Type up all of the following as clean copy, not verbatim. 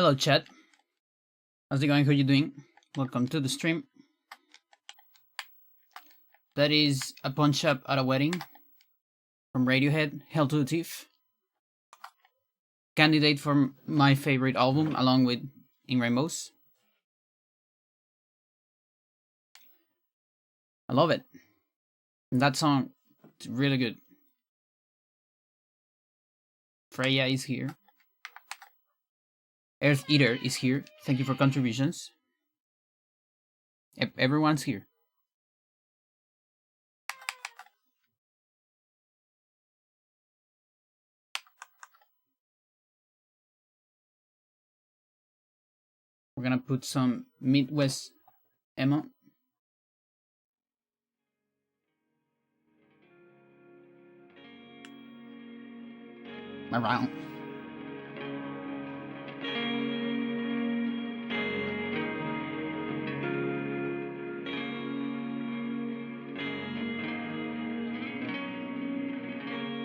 Hello, chat. How's it going? How you doing? Welcome to the stream. That is a punch up at a wedding from Radiohead, Hell to the Thief. Candidate for my favorite album, along with In Rainbows. I love it. And that song is really good. Freya is here. Earth Eater is here. Thank you for contributions. Everyone's here. We're gonna put some Midwest emo. Around.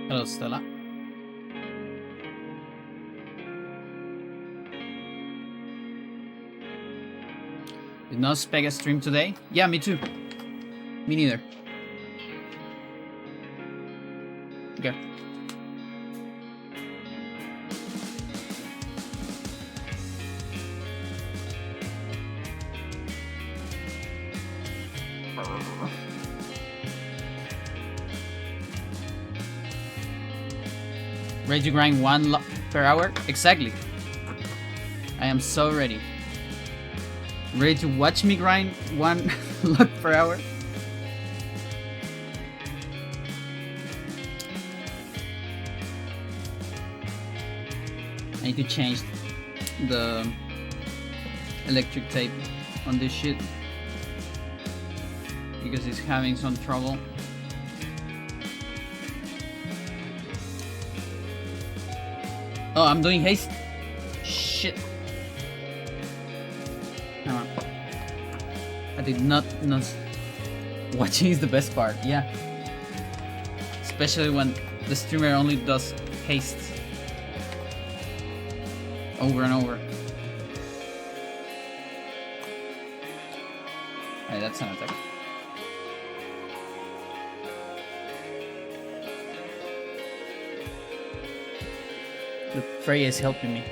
Hello, Stella. Did not expect a stream today? Yeah, me too. Me neither. Okay. Ready to grind one per hour? Exactly. I am so ready. Ready to watch me grind one log per hour? I need to change the electric tape on this shit because it's having some trouble. Oh, I'm doing haste. Shit. Hang on. I did not. Watching is the best part, yeah. Especially when the streamer only does haste over and over. Hey, that's an attack. The Freya is helping me.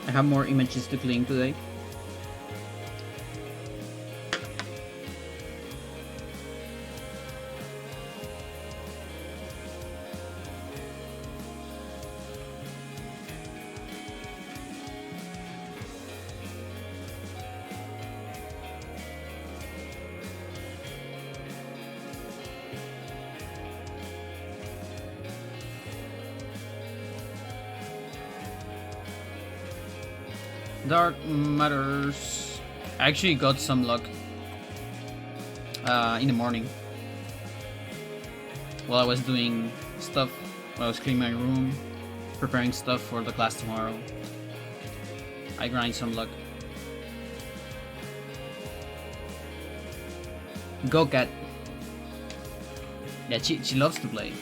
I have more images to clean today. Dark Matters. I actually got some luck in the morning while I was doing stuff. While I was cleaning my room, preparing stuff for the class tomorrow. I grind some luck. Go Cat. Yeah, she loves to play.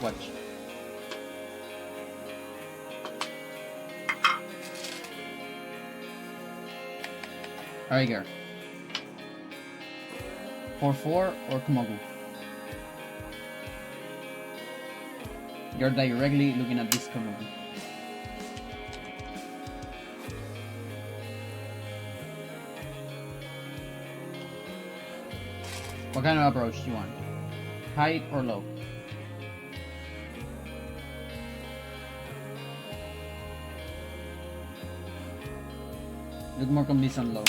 Watch. Alright, girl. 4-4 or Kumagu? You're directly looking at this Kumagu. What kind of approach do you want? High or low? Look more complete on low.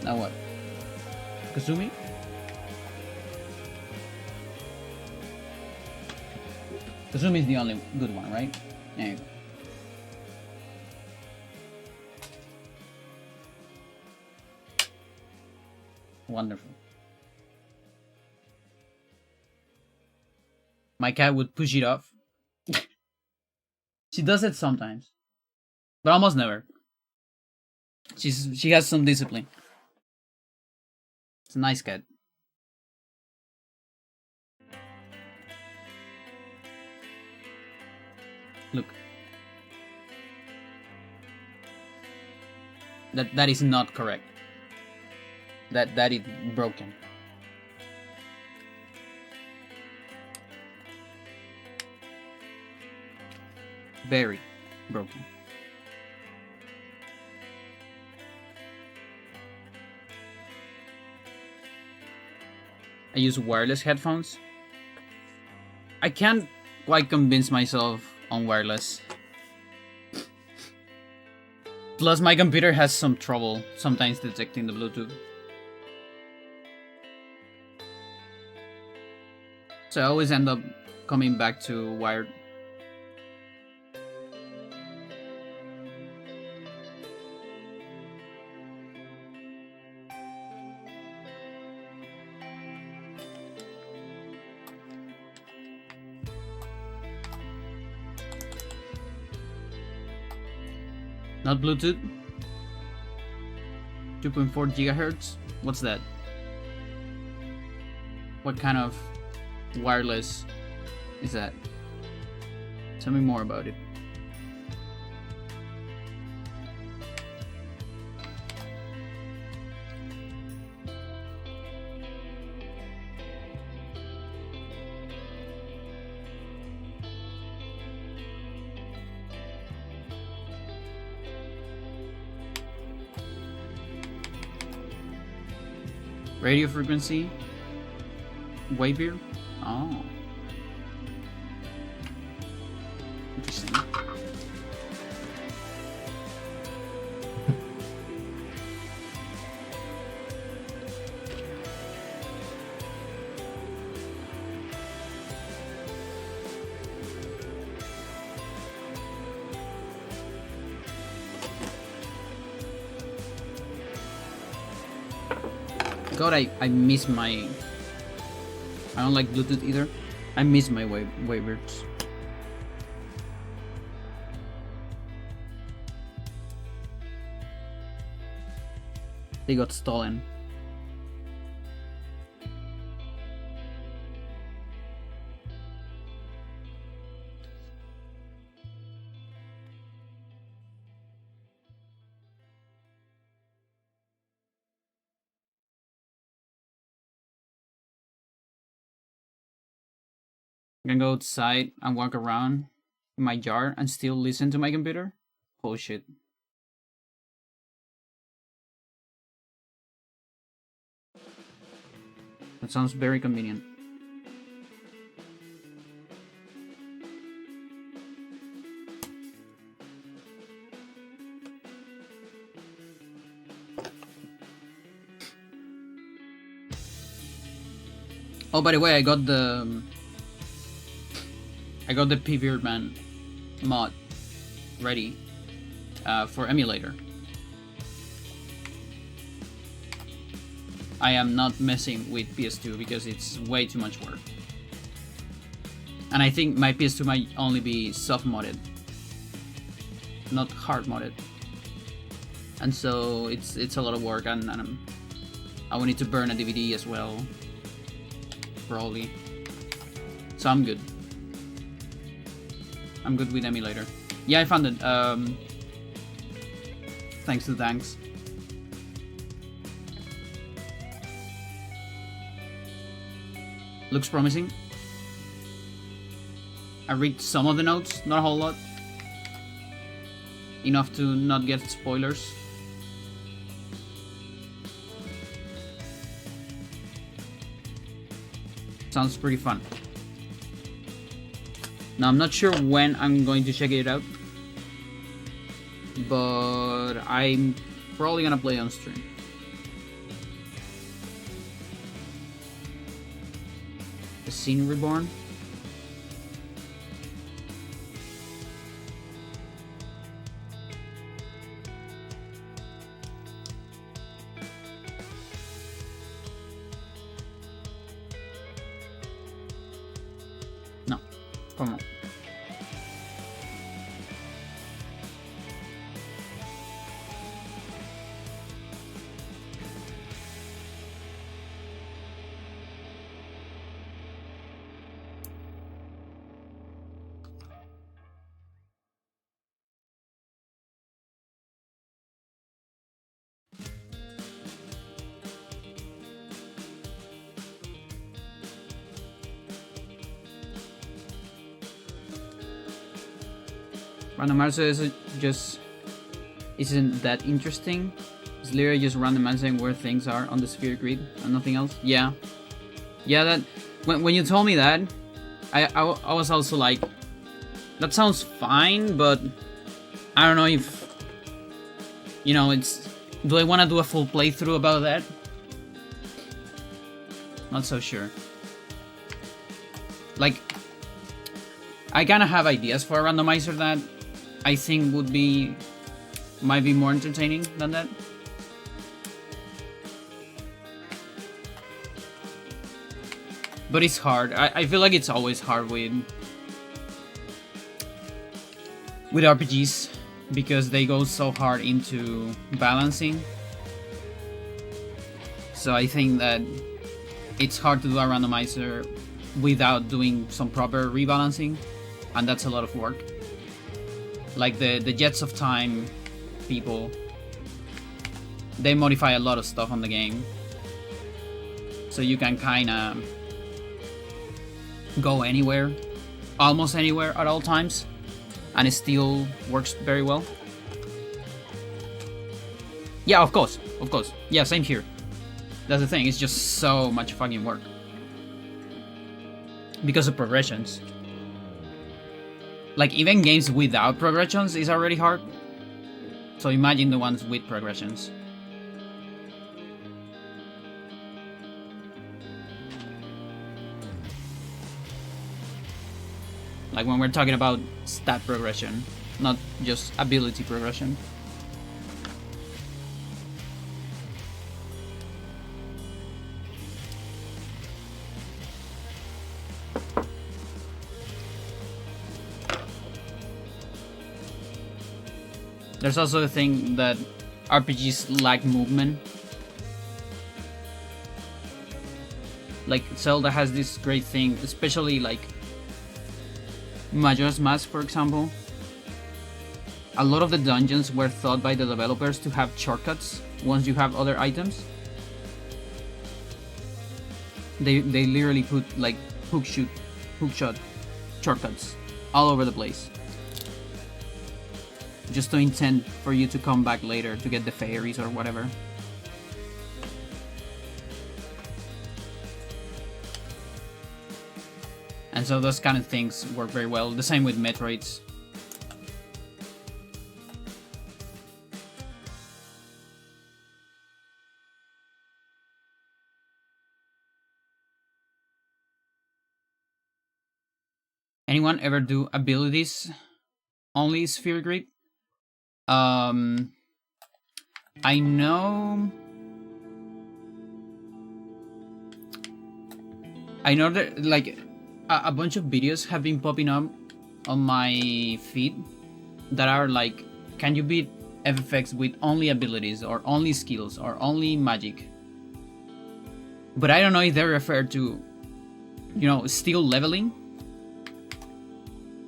Now what? Kasumi? Kasumi is the only good one, right? There you go. Wonderful. My cat would push it off. She does it sometimes, but almost never. She has some discipline. It's a nice cat. Look. That is not correct. That is broken. Very broken. I use wireless headphones. I can't quite convince myself on wireless. Plus, my computer has some trouble sometimes detecting the Bluetooth. So I always end up coming back to wired. Not Bluetooth. 2.4 gigahertz. What's that? What kind of wireless is that? Tell me more about it. Radio frequency? Wavebeer? Oh. Interesting. God, I miss my... I don't like Bluetooth either. I miss my Wavebeards. They got stolen. I'm gonna go outside and walk around in my yard and still listen to my computer? Oh shit. That sounds very convenient. Oh, by the way, I got the P-Beardman mod ready for emulator. I am not messing with PS2 because it's way too much work. And I think my PS2 might only be soft modded, not hard modded. And so it's a lot of work, and I will need to burn a DVD as well, probably. So I'm good. I'm good with emulator. Yeah, I found it. Thanks to Thanks. Looks promising. I read some of the notes, not a whole lot. Enough to not get spoilers. Sounds pretty fun. Now, I'm not sure when I'm going to check it out, but I'm probably gonna play on stream. seen Reborn. No, come on. Randomizer isn't that interesting. It's literally just randomizing where things are on the sphere grid and nothing else. Yeah, that when you told me that, I was also like, that sounds fine, but I don't know if, you know, it's, do I want to do a full playthrough about that? Not so sure. Like, I kind of have ideas for a randomizer that I think might be more entertaining than that. But it's hard. I feel like it's always hard with RPGs because they go so hard into balancing. So I think that it's hard to do a randomizer without doing some proper rebalancing, and that's a lot of work. Like the Jets of Time people, they modify a lot of stuff on the game, so you can kind of go anywhere, almost anywhere at all times, and it still works very well. Yeah, of course. Yeah, same here. That's the thing, it's just so much fucking work because of progressions. Like, even games without progressions is already hard. So imagine the ones with progressions. Like when we're talking about stat progression, not just ability progression. There's also the thing that RPGs lack movement. Like Zelda has this great thing, especially like Majora's Mask, for example. A lot of the dungeons were thought by the developers to have shortcuts once you have other items. They literally put like hook shot shortcuts all over the place, just to intend for you to come back later to get the fairies or whatever. And so those kind of things work very well. The same with Metroids. Anyone ever do abilities only sphere grid? I know that like a bunch of videos have been popping up on my feed that are like, can you beat FFX with only abilities or only skills or only magic? But I don't know if they refer to, you know, still leveling,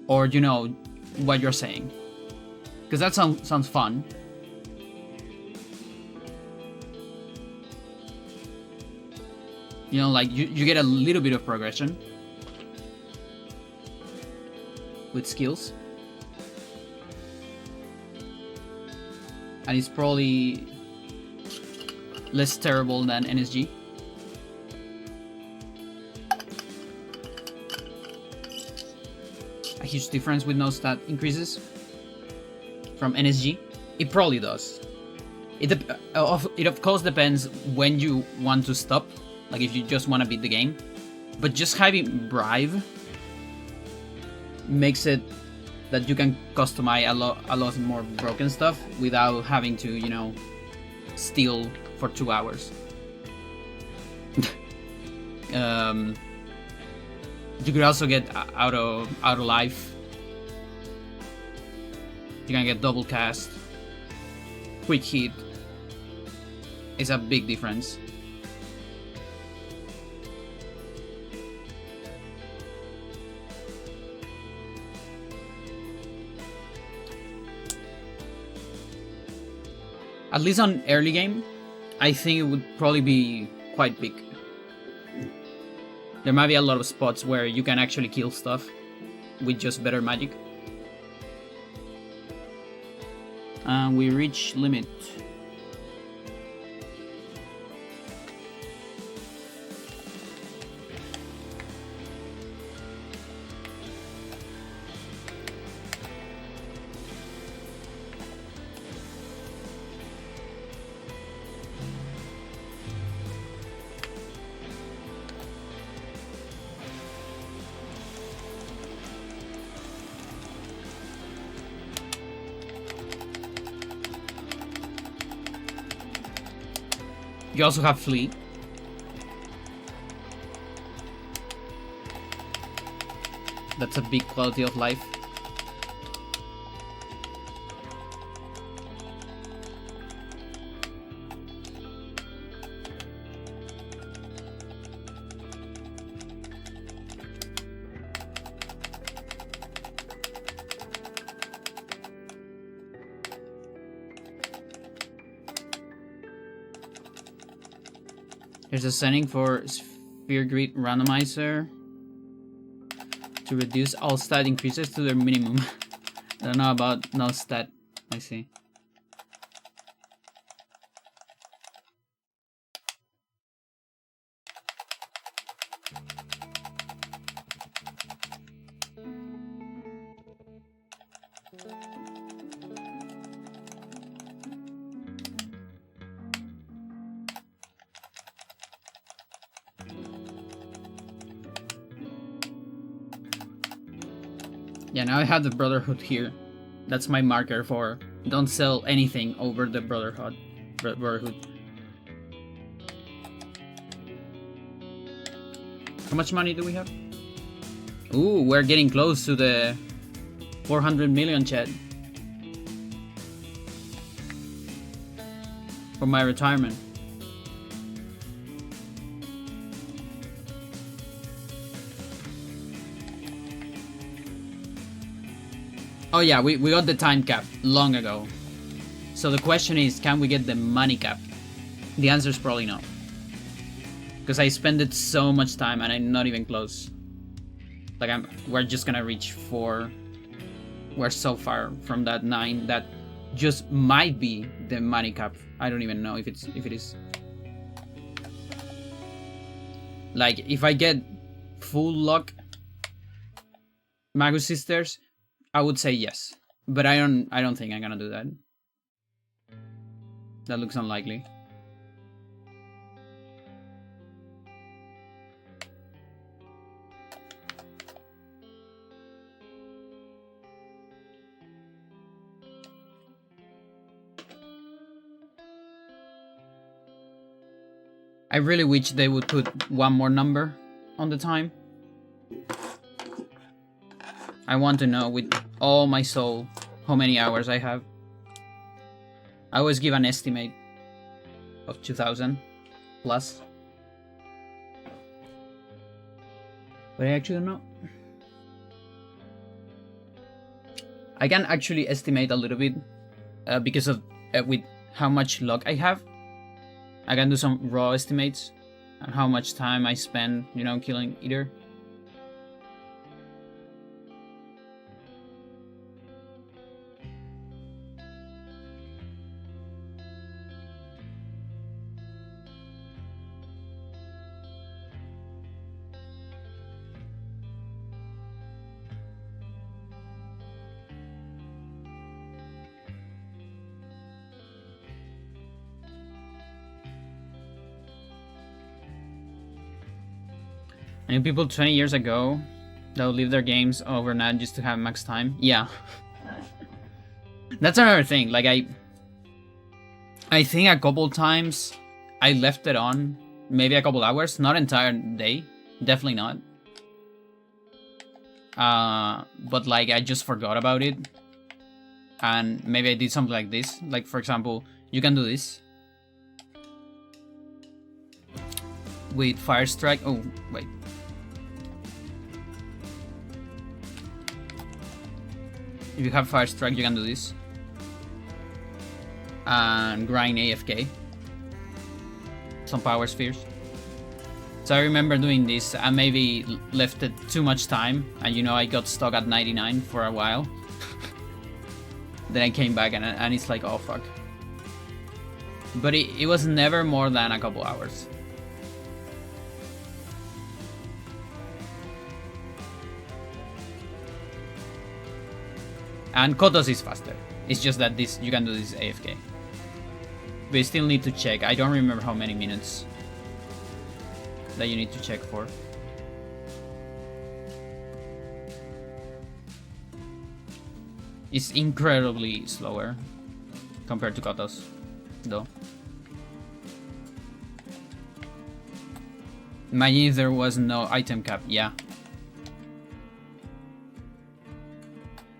or you know what you're saying, because that sounds fun. You know, like you get a little bit of progression with skills, and it's probably less terrible than NSG. A huge difference with no stat increases from NSG. It probably does. It of course depends when you want to stop. Like if you just want to beat the game, But just having bribe makes it that you can customize a lot more broken stuff without having to, you know, steal for 2 hours. You could also get auto life. You can get double cast, quick hit. It's a big difference. At least on early game, I think it would probably be quite big. There might be a lot of spots where you can actually kill stuff with just better magic. And we reach limit. You also have flee. That's a big quality of life. There's a setting for Sphere Grid Randomizer to reduce all stat increases to their minimum. I don't know about no stat. I see. Yeah, now I have the Brotherhood here. That's my marker for don't sell anything over the Brotherhood. How much money do we have? Ooh, we're getting close to the 400 million, chat. For my retirement. Oh yeah, we got the time cap long ago. So the question is, can we get the money cap? The answer is probably no. Because I spent it so much time and I'm not even close. Like we're just gonna reach 4. We're so far from that 9 that just might be the money cap. I don't even know if it is. Like if I get full luck Magus Sisters, I would say yes. But I don't think I'm gonna do that. That looks unlikely. I really wish they would put one more number on the time. I want to know with all my soul how many hours I have. I always give an estimate of 2000 plus. But I actually don't know. I can actually estimate a little bit because of with how much luck I have. I can do some raw estimates on how much time I spend, you know, killing either. I knew people 20 years ago that would leave their games overnight just to have max time. Yeah. That's another thing. Like, I think a couple times I left it on, maybe a couple hours, not entire day, definitely not. But like I just forgot about it, and maybe I did something like this. Like for example, you can do this with Fire Strike. Oh wait. If you have Fire Strike, you can do this. And grind AFK. Some power spheres. So I remember doing this. I maybe left it too much time. And you know, I got stuck at 99 for a while. Then I came back and it's like, oh fuck. But it was never more than a couple hours. And Kotos is faster. It's just that this you can do this AFK. But you still need to check. I don't remember how many minutes that you need to check for. It's incredibly slower compared to Kotos, though. Imagine if there was no item cap, yeah.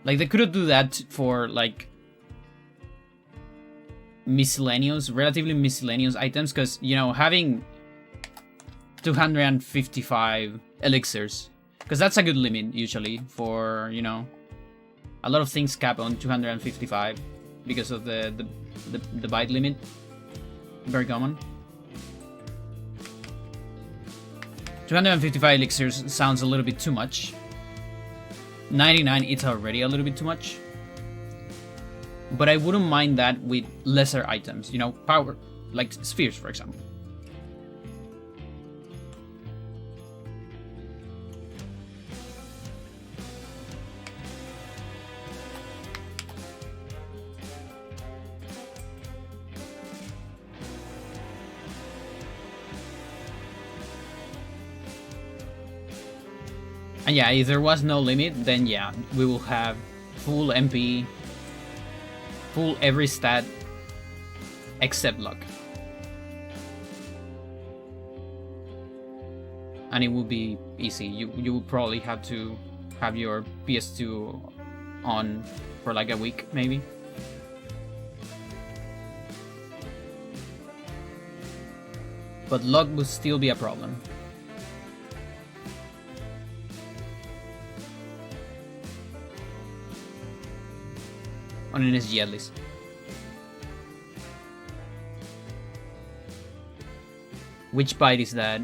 Like, they could do that for, like, miscellaneous, relatively miscellaneous items, because, you know, having 255 elixirs, because that's a good limit, usually, for, you know, a lot of things cap on 255 because of the byte limit. Very common. 255 elixirs sounds a little bit too much. 99, it's already a little bit too much. But I wouldn't mind that with lesser items, you know, power, like spheres, for example. And yeah, if there was no limit, then yeah, we will have full MP, full every stat, except luck. And it will be easy. You will probably have to have your PS2 on for like a week, maybe. But luck would still be a problem. On an SG at least. Which byte is that?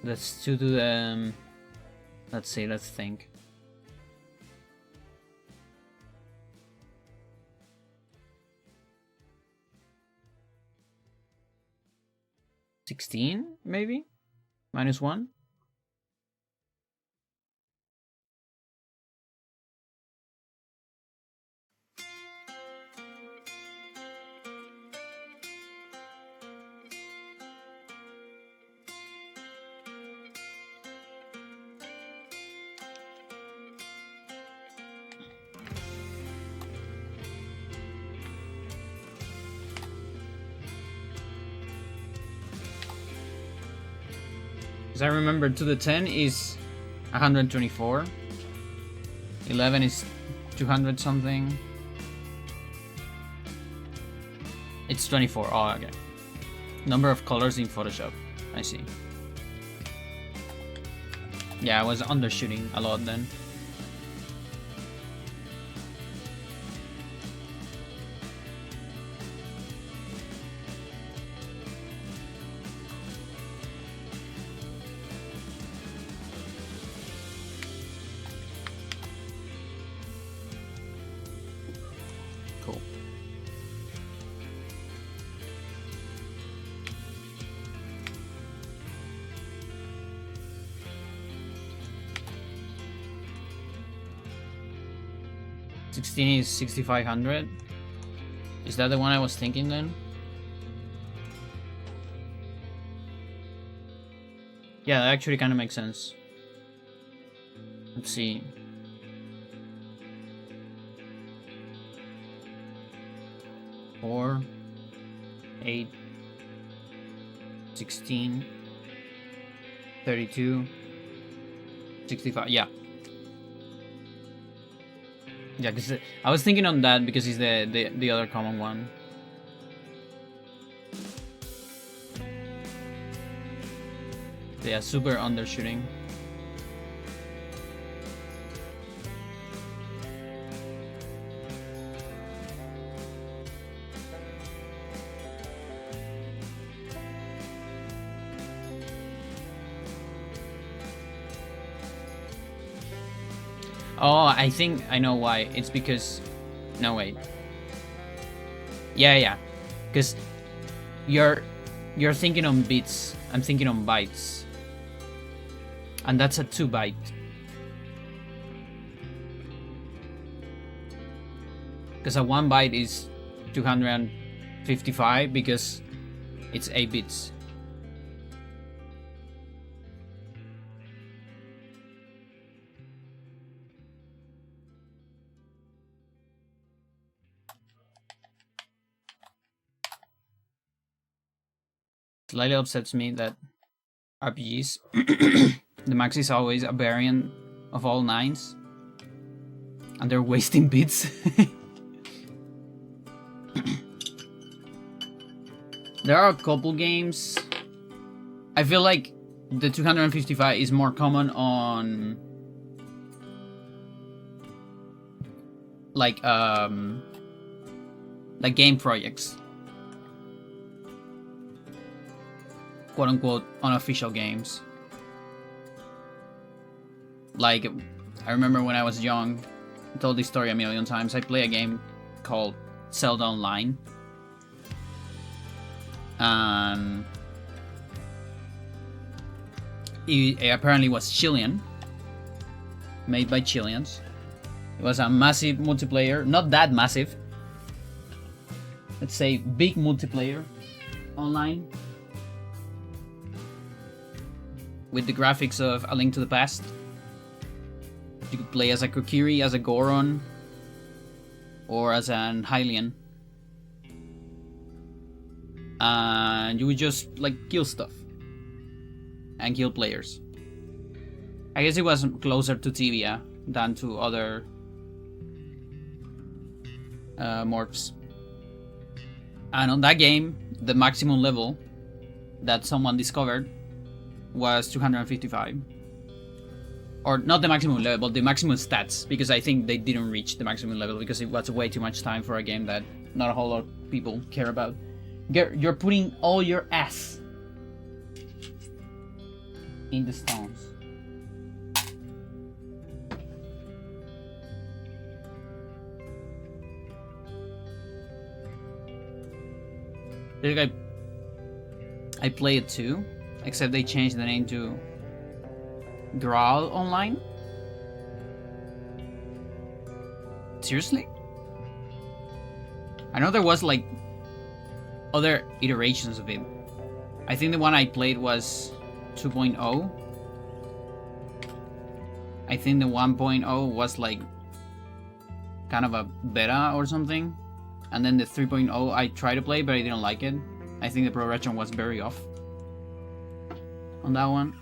Let's do the. Let's see. Let's think. $16 maybe? -1? Because I remember to the 10 is 124. 11 is 200 something. It's 24. Oh, okay. Number of colors in Photoshop. I see. Yeah, I was undershooting a lot then. Cool. $16 is 6,500. Is that the one I was thinking then? Yeah, that actually kind of makes sense. Let's see. Four, 8, 16, 32, 65. Yeah. Yeah, because I was thinking on that because it's the other common one. Yeah, super undershooting. Oh, I think I know why. It's because... No, wait. Yeah. Because you're thinking on bits. I'm thinking on bytes. And that's a 2 byte. Because a 1 byte is 255 because it's 8 bits. Slightly upsets me that RPGs, the max is always a variant of all 9s. And they're wasting bits. There are a couple games. I feel like the 255 is more common on like game projects, quote unquote unofficial games. Like, I remember when I was young, I told this story a million times. I play a game called Zelda Online. It apparently was Chilean, made by Chileans. It was a massive multiplayer, not that massive. Let's say big multiplayer online. With the graphics of A Link to the Past. You could play as a Kokiri, as a Goron, or as an Hylian. And you would just like kill stuff. And kill players. I guess it was closer to Tibia than to other morphs. And on that game, the maximum level that someone discovered was 255. Or not the maximum level, but the maximum stats, because I think they didn't reach the maximum level because it was way too much time for a game that not a whole lot of people care about. You're putting all your ass in the stones. I play it too, except they changed the name to Graal Online? Seriously? I know there was like other iterations of it. I think the one I played was 2.0. I think the 1.0 was like kind of a beta or something. And then the 3.0 I tried to play, but I didn't like it. I think the progression was very off on that one.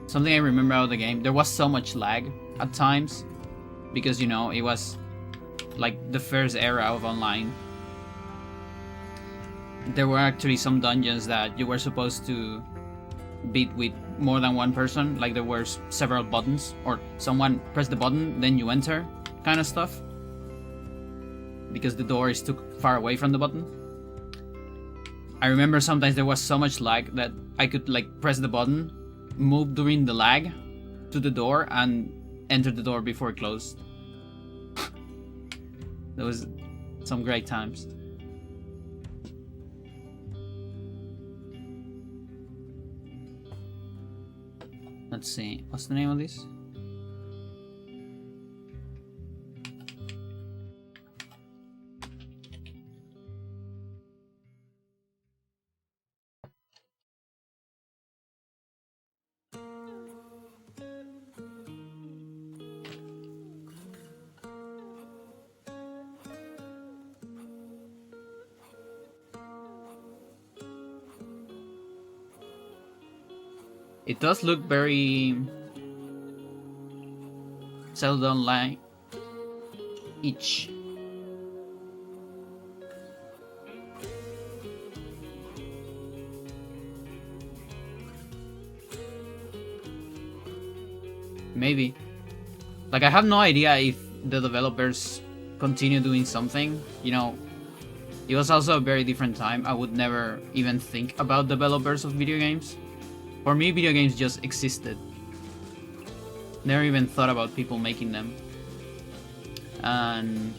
Something I remember about the game, there was so much lag at times because, you know, it was like the first era of online. There were actually some dungeons that you were supposed to beat with more than one person, like there were several buttons, or someone pressed the button, then you enter, kind of stuff. Because the door is too far away from the button. I remember sometimes there was so much lag that I could like press the button, move during the lag to the door, and enter the door before it closed. There was some great times. Let's see, what's the name of this? It does look very Zelda Online each. Maybe. Like, I have no idea if the developers continue doing something. You know, it was also a very different time. I would never even think about developers of video games. For me, video games just existed. Never even thought about people making them. And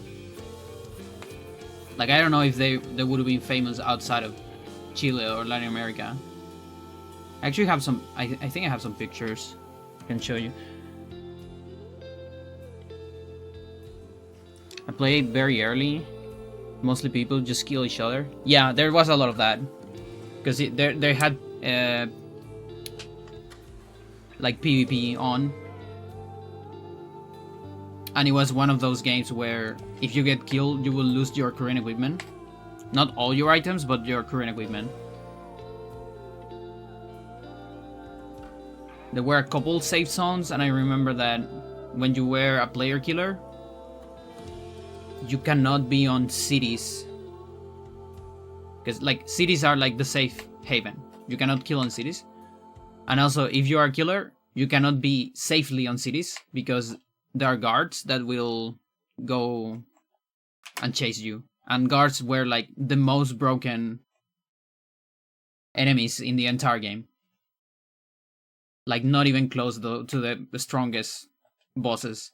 like, I don't know if they would have been famous outside of Chile or Latin America. I actually have some, I think I have some pictures I can show you. I played very early. Mostly people just kill each other. Yeah, there was a lot of that. Because they had like PvP on. And it was one of those games where if you get killed, you will lose your current equipment. Not all your items, but your current equipment. There were a couple safe zones, and I remember that when you were a player killer, you cannot be on cities. Because like cities are like the safe haven. You cannot kill on cities. And also, if you are a killer, you cannot be safely on cities because there are guards that will go and chase you. And guards were like the most broken enemies in the entire game. Like, not even close to the strongest bosses.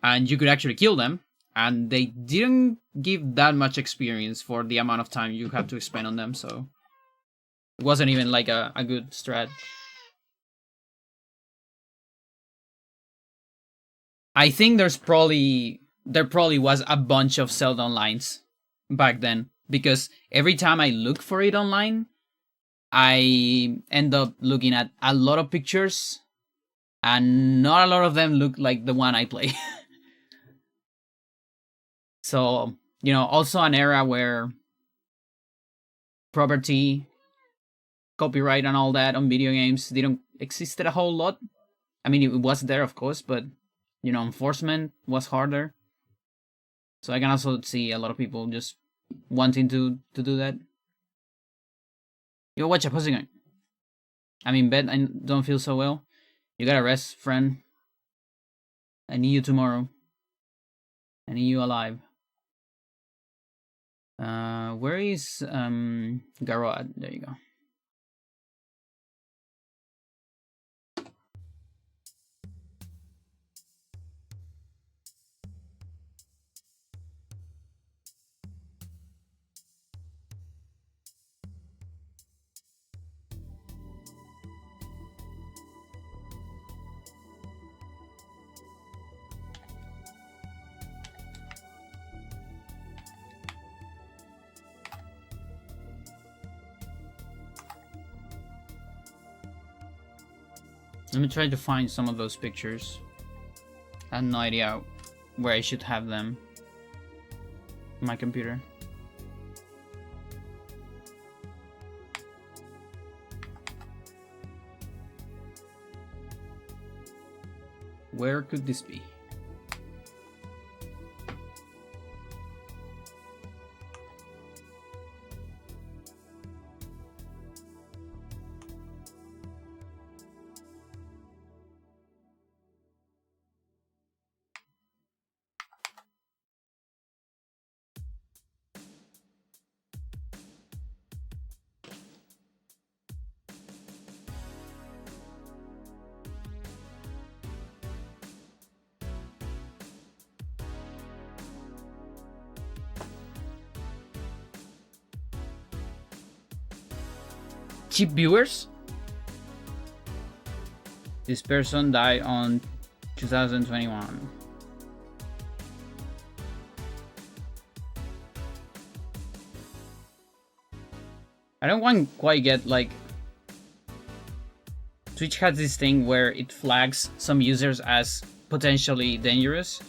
And you could actually kill them. And they didn't give that much experience for the amount of time you have to spend on them, so it wasn't even like a good strat. I think there probably was a bunch of Zelda Onlines back then, because every time I look for it online, I end up looking at a lot of pictures, and not a lot of them look like the one I play. So, you know, also an era where property, copyright and all that on video games didn't existed a whole lot. I mean, it was there, of course, but, you know, enforcement was harder. So I can also see a lot of people just wanting to do that. Yo, watch up, how's it going? I'm in bed, I don't feel so well. You gotta rest, friend. I need you tomorrow. I need you alive. Where is Garrod? There you go. Let me try to find some of those pictures. I have no idea where I should have them. My computer. Where could this be? Cheap viewers? This person died on 2021. I don't quite get, like, Twitch has this thing where it flags some users as potentially dangerous,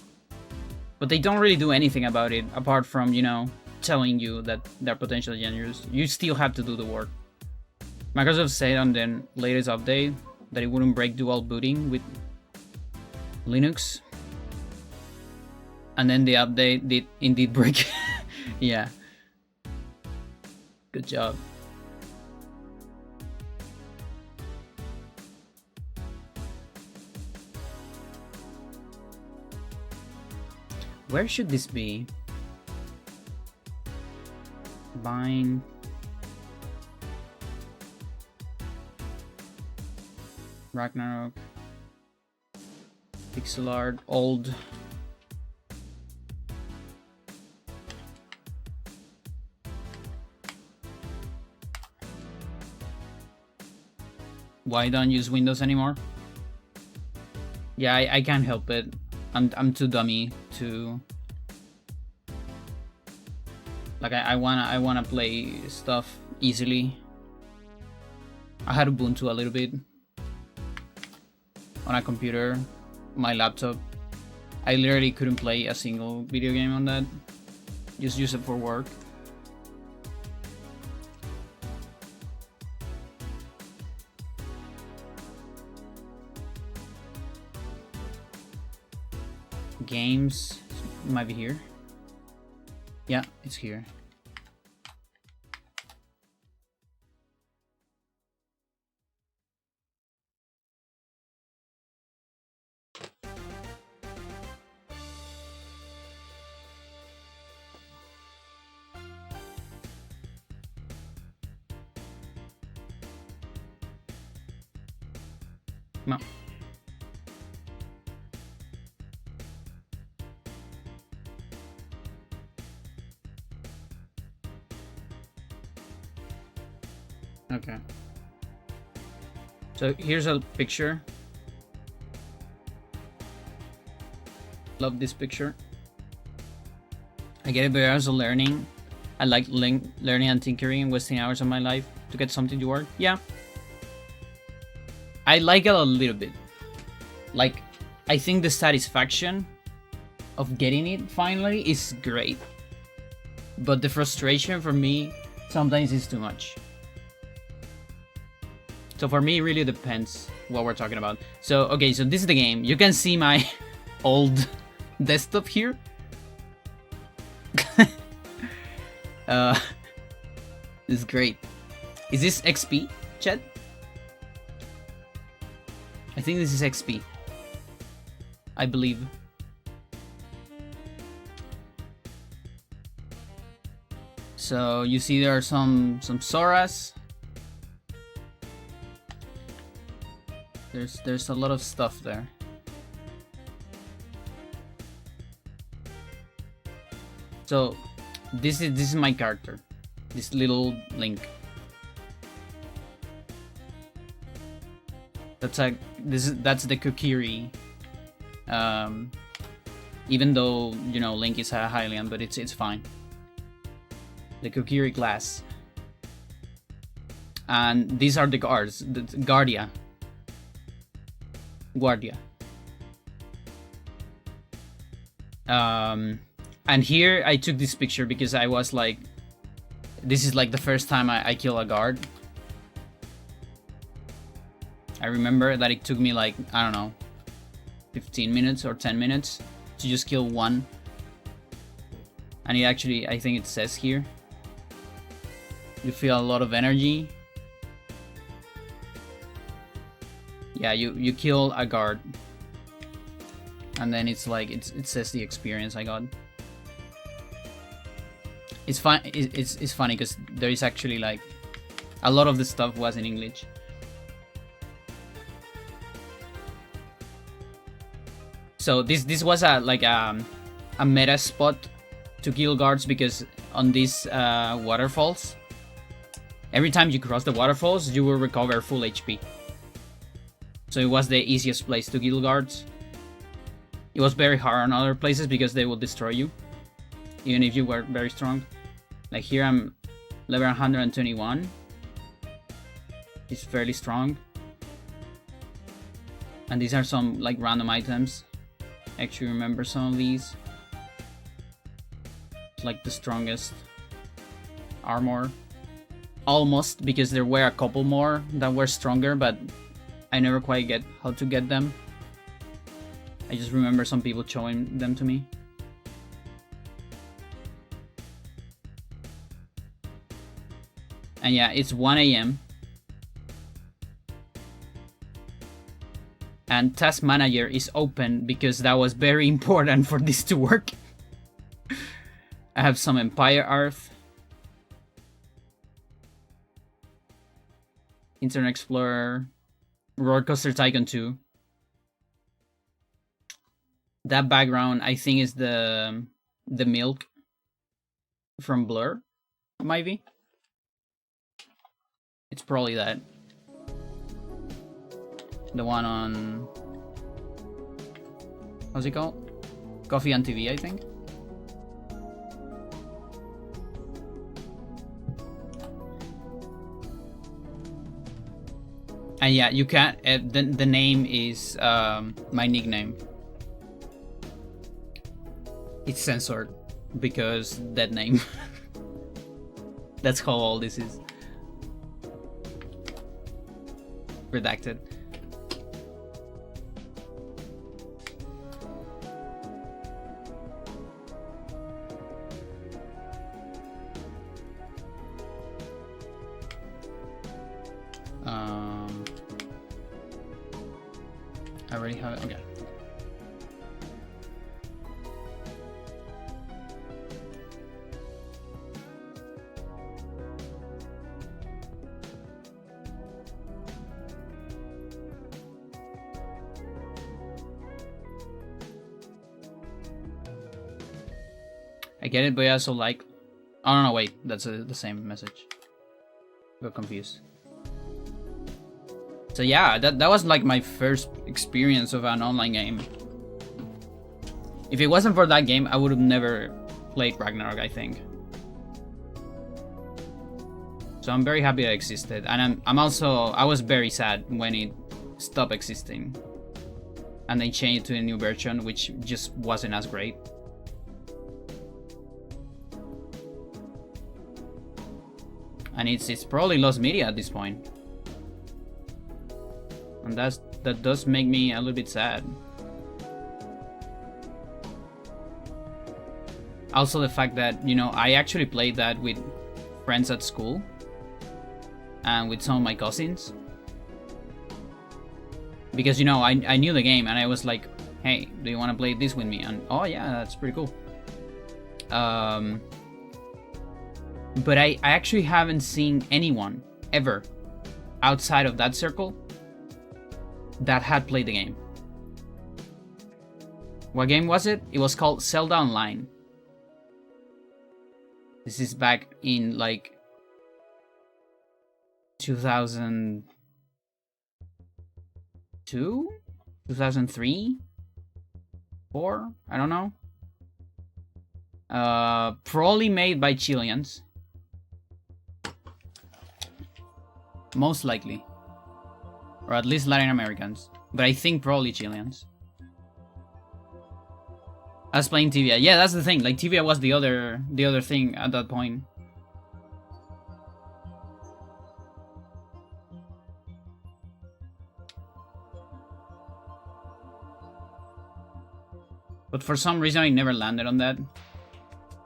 but they don't really do anything about it apart from, you know, telling you that they're potentially dangerous. You still have to do the work. Microsoft said on the latest update that it wouldn't break dual booting with Linux. And then the update did indeed break. Yeah. Good job. Where should this be? Bind. Ragnarok. Pixel art. Old. Why don't use Windows anymore? Yeah, I can't help it. I'm too dummy to like I wanna play stuff easily. I had Ubuntu a little bit on a computer, my laptop. I literally couldn't play a single video game on that. Just use it for work. Games might be here. Yeah, it's here. No. Okay. So here's a picture. Love this picture. I get it, but also learning. I like learning and tinkering and wasting hours of my life to get something to work. Yeah. I like it a little bit. Like, I think the satisfaction of getting it finally is great. But the frustration for me sometimes is too much. So for me, it really depends what we're talking about. So, okay, so this is the game. You can see my old desktop here. This is great. Is this XP, chat? I think this is XP. I believe. So you see there are some Soras. There's a lot of stuff there. So this is my character. This little Link. That's the Kokiri. Even though, you know, Link is a Hylian, but it's fine. The Kokiri class. And these are the guards, the Guardia. And here I took this picture because I was like, this is like the first time I kill a guard. I remember that it took me like, I don't know, 15 minutes or 10 minutes to just kill one. And it actually, I think it says here, you feel a lot of energy. Yeah, you kill a guard. And then it's like, it says the experience I got. It's fun. It's funny because there is actually like, a lot of the stuff was in English. So this was a meta spot to kill guards because on these waterfalls, every time you cross the waterfalls, you will recover full HP. So it was the easiest place to kill guards. It was very hard on other places because they will destroy you, even if you were very strong. Like here I'm level 121. It's fairly strong. And these are some like random items. I actually remember some of these. It's like the strongest armor. almost, because there were a couple more that were stronger, but I never quite get how to get them. I just remember some people showing them to me. And yeah, it's 1 a.m. And Task Manager is open because that was very important for this to work. I have some Empire Earth. Internet Explorer. Roller Coaster Tycoon 2. That background, I think, is the milk from Blur, maybe. It's probably that. The one on... what's it called? Coffee and TV, I think. And yeah, you can't... the name is my nickname. It's censored because that name. That's how all this is. Redacted. I already have it. Okay. I get it, but I also like... oh, no, wait. That's the same message. Got confused. So yeah, that was like my first experience of an online game. If it wasn't for that game, I would have never played Ragnarok, I think. So I'm very happy it existed. And I'm also... I was very sad when it stopped existing. And they changed to a new version, which just wasn't as great. And it's probably lost media at this point. And that does make me a little bit sad. Also the fact that, you know, I actually played that with friends at school. And with some of my cousins. Because, you know, I knew the game and I was like, hey, do you want to play this with me? And, oh yeah, that's pretty cool. But I actually haven't seen anyone ever outside of that circle that had played the game. What game was it? It was called Zelda Online. This is back in like 2002? 2003? 4? I don't know. Probably made by Chileans. Most likely. Or at least Latin Americans. But I think probably Chileans. I was playing Tibia. Yeah, that's the thing. Like, Tibia was the other thing at that point. But for some reason, I never landed on that.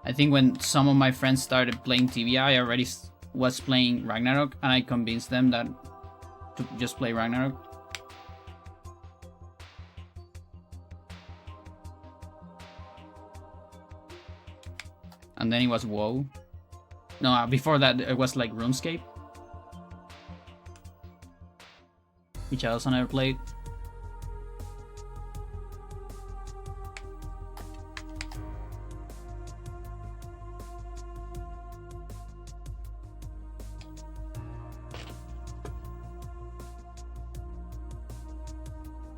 I think when some of my friends started playing Tibia, I already was playing Ragnarok, and I convinced them that to just play Ragnarok. And then it was WoW. No, before that it was like RuneScape, which I also never played.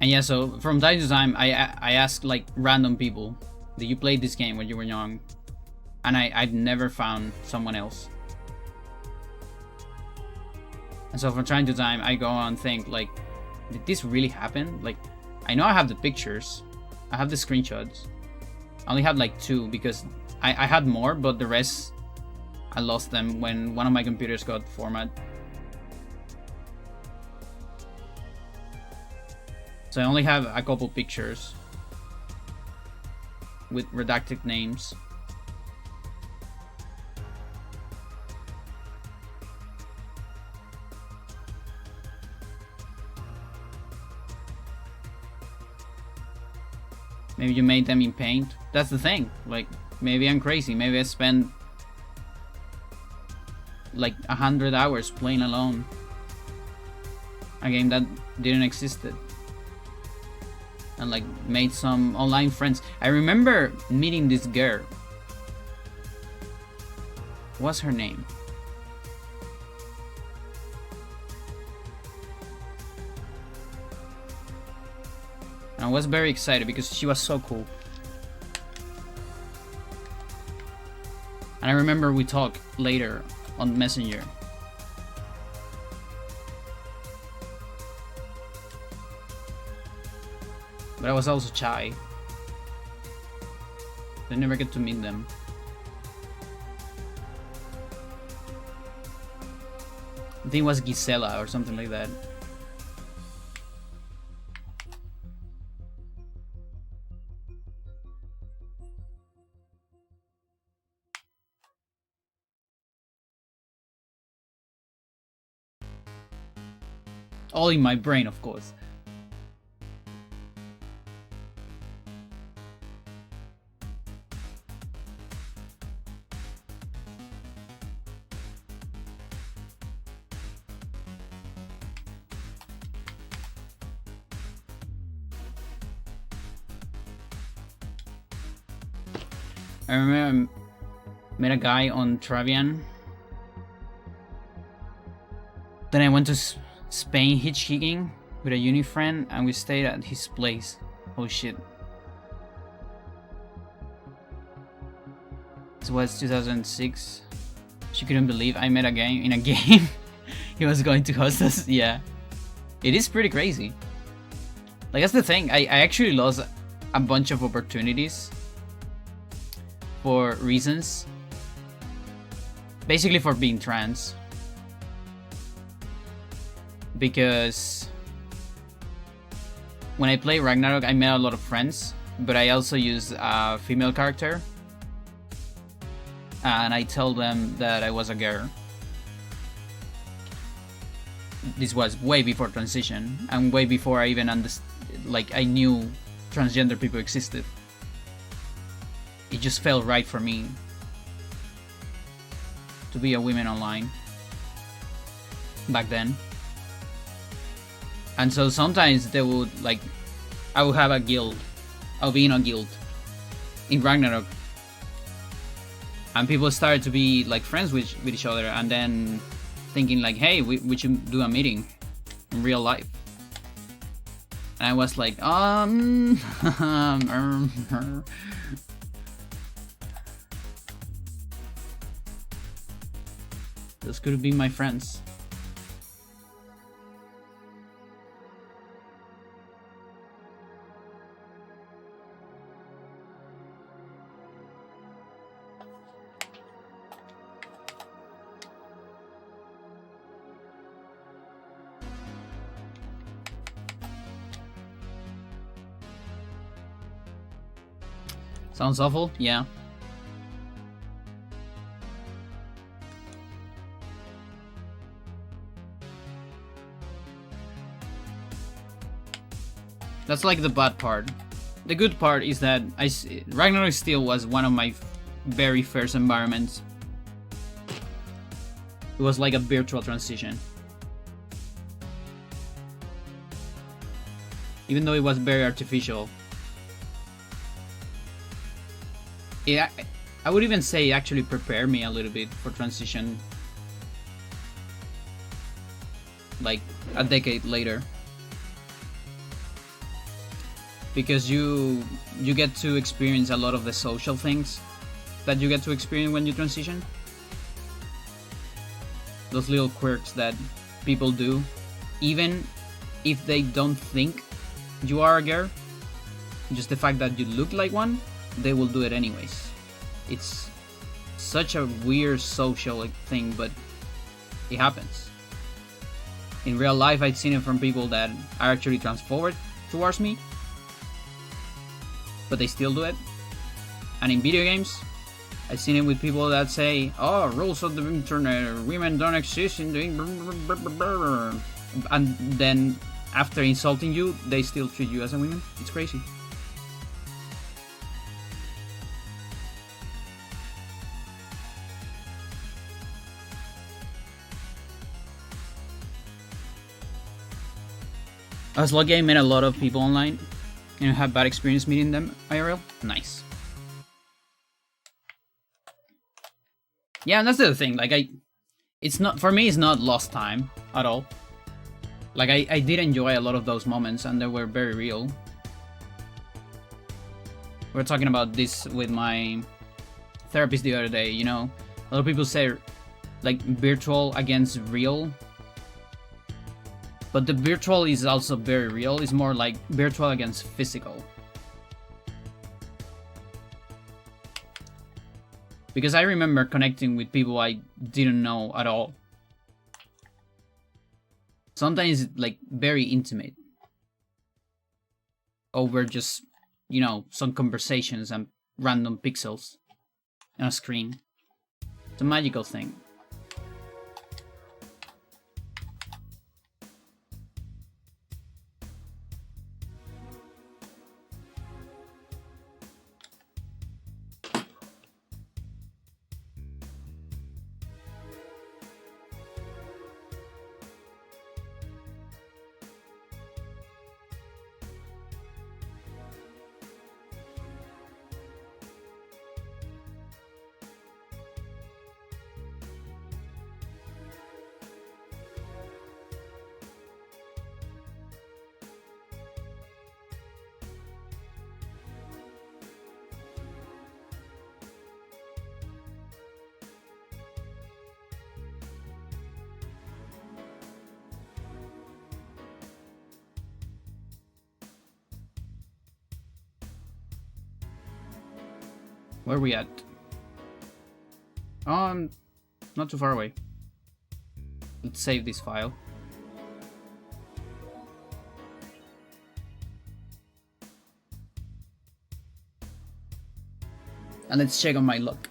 And yeah, so from time to time, I ask like random people, "Did you play this game when you were young?" And I've never found someone else. And so from time to time, I go and think like, did this really happen? Like, I know I have the pictures, I have the screenshots. I only have like 2 because I had more, but the rest I lost them when one of my computers got format. So I only have a couple pictures with redacted names. Maybe you made them in Paint. That's the thing. Like, maybe I'm crazy. Maybe I spent like 100 hours playing alone a game that didn't exist, and like made some online friends. I remember meeting this girl. What's her name? And I was very excited because she was so cool. And I remember we talked later on Messenger. But I was also shy. I never get to meet them. I think it was Gisela or something like that. All in my brain, of course. I remember I met a guy on Travian. Then I went to Spain hitchhiking with a uni friend and we stayed at his place. Oh shit. This was 2006. She couldn't believe I met a guy in a game. He was going to host us. Yeah. It is pretty crazy. Like, that's the thing. I actually lost a bunch of opportunities for reasons. Basically for being trans. Because when I play Ragnarok, I met a lot of friends, but I also use a female character. And I tell them that I was a girl. This was way before transition, and way before I even I knew transgender people existed. It just felt right for me to be a woman online back then. And so sometimes they would, like, I would have a guild. I'll be in a guild in Ragnarok. And people started to be like friends with each other, and then thinking like, hey, we should do a meeting in real life. And I was like, those could be my friends. Sounds awful, yeah. That's like the bad part. The good part is that Ragnarok still was one of my very first environments. It was like a virtual transition. Even though it was very artificial. I would even say it actually prepared me a little bit for transition. Like a decade later. Because you get to experience a lot of the social things that you get to experience when you transition. Those little quirks that people do, even if they don't think you are a girl, just the fact that you look like one, they will do it anyways. It's such a weird social thing, but it happens. In real life, I've seen it from people that are actually transphobic towards me, but they still do it. And in video games, I've seen it with people that say, "Oh, rules of the internet, women don't exist in the..." And then after insulting you, they still treat you as a woman. It's crazy. I was lucky I met a lot of people online and had bad experience meeting them IRL. Nice. Yeah, and that's the other thing. Like, it's not, for me, it's not lost time at all. Like, I did enjoy a lot of those moments, and they were very real. We were talking about this with my therapist the other day, you know? A lot of people say, like, virtual against real. But the virtual is also very real. It's more like virtual against physical. Because I remember connecting with people I didn't know at all. Sometimes like very intimate. Over just, you know, some conversations and random pixels on a screen. It's a magical thing. Where are we at? Oh, I'm not too far away. Let's save this file. And let's check on my luck.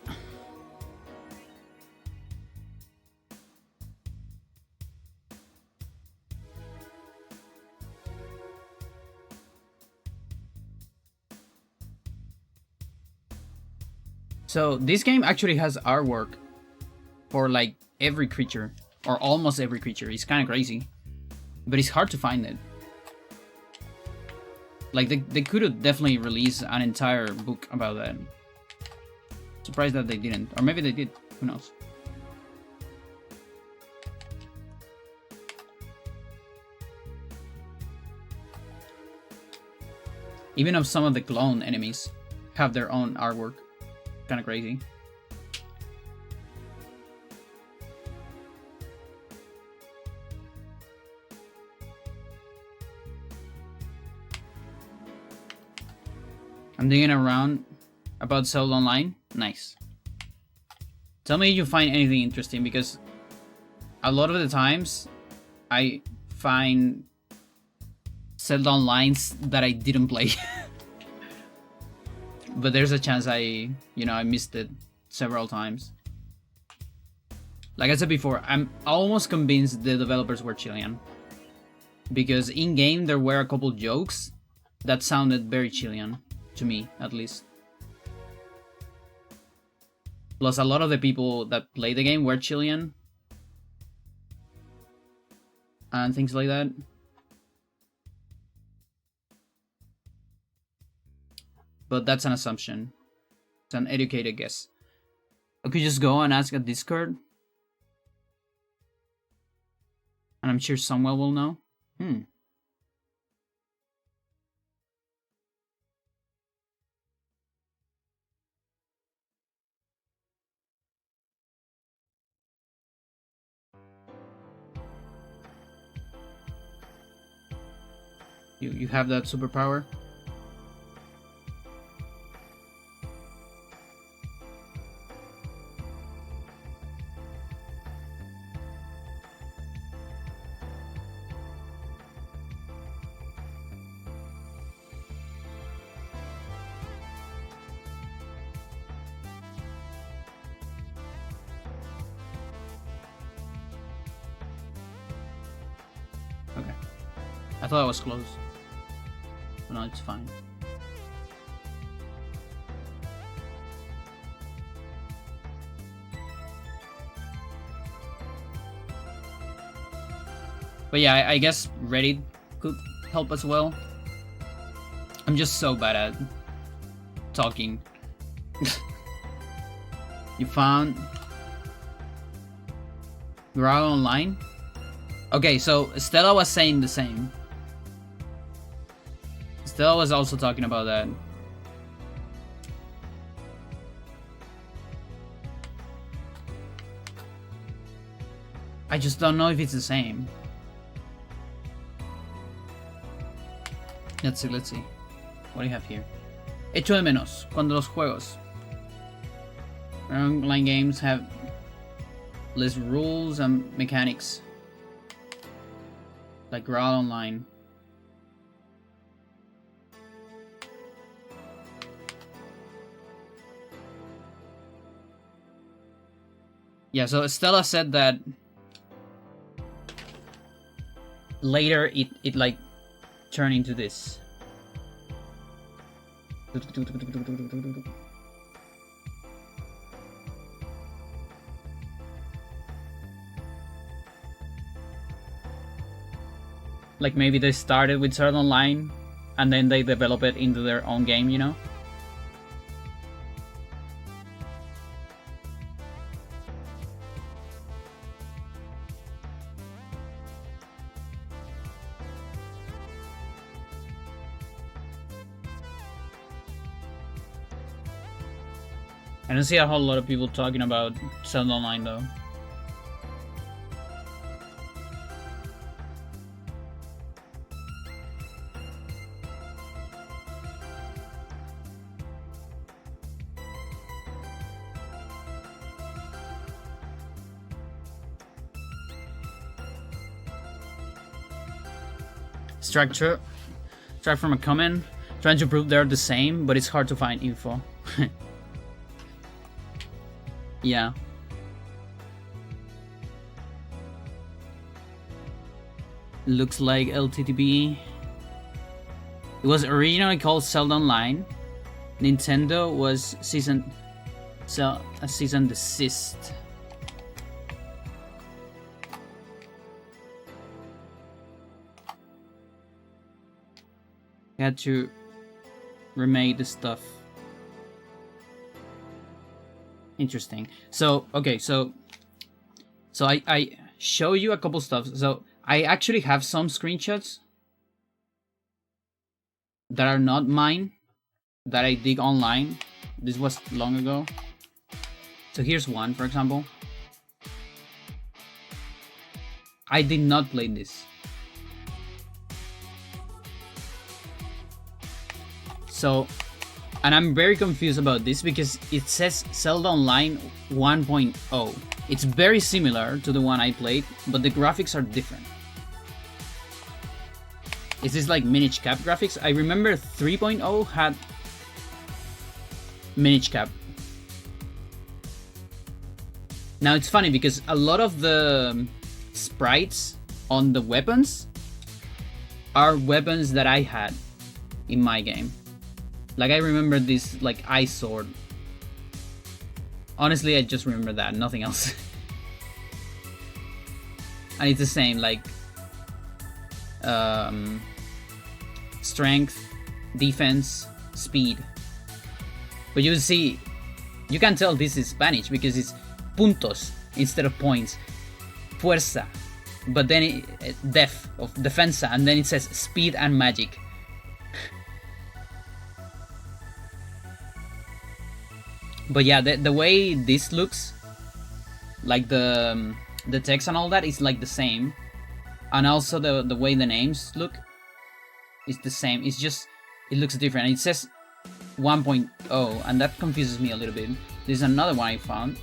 So this game actually has artwork for like every creature, or almost every creature. It's kind of crazy, but it's hard to find it. Like they could have definitely released an entire book about that. Surprised that they didn't, or maybe they did. Who knows? Even if some of the clone enemies have their own artwork. Kind of crazy. I'm digging around about Zelda Online. Nice. Tell me if you find anything interesting, because a lot of the times I find Zelda Onlines that I didn't play. But there's a chance I missed it several times. Like I said before, I'm almost convinced the developers were Chilean. Because in-game there were a couple jokes that sounded very Chilean, to me at least. Plus a lot of the people that play the game were Chilean. And things like that. But that's an assumption. It's an educated guess. I could just go and ask a Discord. And I'm sure someone will know. You have that superpower? I thought I was close. But no, it's fine. But yeah, I guess Reddit could help as well. I'm just so bad at talking. You found Growl Online? Okay, so Stella was saying the same. Stella was also talking about that. I just don't know if it's the same. Let's see, let's see. What do you have here? Echo de menos cuando los juegos. Online games have less rules and mechanics. Like Growl Online. Yeah, so Stella said that later it like turned into this. Like maybe they started with Sword Online and then they develop it into their own game, you know? I don't see a whole lot of people talking about Zelda Online though. Structure from a comment, trying to prove they're the same, but it's hard to find info. Yeah. Looks like LTTB. It was originally called Zelda Online. Nintendo was cease and desist. Had to remake the stuff. Interesting. So okay, so I show you a couple stuff. So I actually have some screenshots that are not mine that I dig online. This was long ago. So here's one, for example. I did not play this. So, and I'm very confused about this because it says Zelda Online 1.0. It's very similar to the one I played, but the graphics are different. Is this like Minish Cap graphics? I remember 3.0 had Minish Cap. Now it's funny because a lot of the sprites on the weapons are weapons that I had in my game. Like I remember this like ice sword. Honestly, I just remember that, nothing else. And it's the same, like strength, defense, speed. But you see, you can tell this is Spanish because it's puntos instead of points. Fuerza, but then def of defensa, and then it says speed and magic. But yeah, the way this looks, like the text and all that is like the same, and also the way the names look is the same. It's just it looks different. It says 1.0, and that confuses me a little bit. There's another one I found.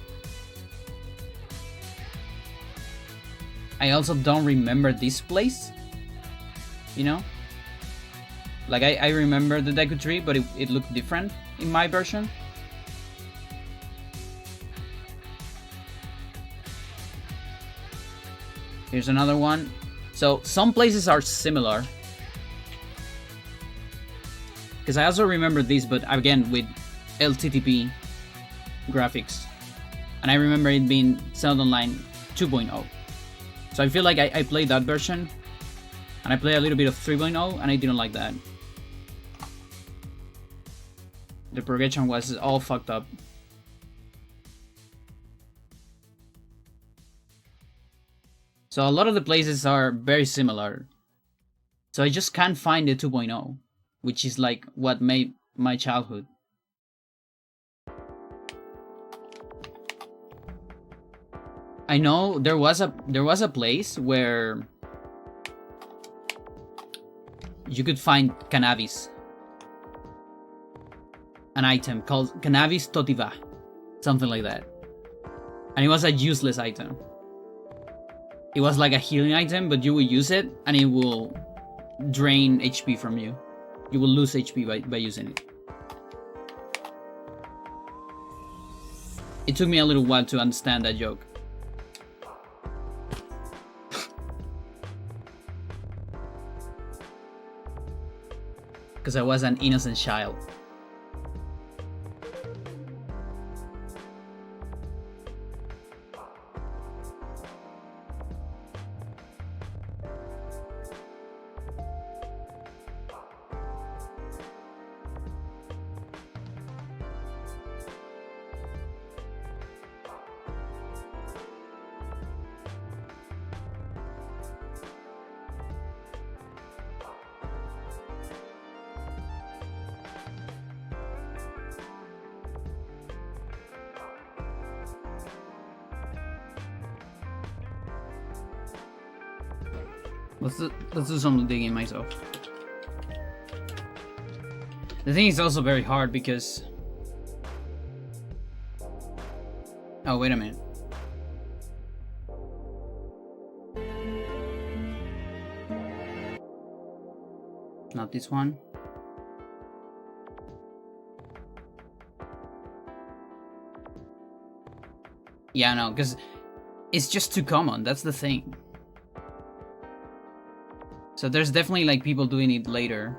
I also don't remember this place, you know? Like I remember the Deku Tree, but it looked different in my version. Here's another one. So some places are similar, Because I also remember this, but again with LTTP graphics. And I remember it being Zelda Online 2.0. So I feel like I played that version, and I played a little bit of 3.0, and I didn't like that. The progression was all fucked up. So a lot of the places are very similar. So I just can't find the 2.0, which is like what made my childhood. I know there was a place where you could find cannabis. An item called Cannabis Totiva. Something like that. And it was a useless item. It was like a healing item, but you will use it and it will drain HP from you. You will lose HP by using it. It took me a little while to understand that joke. Because I was an innocent child. Let's do some digging myself. The thing is also very hard because... Oh, wait a minute. Not this one. Yeah, no, because it's just too common. That's the thing. So there's definitely like people doing it later.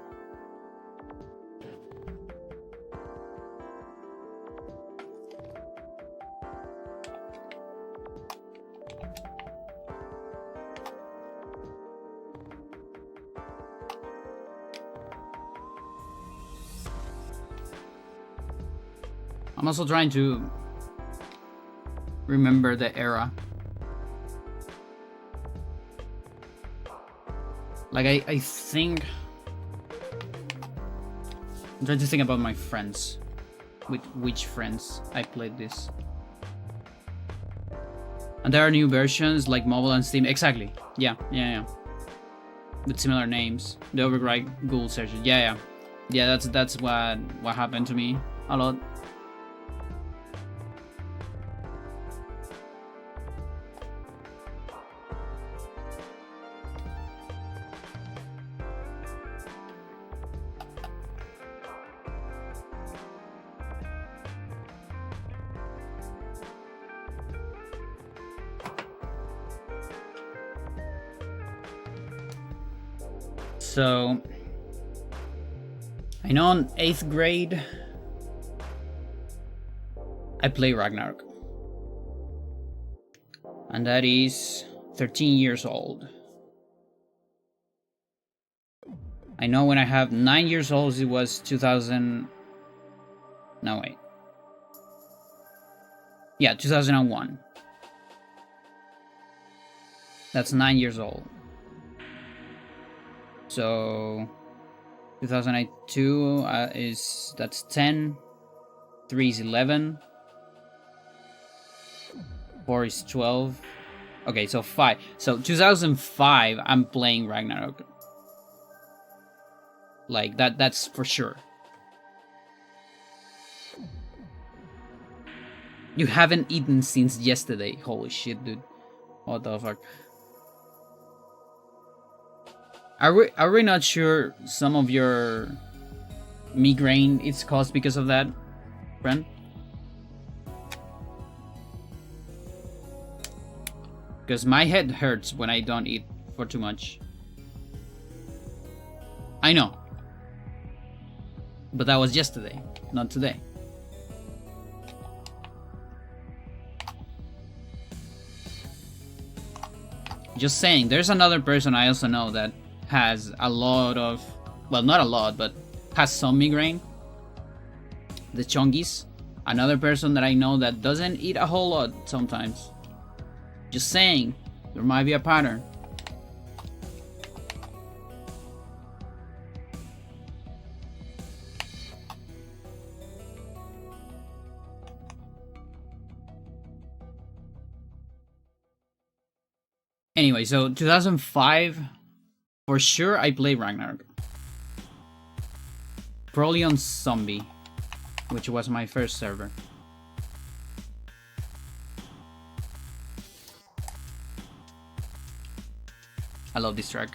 I'm also trying to remember the era. Like, I think... I'm trying to think about my friends. With which friends I played this. And there are new versions, like mobile and Steam. Exactly. Yeah. With similar names. The Override Ghoul searches. Yeah. That's what happened to me a lot. So, I know in 8th grade, I play Ragnarok. And that is 13 years old. I know when I have 9 years old, it was 2000... No, wait. Yeah, 2001. That's 9 years old. So 2002 that's 10. 3 is 11. 4 is 12. Okay, so 5. So 2005, I'm playing Ragnarok. Like that's for sure. You haven't eaten since yesterday. Holy shit, dude. What the fuck? Are we not sure some of your migraine is caused because of that, friend? Because my head hurts when I don't eat for too much. I know. But that was yesterday, not today. Just saying, there's another person I also know that has a lot of, well, not a lot, but has some migraine. The Chongis. Another person that I know that doesn't eat a whole lot sometimes. Just saying, there might be a pattern. Anyway, so 2005, for sure I played Ragnarok. Probably on Zombie, which was my first server. I love this track.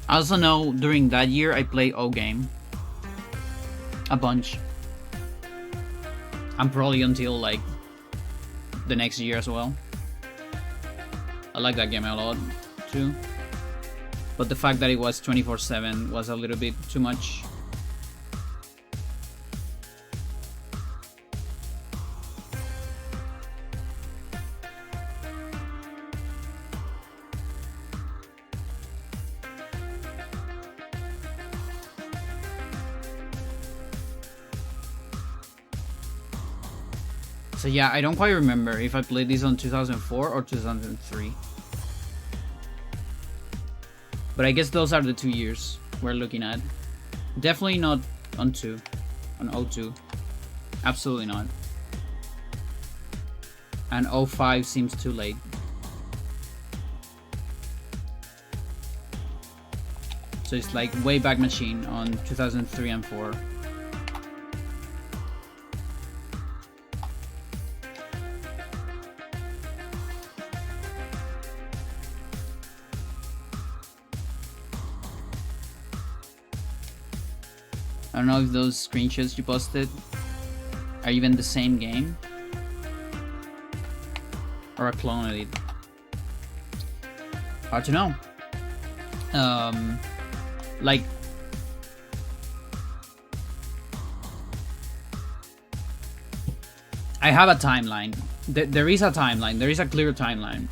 I also know during that year I played O-Game a bunch. And probably until like the next year as well. I like that game a lot too. But the fact that it was 24/7 was a little bit too much. So yeah, I don't quite remember if I played this on 2004 or 2003. But I guess those are the 2 years we're looking at. Definitely not on 02. Absolutely not. And 05 seems too late. So it's like Wayback Machine on 2003 and 4. I don't know if those screenshots you posted are even the same game or a clone of it. Hard to know. Like I have a timeline. There is a timeline. There is a clear timeline.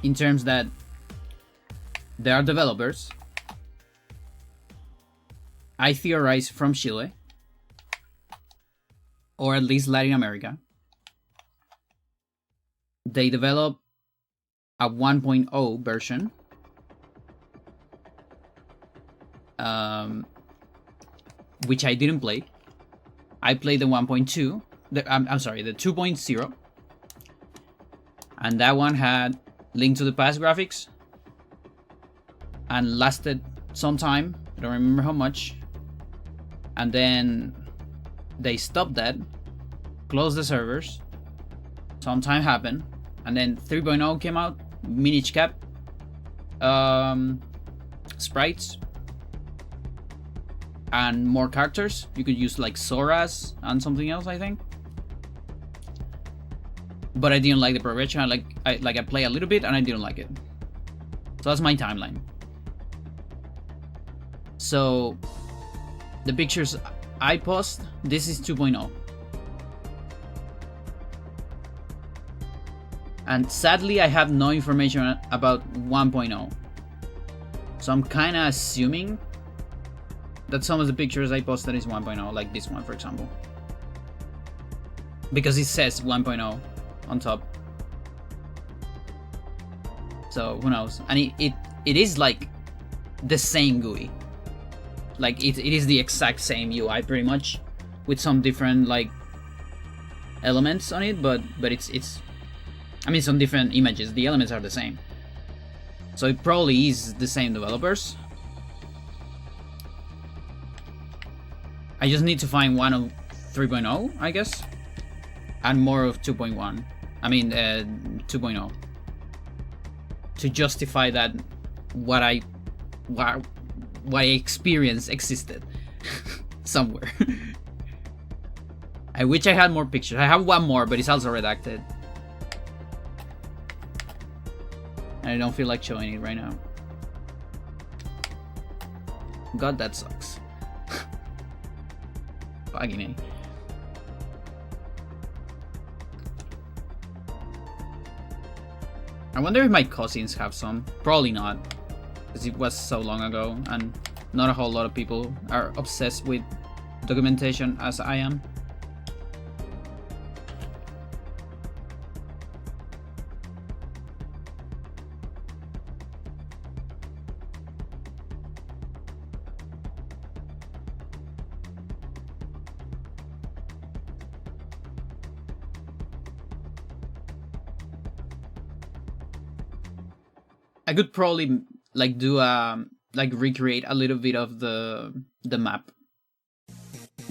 In terms that there are developers. I theorize from Chile, or at least Latin America. They develop a 1.0 version, which I didn't play. I played the 1.2. I'm sorry, the 2.0, and that one had Link to the Past graphics, and lasted some time. I don't remember how much. And then they stopped that, closed the servers, some time happened, and then 3.0 came out, miniature cap, sprites, and more characters. You could use like Soras and something else, I think. But I didn't like the progression. I play a little bit and I didn't like it. So that's my timeline. So the pictures I post, this is 2.0. And sadly, I have no information about 1.0. So I'm kind of assuming that some of the pictures I posted is 1.0, like this one, for example. Because it says 1.0 on top. So who knows? And it is like the same GUI. Like it is the exact same UI pretty much, with some different like elements on it, but it's I mean some different images. The elements are the same. So it probably is the same developers. I just need to find one of 3.0, I guess, and more of 2.1. I mean 2.0. to justify that what I experienced existed somewhere. I wish I had more pictures. I have one more, but it's also redacted. And I don't feel like showing it right now. God, that sucks. Fucking A. I wonder if my cousins have some. Probably not, because it was so long ago and not a whole lot of people are obsessed with documentation as I am. I could probably like do like recreate a little bit of the map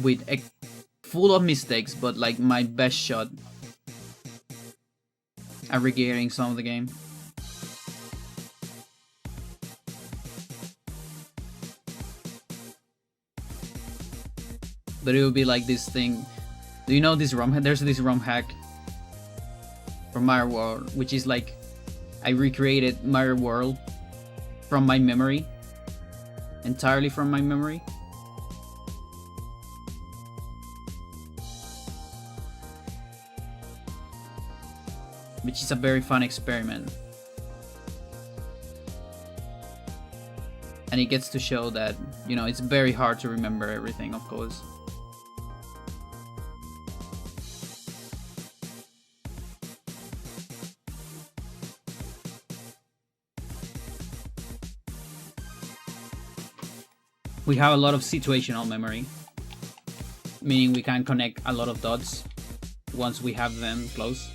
with full of mistakes, but like my best shot at recreating some of the game. But it would be like this thing. Do you know this ROM hack? There's this ROM hack from Mario World, which is like I recreated Mario World from my memory, entirely from my memory. Which is a very fun experiment. And it gets to show that, you know, it's very hard to remember everything, of course. We have a lot of situational memory, meaning we can connect a lot of dots once we have them close.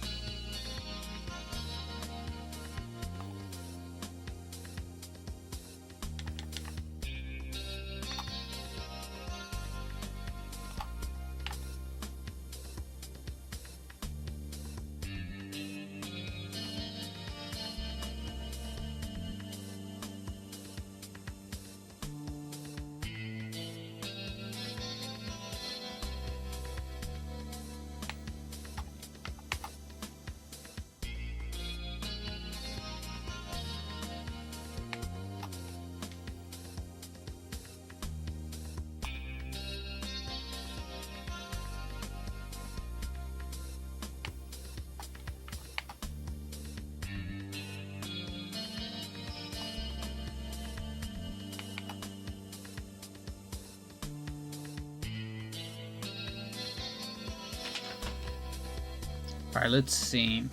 Alright, let's see.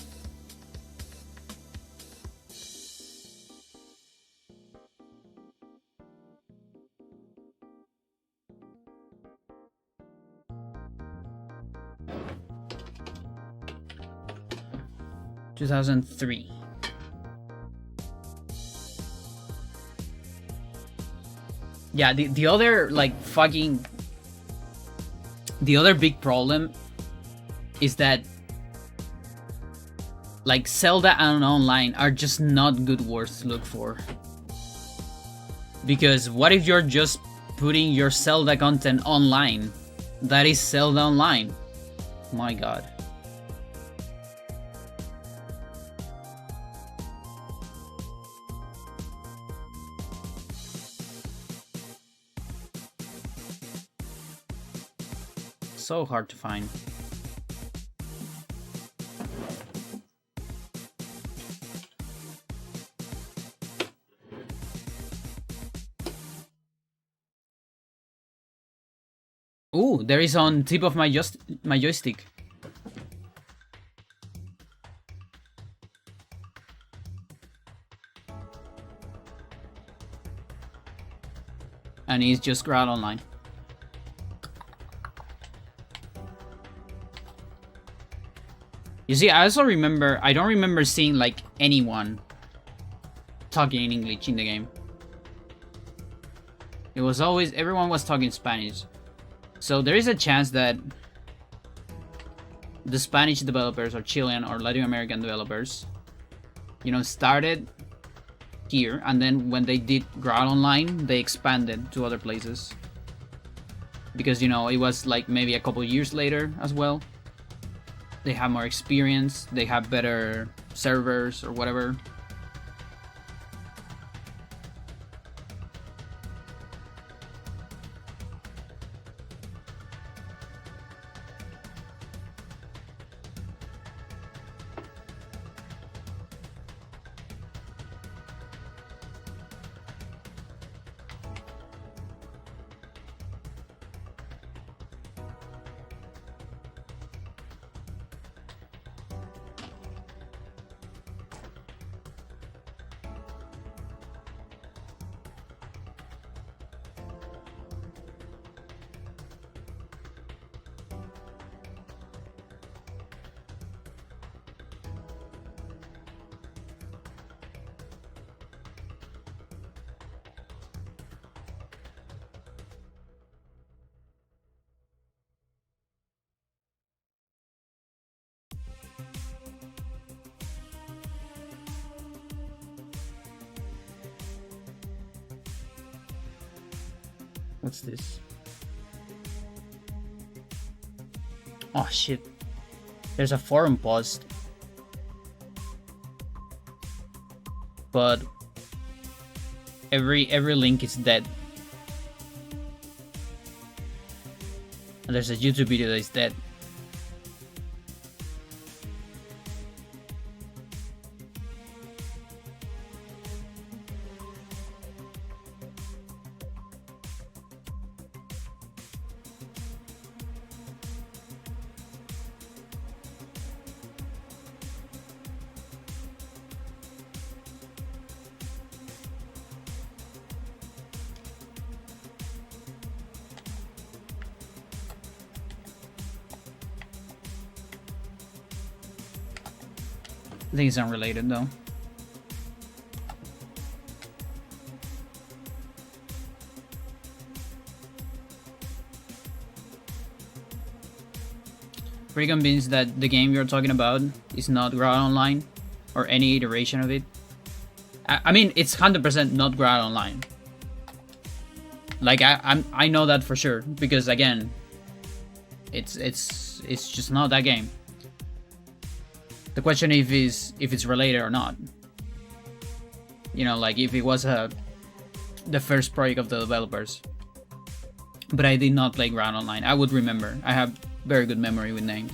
...2003. Yeah, the other, like, fucking... The other big problem is that like Zelda and online are just not good words to look for. Because what if you're just putting your Zelda content online? That is Zelda Online. My god. So hard to find. Ooh, there is on tip of my joystick. And it's just Ground Online. You see, I also remember, I don't remember seeing like anyone talking in English in the game. It was always, everyone was talking Spanish. So there is a chance that the Spanish developers or Chilean or Latin American developers, you know, started here, and then when they did Ground Online, they expanded to other places. Because, you know, it was like maybe a couple years later as well. They have more experience, they have better servers or whatever. What's this? Oh shit. There's a forum post. But every link is dead. And there's a YouTube video that is dead. I think it's unrelated though. Pretty convinced that the game you're talking about is not Ground Online or any iteration of it. I mean, it's 100% not Ground Online. Like I know that for sure because again, it's just not that game. The question is if it's related or not. You know, like if it was the first project of the developers. But I did not play Ground Online. I would remember. I have very good memory with names.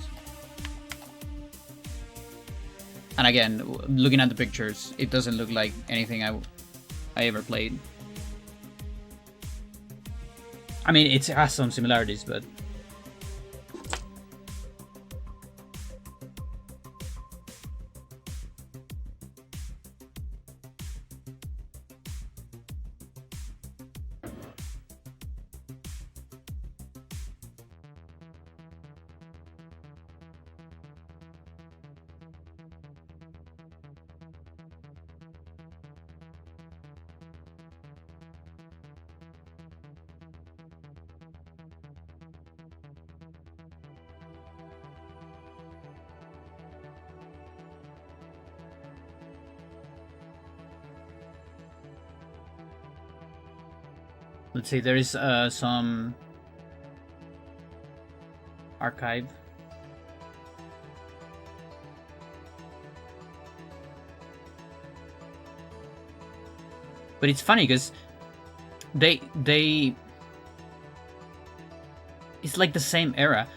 And again, looking at the pictures, it doesn't look like anything I ever played. I mean, it has some similarities, but let's see, there is some archive. But it's funny because they it's like the same era.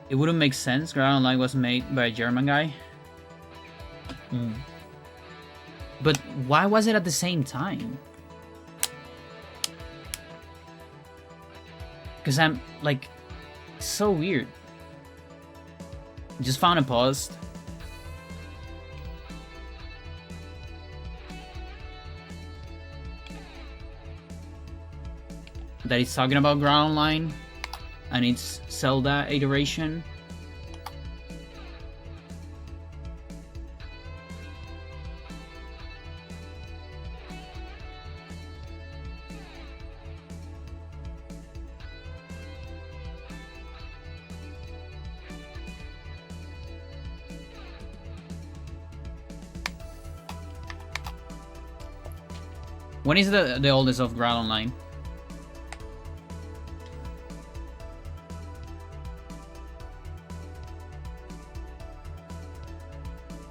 It wouldn't make sense. Ground Online was made by a German guy. But why was it at the same time? Because I'm like, so weird. Just found a post. That is talking about Ground Online and its Zelda iteration. When is the oldest of Growl Online?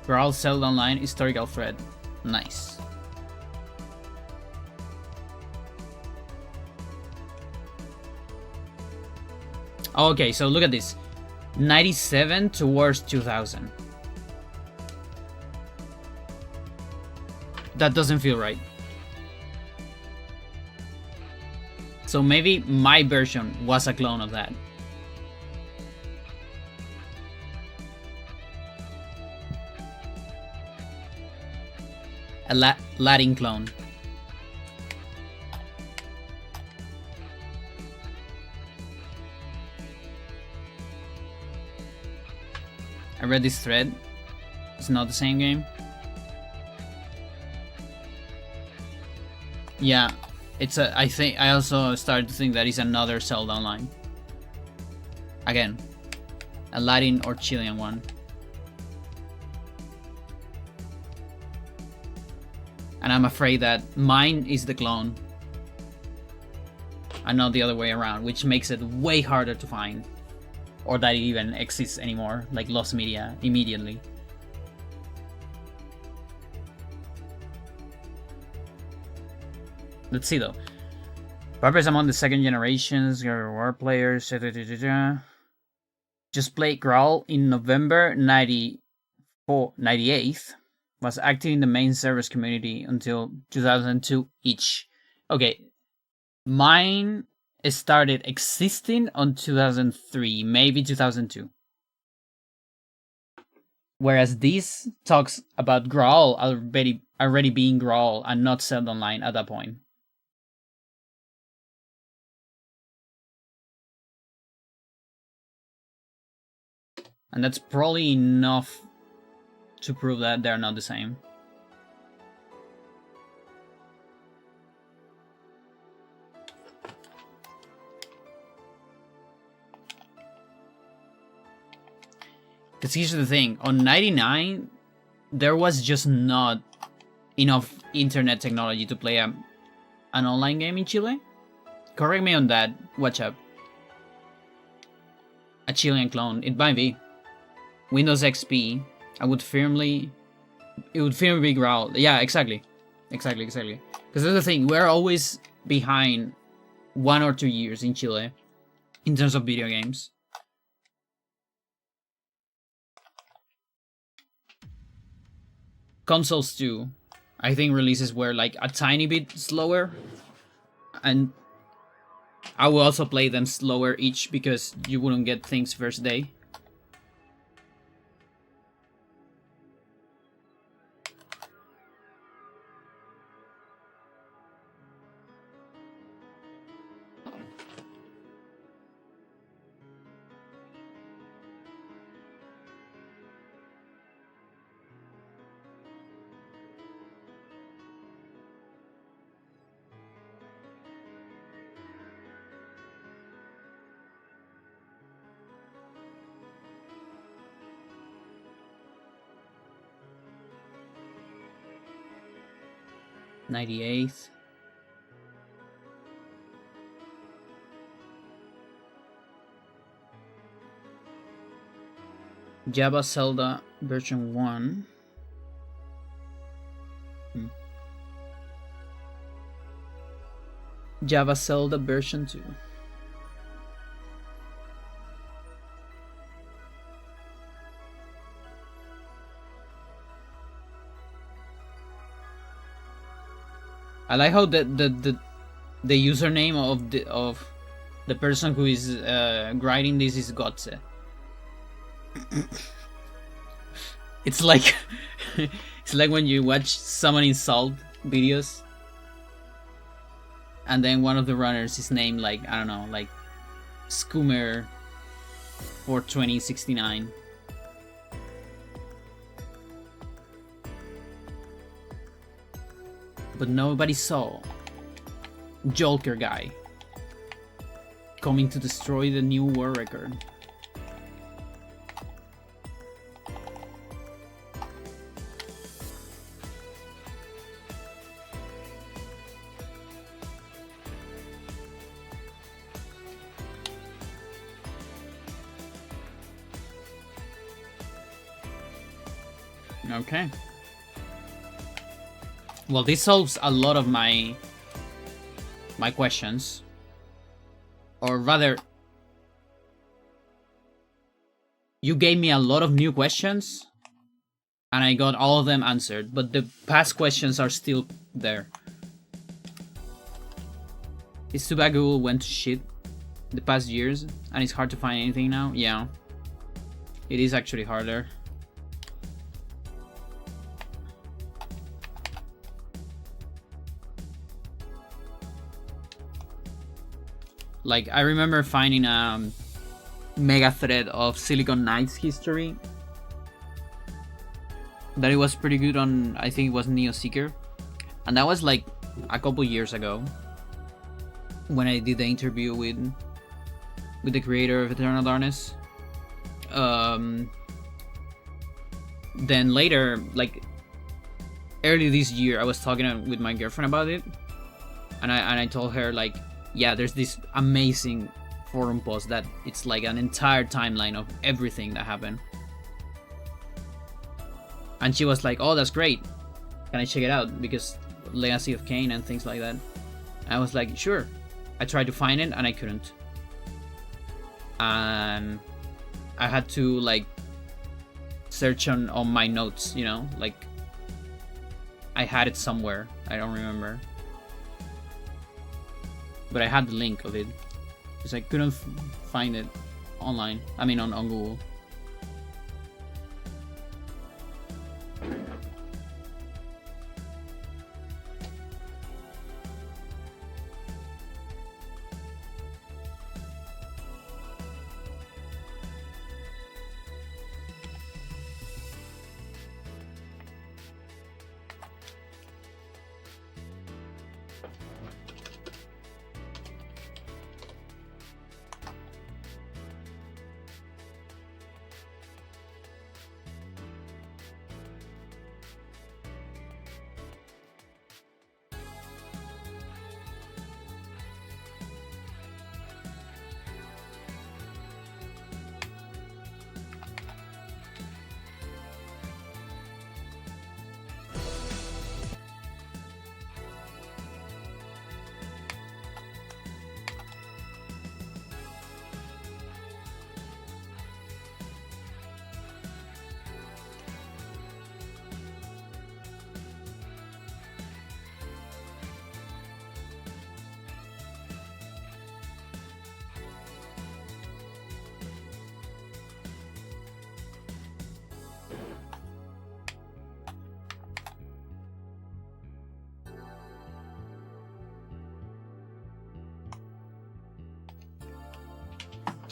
Growl Zelda Online historical thread. Nice. Okay, so look at this. 97 towards 2000. That doesn't feel right. So maybe my version was a clone of that. A Latin clone. I read this thread. It's not the same game. Yeah, it's a. I also started to think that it's another Zelda Online. Again, a Latin or Chilean one. And I'm afraid that mine is the clone and not the other way around, which makes it way harder to find. Or that it even exists anymore, like lost media immediately. Let's see though. Barbers among the second generations, war players, just played Growl in November 98. Was active in the main servers community until 2002 each. Okay, mine started existing on 2003, maybe 2002. Whereas this talks about Growl already being Growl and not Zelda Online at that point. And that's probably enough to prove that they're not the same. Because here's the thing, on 99, there was just not enough internet technology to play an online game in Chile. Correct me on that, watch up. A Chilean clone, it might be. Windows XP, it would firmly be Growl. Yeah, exactly. Because that's the thing, we're always behind 1 or 2 years in Chile in terms of video games. Consoles too, I think releases were like a tiny bit slower, and I will also play them slower each because you wouldn't get things first day. '98th. Java Zelda version 1. Java Zelda version 2. I like how the username of the person who is writing this is Gotze. It's like it's like when you watch someone insult videos, and then one of the runners is named like, I don't know, like Scoomer for 2069. But nobody saw Jolker guy coming to destroy the new world record. Okay. Well, this solves a lot of my questions. Or rather, you gave me a lot of new questions, and I got all of them answered, but the past questions are still there. It's too bad Google went to shit the past years, and it's hard to find anything now. Yeah, it is actually harder. Like, I remember finding a mega thread of Silicon Knights history that it was pretty good on, I think it was NeoSeeker, and that was like a couple years ago when I did the interview with the creator of Eternal Darkness. Then later, like early this year, I was talking with my girlfriend about it, and I told her, like, yeah, there's this amazing forum post that it's like an entire timeline of everything that happened. And she was like, oh, that's great. Can I check it out? Because Legacy of Kain and things like that. And I was like, sure. I tried to find it and I couldn't. And I had to like search on my notes, you know, like I had it somewhere. I don't remember. But I had the link of it because I couldn't find it online. I mean, on Google.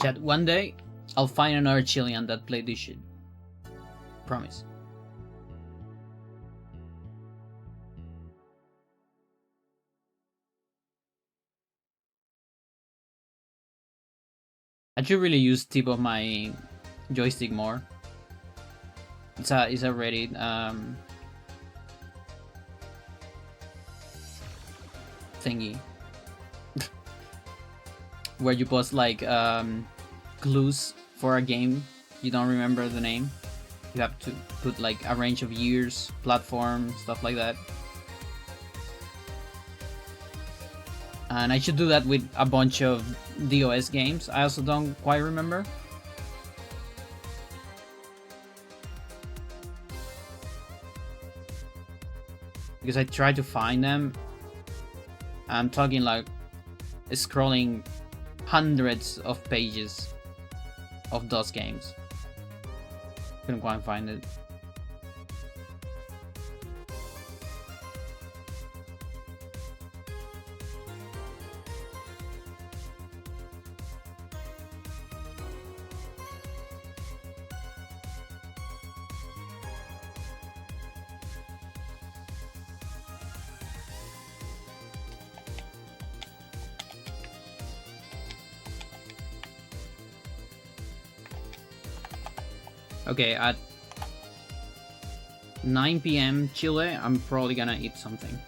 Chat, one day I'll find another Chilean that played this shit. Promise. I should really use tip of my joystick more. It's a Reddit thingy where you post like clues for a game you don't remember the name. You have to put like a range of years, platform, stuff like that. And I should do that with a bunch of DOS games. I also don't quite remember. Because I tried to find them. I'm talking like scrolling hundreds of pages of DOS games. Couldn't quite find it. Okay, at 9 PM Chile, I'm probably gonna eat something.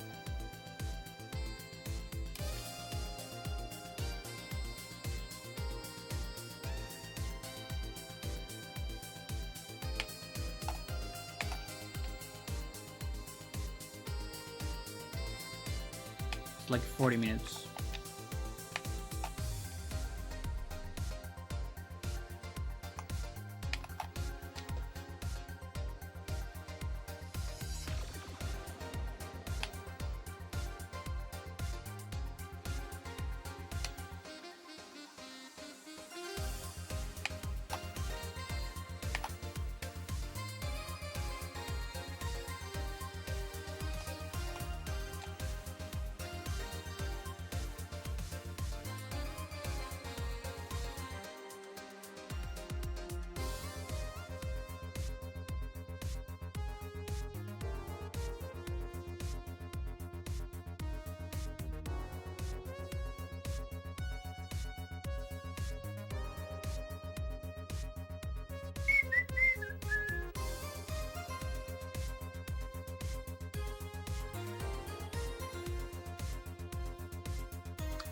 It's like 40 minutes.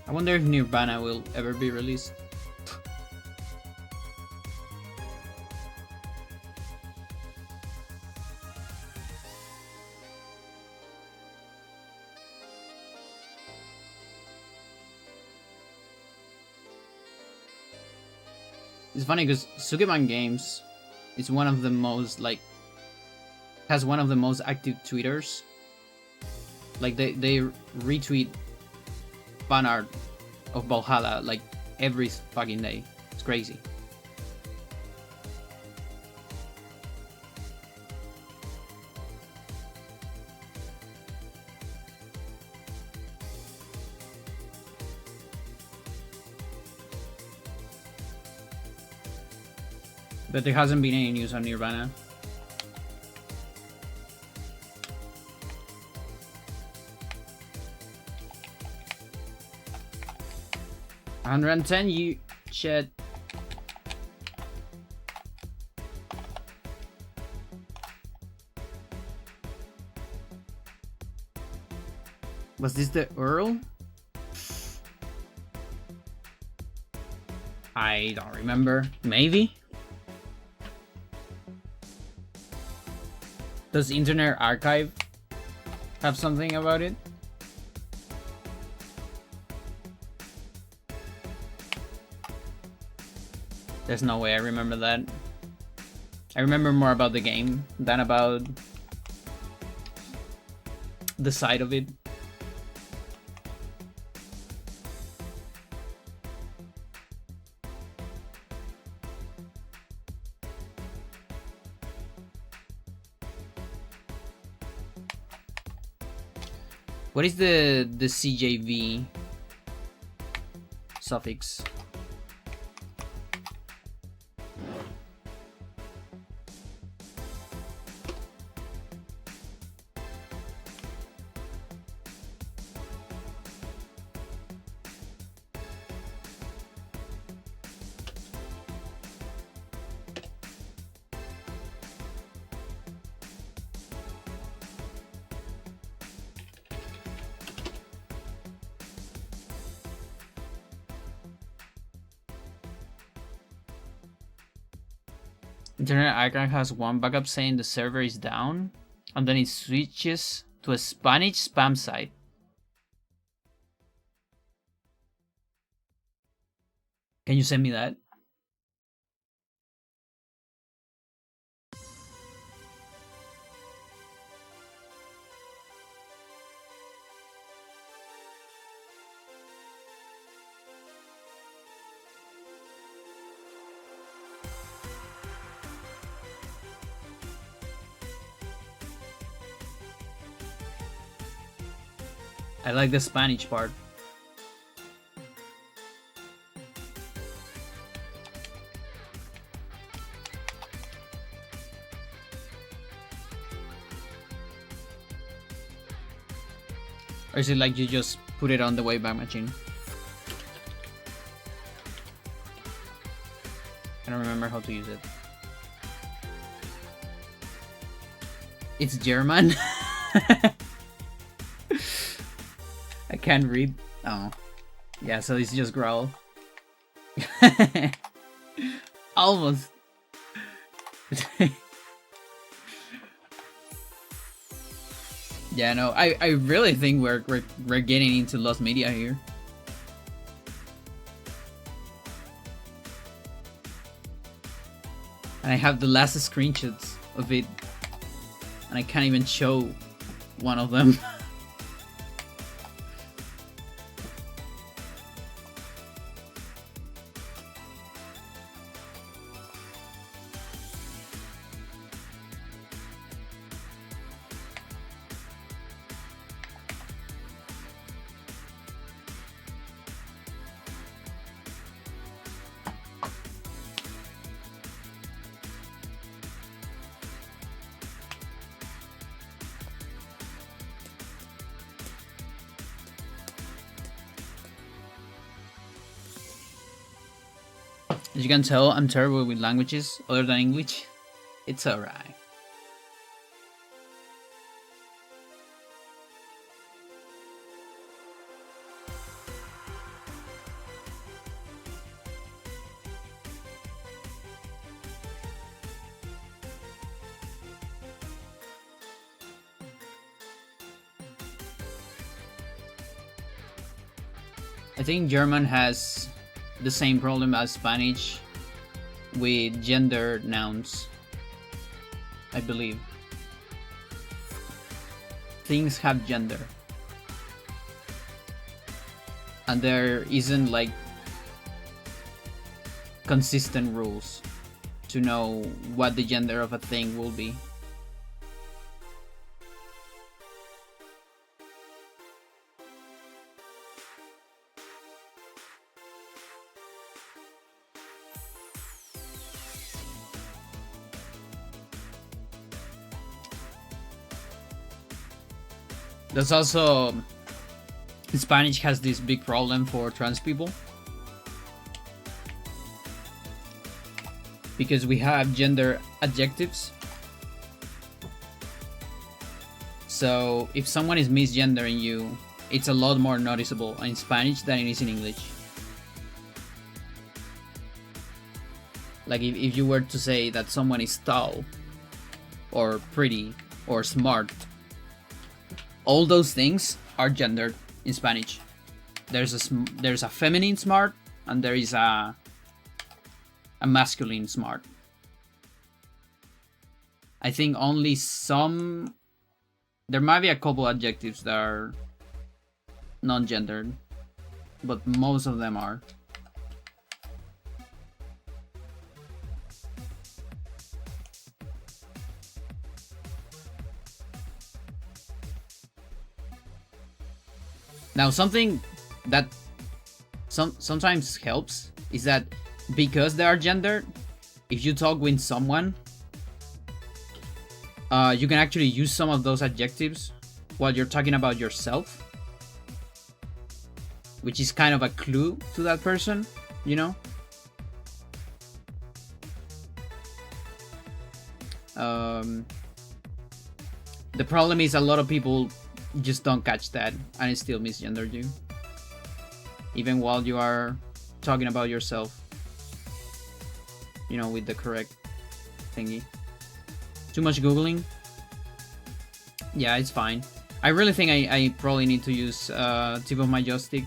I wonder if Nirvana will ever be released. It's funny because Sukeban Games is one of the most has one of the most active tweeters. Like they retweet fan art of Valhalla like every fucking day. It's crazy. But there hasn't been any news on Nirvana. $110 you chat. Was this the Earl? I don't remember. Maybe? Does Internet Archive have something about it? There's no way I remember that. I remember more about the game than about the side of it. What is the CJV suffix? Internet Archive has one backup saying the server is down, and then it switches to a Spanish spam site. Can you send me that? I like the Spanish part. Or is it like you just put it on the Wayback Machine? I don't remember how to use it. It's German? I can't read. Oh. Yeah, so it's just growl. Almost. Yeah, no, I really think we're getting into lost media here. And I have the last screenshots of it, and I can't even show one of them. As you can tell, I'm terrible with languages other than English. It's alright. I think German has the same problem as Spanish with gender nouns, I believe. Things have gender. And there isn't like consistent rules to know what the gender of a thing will be. There's also Spanish has this big problem for trans people because we have gender adjectives. So if someone is misgendering you, it's a lot more noticeable in Spanish than it is in English. Like if you were to say that someone is tall or pretty or smart, all those things are gendered in Spanish. There's a feminine smart and there is a masculine smart. I think only there might be a couple adjectives that are non-gendered, but most of them are. Now, something that sometimes helps is that because they are gendered, if you talk with someone, you can actually use some of those adjectives while you're talking about yourself, which is kind of a clue to that person, you know? The problem is a lot of people just don't catch that and it still misgendered you, even while you are talking about yourself, you know, with the correct thingy. Too much googling? Yeah, it's fine. I really think I probably need to use tip of my joystick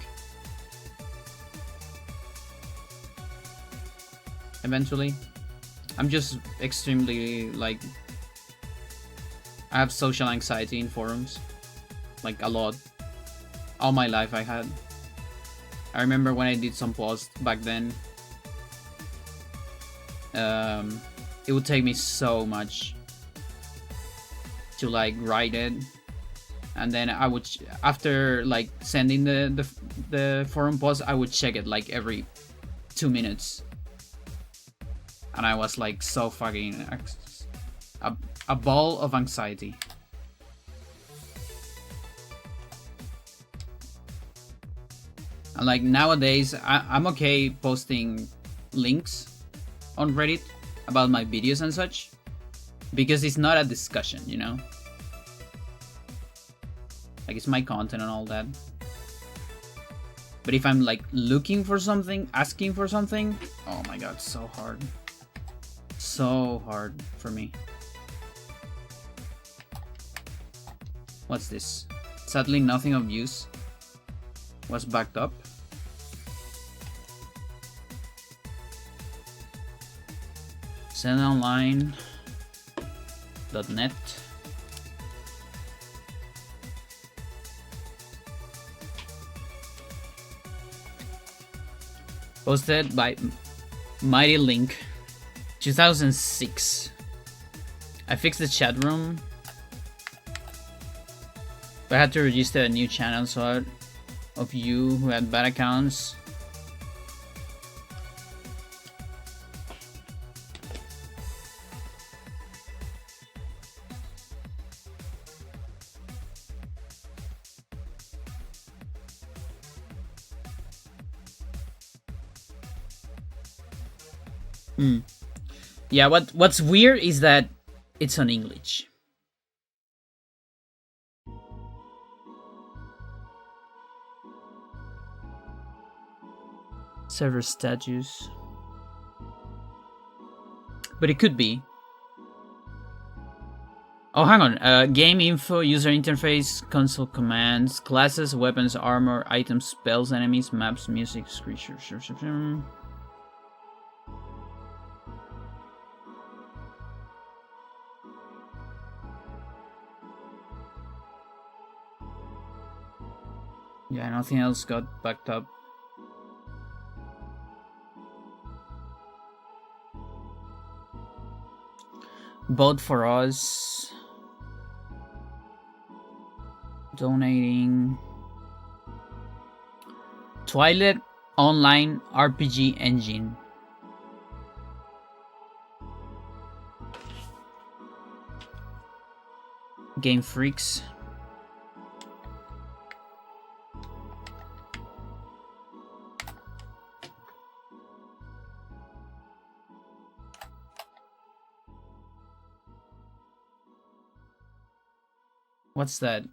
eventually. I'm just extremely, like, I have social anxiety in forums. Like, a lot. All my life I had. I remember when I did some posts back then. It would take me so much to, like, write it. And then I would, after, like, sending the forum post, I would check it, like, every 2 minutes. And I was, like, so fucking... a ball of anxiety. And like nowadays, I'm okay posting links on Reddit about my videos and such, because it's not a discussion, you know? Like, it's my content and all that. But if I'm like looking for something, asking for something, oh my god, so hard. So hard for me. What's this? Sadly, nothing of use was backed up. Sendonline.net. Posted by Mighty Link, 2006. I fixed the chat room, but I had to register a new channel, so all of you who had bad accounts, yeah, what's weird is that it's on English. Server status. But it could be. Oh, hang on. Game info, user interface, console commands, classes, weapons, armor, items, spells, enemies, maps, music, creatures. Yeah, nothing else got backed up. Vote for us. Donating. Twilight Online RPG Engine. Game Freaks. What's that?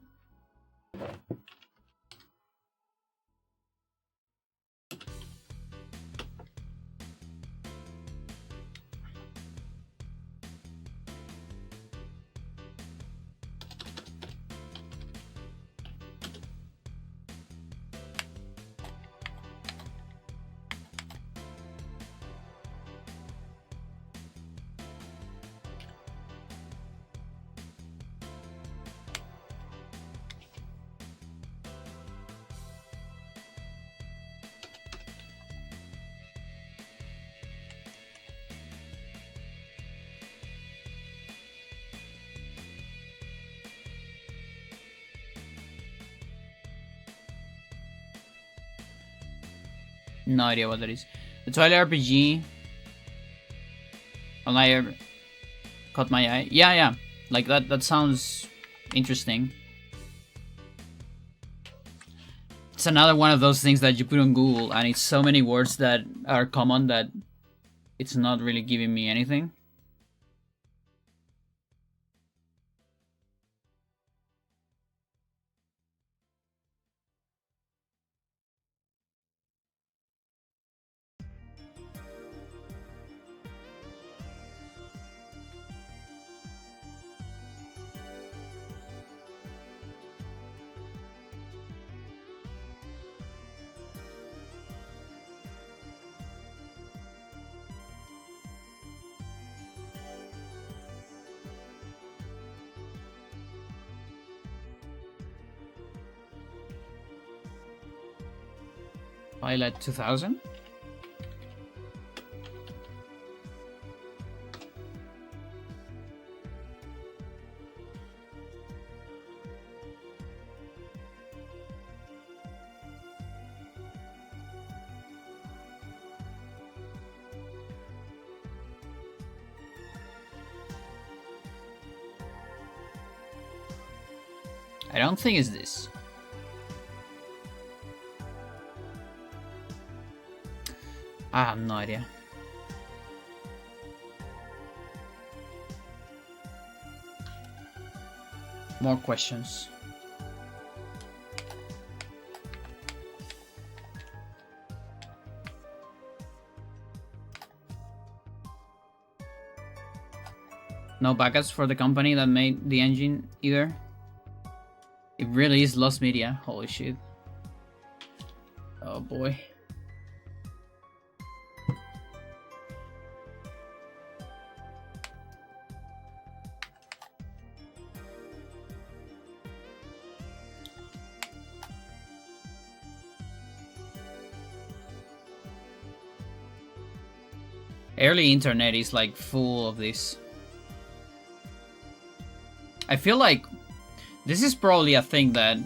No idea what that is. The Twilight RPG Online caught my eye. Yeah. Like that sounds interesting. It's another one of those things that you put on Google and it's so many words that are common that it's not really giving me anything. Twilight 2000? I don't think it's this. I have no idea. More questions. No backups for the company that made the engine either. It really is lost media. Holy shit. Oh boy. Early internet is like full of this. I feel like this is probably a thing that,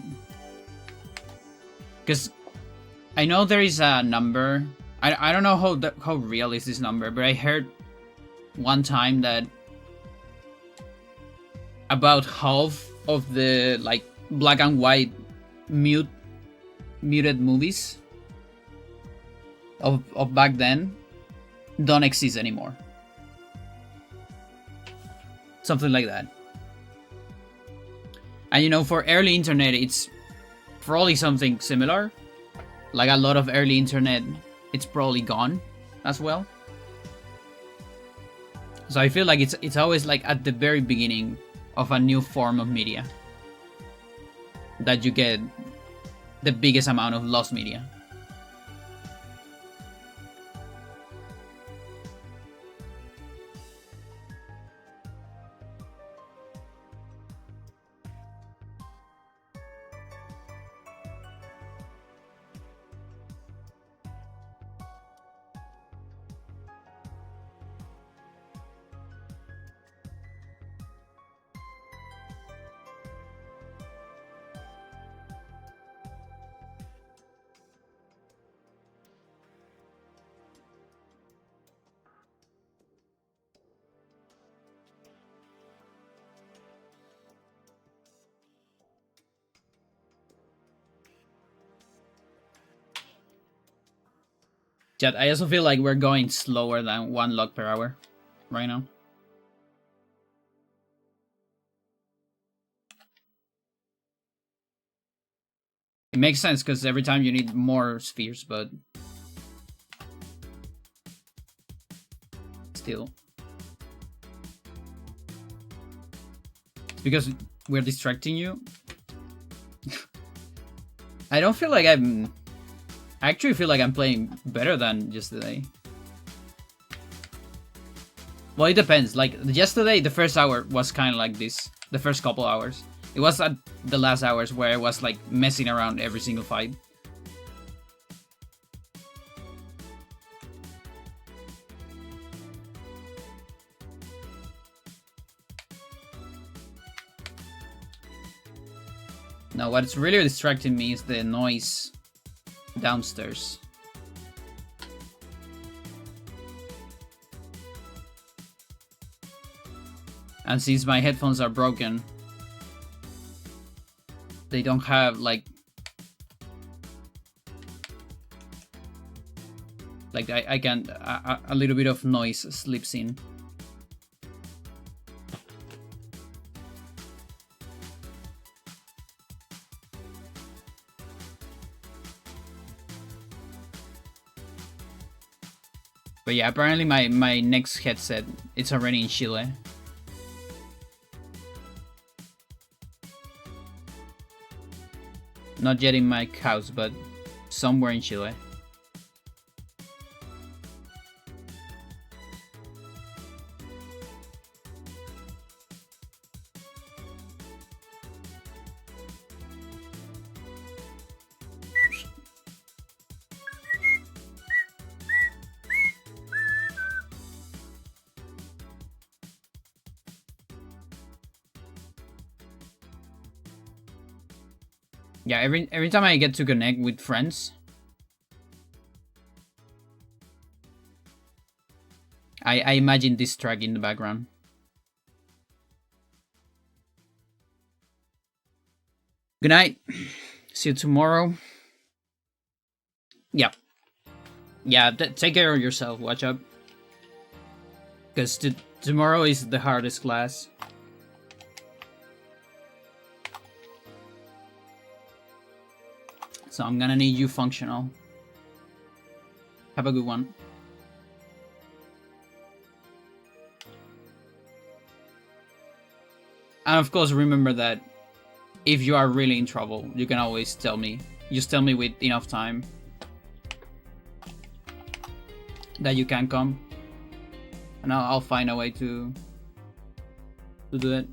because I know there is a number. I don't know how real is this number, but I heard one time that about half of the like black and white muted movies of back then don't exist anymore. Something like that. And you know, for early internet, it's probably something similar. Like a lot of early internet, it's probably gone as well. So I feel like it's always like at the very beginning of a new form of media that you get the biggest amount of lost media. Chat, I also feel like we're going slower than 1 log per hour right now. It makes sense because every time you need more spheres, but still. It's because we're distracting you. I don't feel like I actually feel like I'm playing better than yesterday. Well, it depends. Like, yesterday, the first hour was kind of like this. The first couple hours. It was at the last hours where I was, like, messing around every single fight. No, what's really distracting me is the noise downstairs. And since my headphones are broken, they don't have like I can a little bit of noise slips in. But yeah, apparently my next headset, it's already in Chile. Not yet in my house, but somewhere in Chile. Yeah, every time I get to connect with friends, I imagine this track in the background. Good night. See you tomorrow. Yeah. Yeah, take care of yourself. Watch up. Because tomorrow is the hardest class. So I'm gonna need you functional. Have a good one. And of course, remember that if you are really in trouble, you can always tell me. Just tell me with enough time that you can come, and I'll find a way to do it.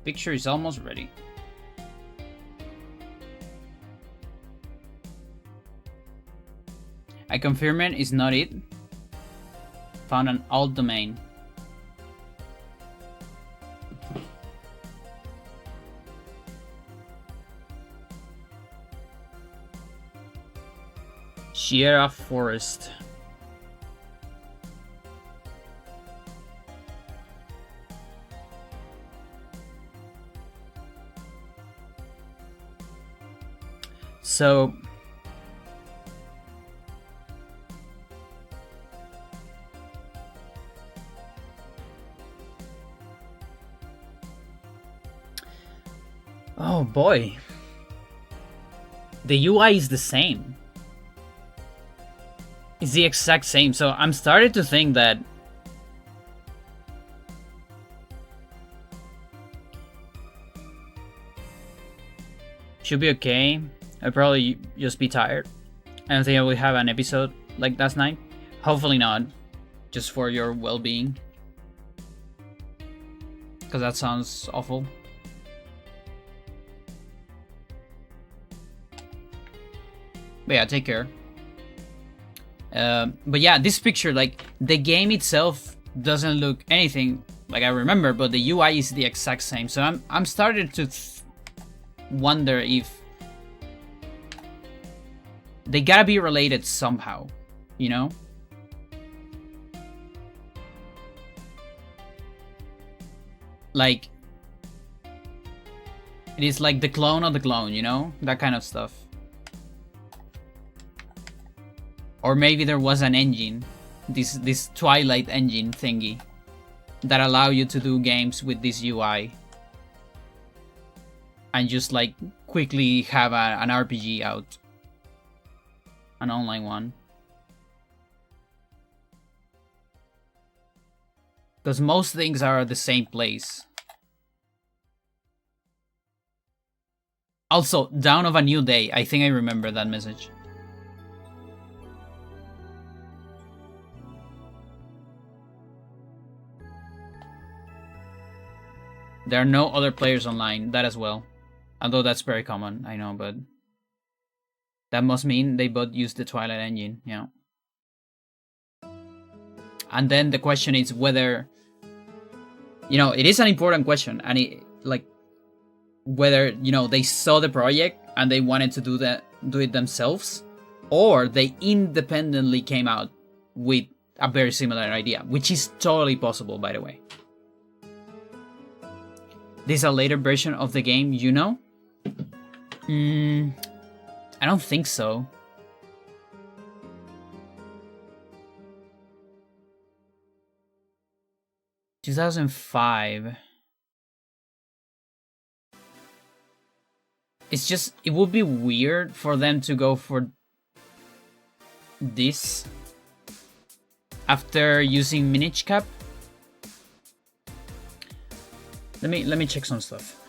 Picture is almost ready. I confirm it is not it. Found an alt domain. Sierra Forest. So oh boy, the UI is the same. It's the exact same. So I'm starting to think that should be okay. I'll probably just be tired. I don't think I will have an episode like last night. Hopefully not. Just for your well-being. Because that sounds awful. But yeah, take care. But yeah, this picture, like, the game itself doesn't look anything like I remember, but the UI is the exact same. So I'm starting to wonder if they gotta be related somehow, you know? Like, it is like the clone of the clone, you know? That kind of stuff. Or maybe there was an engine, this Twilight engine thingy, that allow you to do games with this UI. And just like quickly have an RPG out. An online one. Because most things are at the same place. Also, Dawn of a New Day. I think I remember that message. There are no other players online. That as well. Although that's very common, I know, but that must mean they both use the Twilight engine, yeah. And then the question is whether, you know, it is an important question, and it, like, whether, you know, they saw the project and they wanted to do it themselves, or they independently came out with a very similar idea, which is totally possible, by the way. This is a later version of the game, you know? I don't think so. ...2005. It's just... it would be weird for them to go for this after using Minish Cap. Let me check some stuff.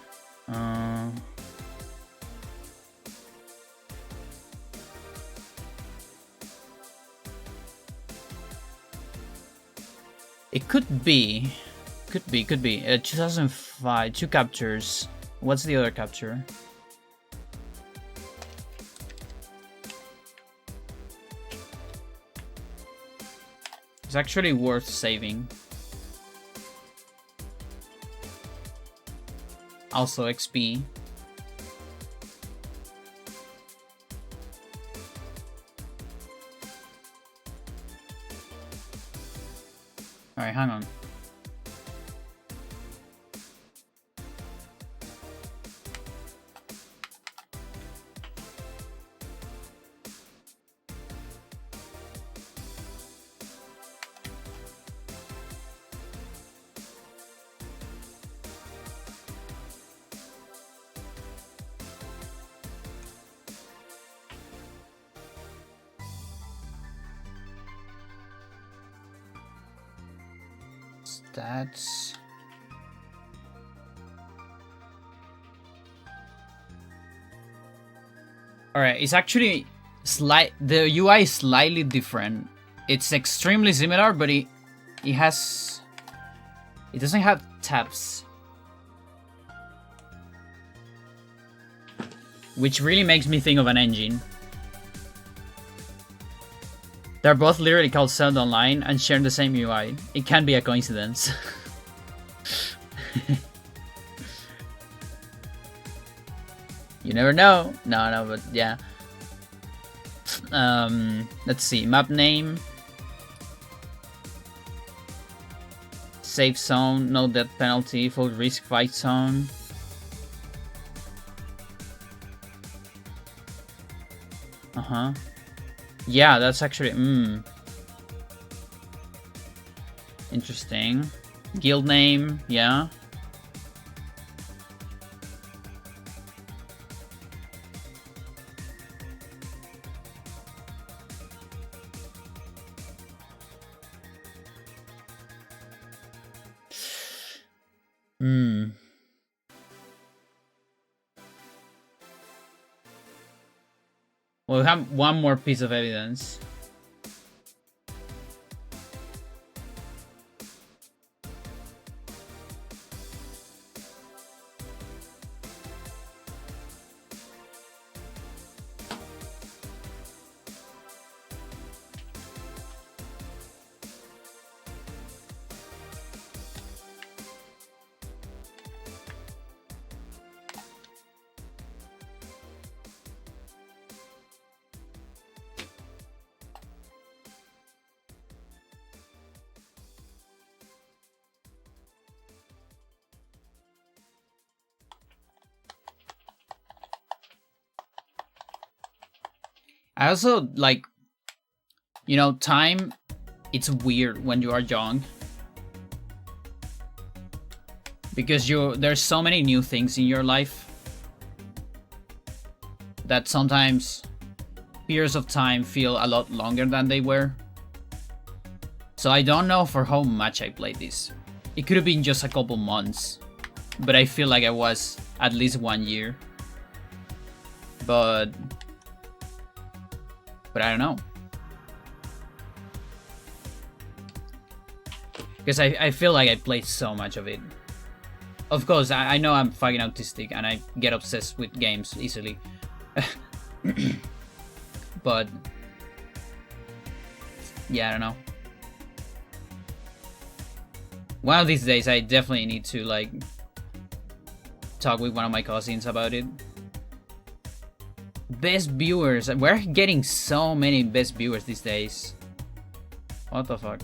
It could be 2005, 2 captures. What's the other capture? It's actually worth saving. Also XP. Alright, hang on. Stats. Alright, it's actually the UI is slightly different. It's extremely similar, but it doesn't have tabs. Which really makes me think of an engine. They're both literally called Sound Online and share the same UI. It can't be a coincidence. You never know. No, but yeah. Let's see. Map name. Safe zone. No death penalty. Full risk fight zone. Yeah, that's actually interesting. Guild name, yeah. Well, we have one more piece of evidence. I also like, time, it's weird when you are young. Because there's so many new things in your life that sometimes periods of time feel a lot longer than they were. So I don't know for how much I played this. It could have been just a couple months, but I feel like I was at least 1 year. But I don't know. Because I feel like I played so much of it. Of course, I know I'm fucking autistic and I get obsessed with games easily. But yeah, I don't know. One of these days I definitely need to like talk with one of my cousins about it. Best viewers. We're getting so many best viewers these days. What the fuck?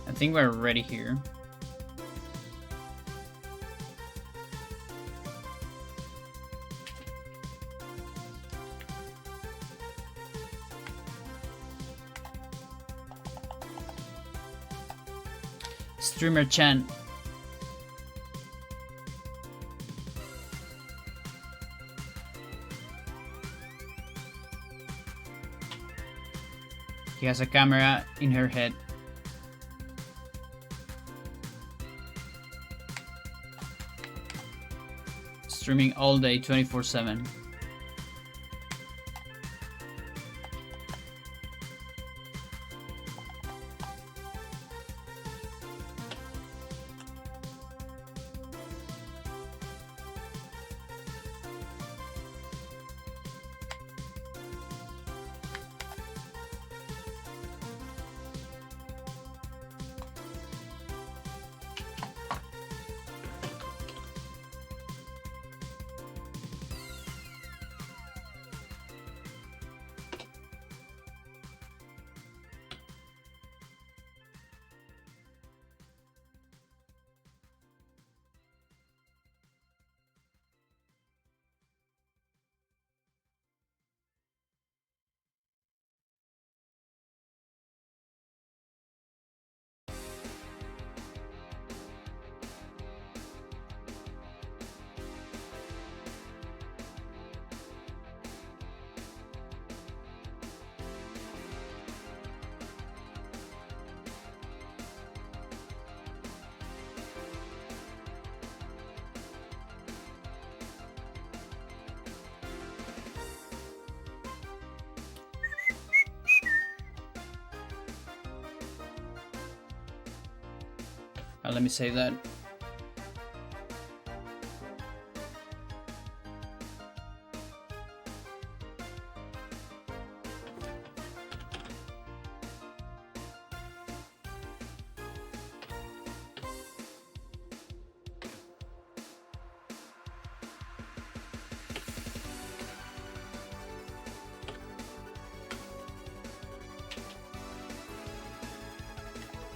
I think we're ready here. Streamer Chan. He has a camera in her head. Streaming all day, 24/7. Let me save that.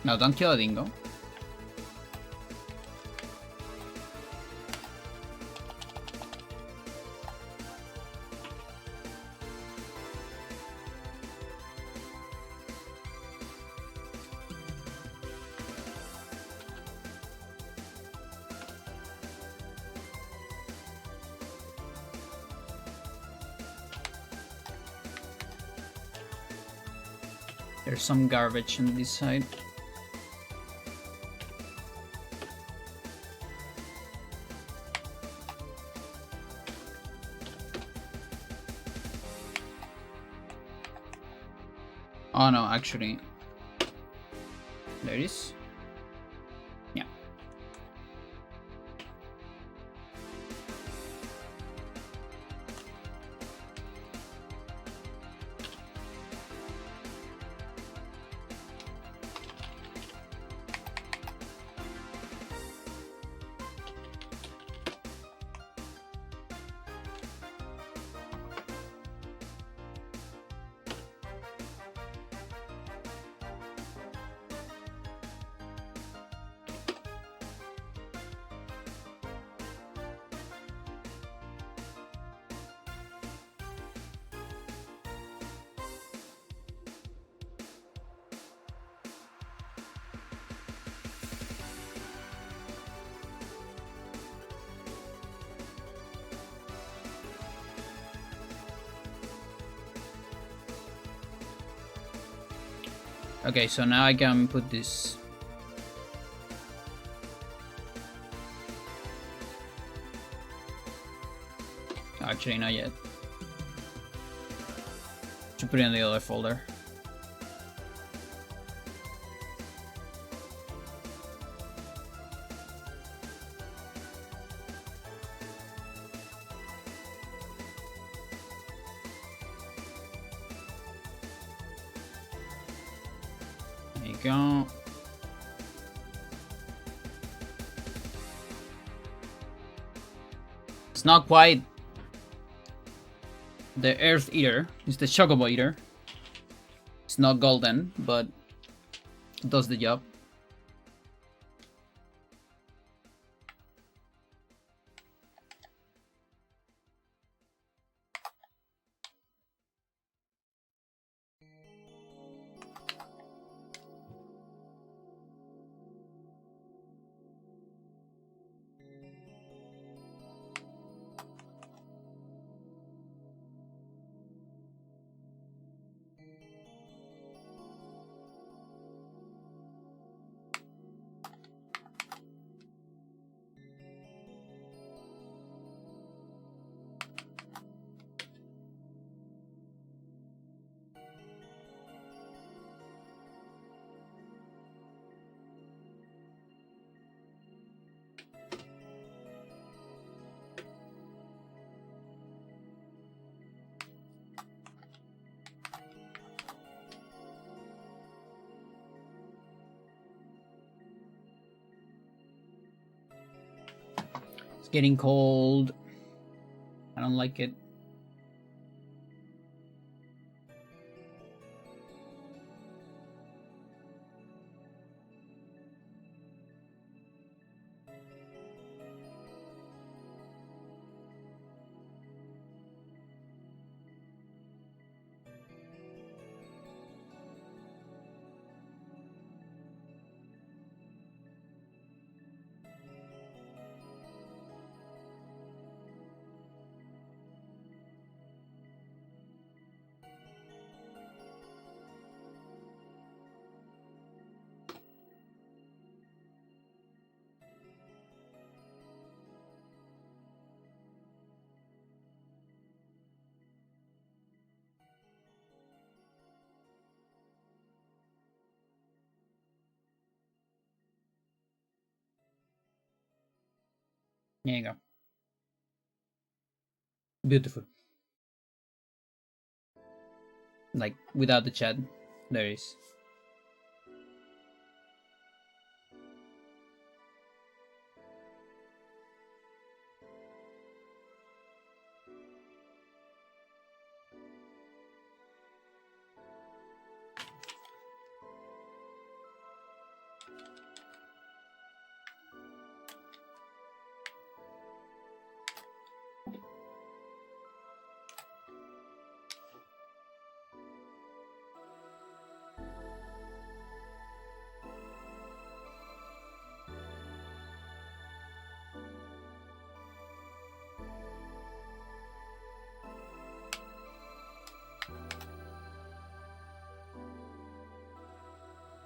No, don't kill a dingo. There's some garbage on this side. Oh no, actually, there it is. Yeah. Okay, so now I can put this. Actually, not yet. Should put it in the other folder. There you go. It's not quite the Earth Eater, it's the Chocobo Eater. It's not golden, but it does the job. It's getting cold. I don't like it. There you go. Beautiful. Like, without the chat, there is.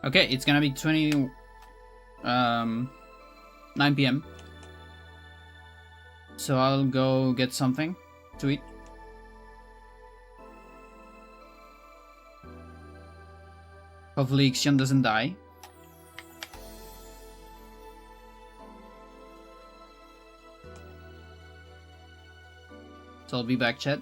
Okay, it's gonna be 9 p.m. So I'll go get something to eat. Hopefully Ixion doesn't die. So I'll be back, chat.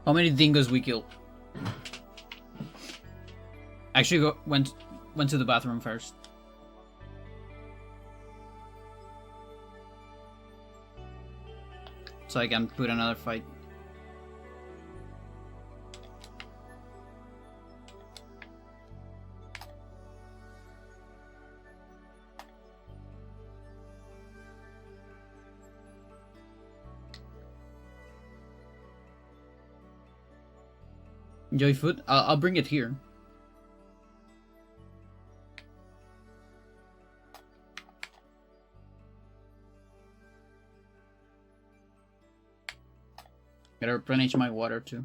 How many dingoes we killed? Actually, went to the bathroom first. So I can put another fight. Enjoy food? I'll bring it here. Gotta replenish my water too.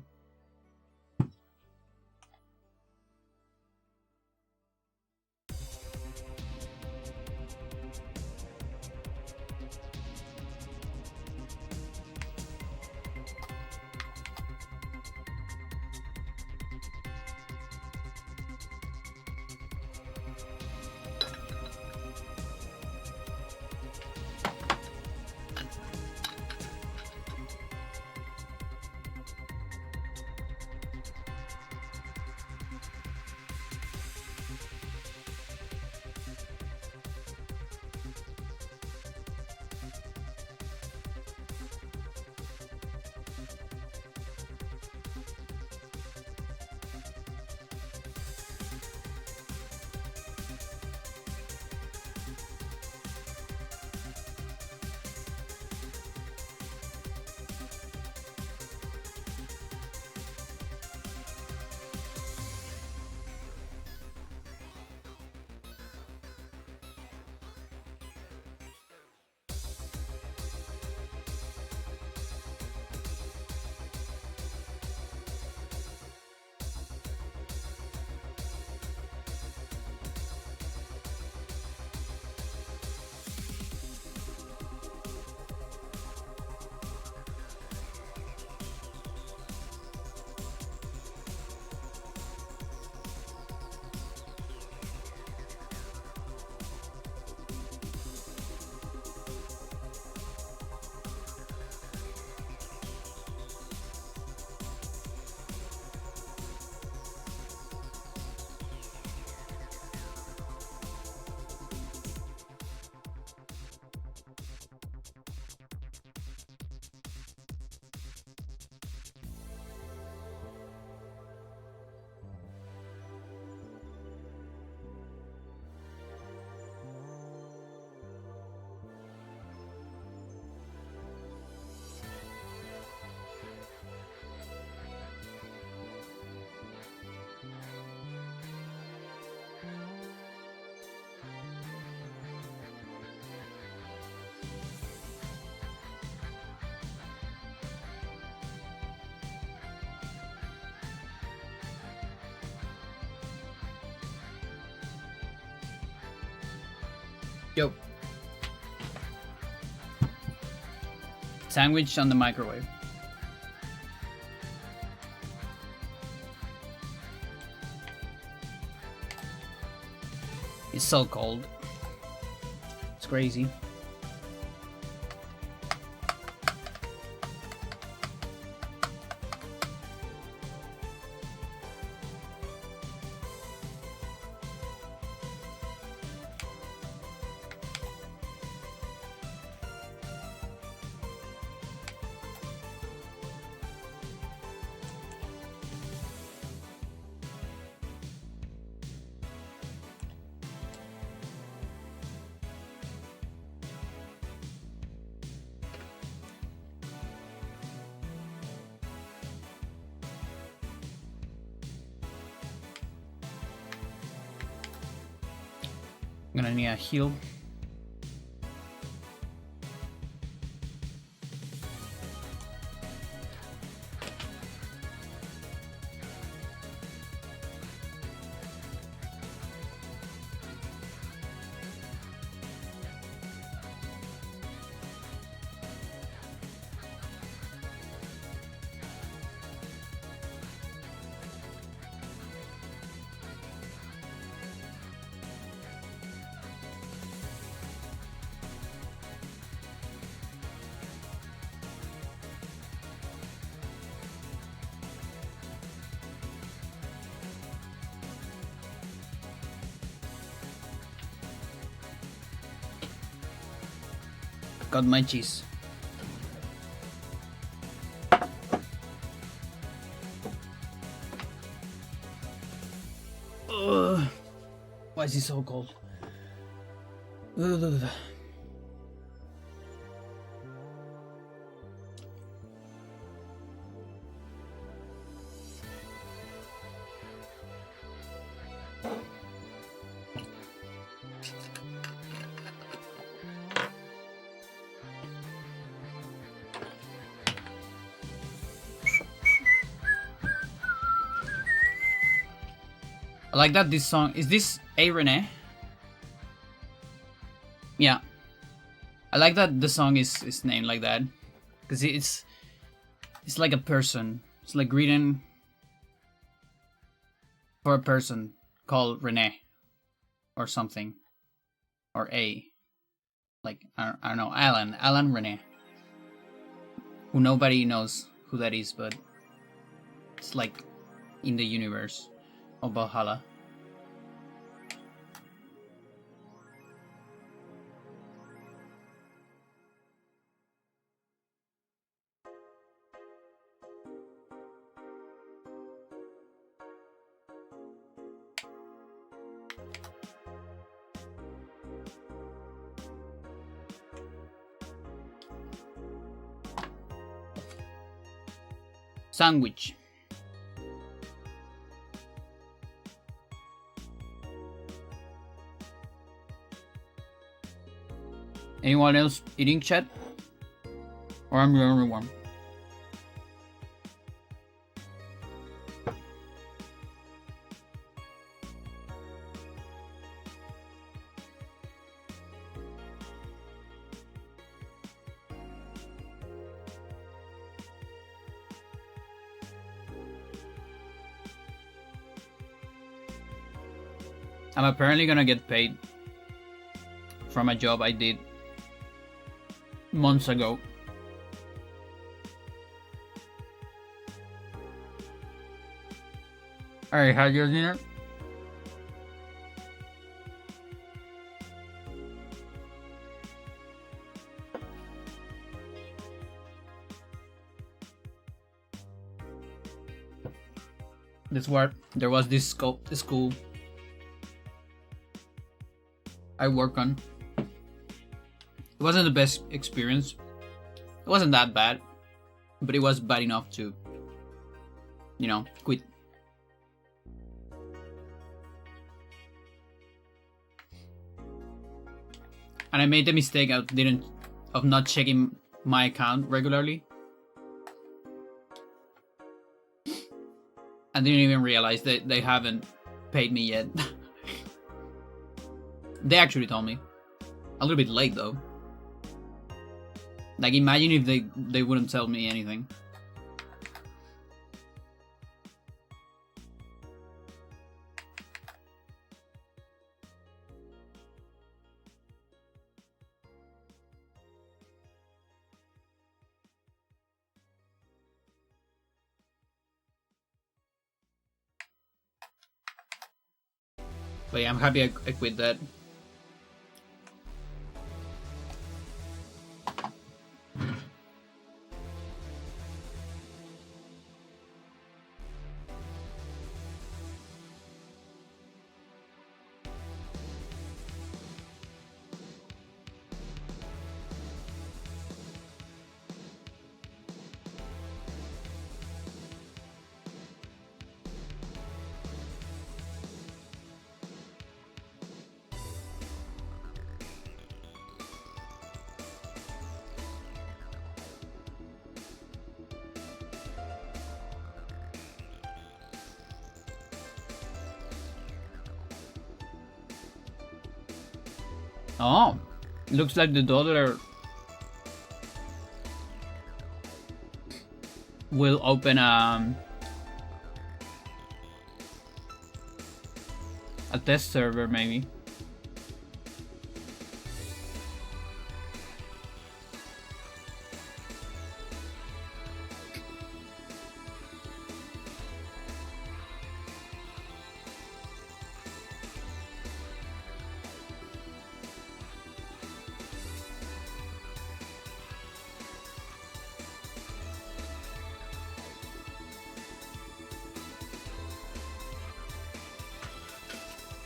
Yo. Sandwich on the microwave. It's so cold. It's crazy. I'm gonna need a heal. Got my cheese. Ugh. Why is it so cold? Ugh. I like that this song is this A Renee? Yeah. I like that the song is named like that. Because it's like a person. It's like reading for a person called Renee. Or something. Or A. Like I don't know, Alan Renee. Who nobody knows who that is, but it's like in the universe of Valhalla. Sandwich. Anyone else eating, chat? Or I'm the only one? I'm apparently gonna get paid from a job I did months ago. Alright, had your dinner? That's what there was this school I work on. It wasn't the best experience. It wasn't that bad, but it was bad enough to, you know, quit. And I made the mistake of not checking my account regularly. I didn't even realize that they haven't paid me yet. They actually told me. A little bit late though. Like, imagine if they wouldn't tell me anything. But yeah, I'm happy I quit that. Oh, looks like the daughter will open a test server, maybe.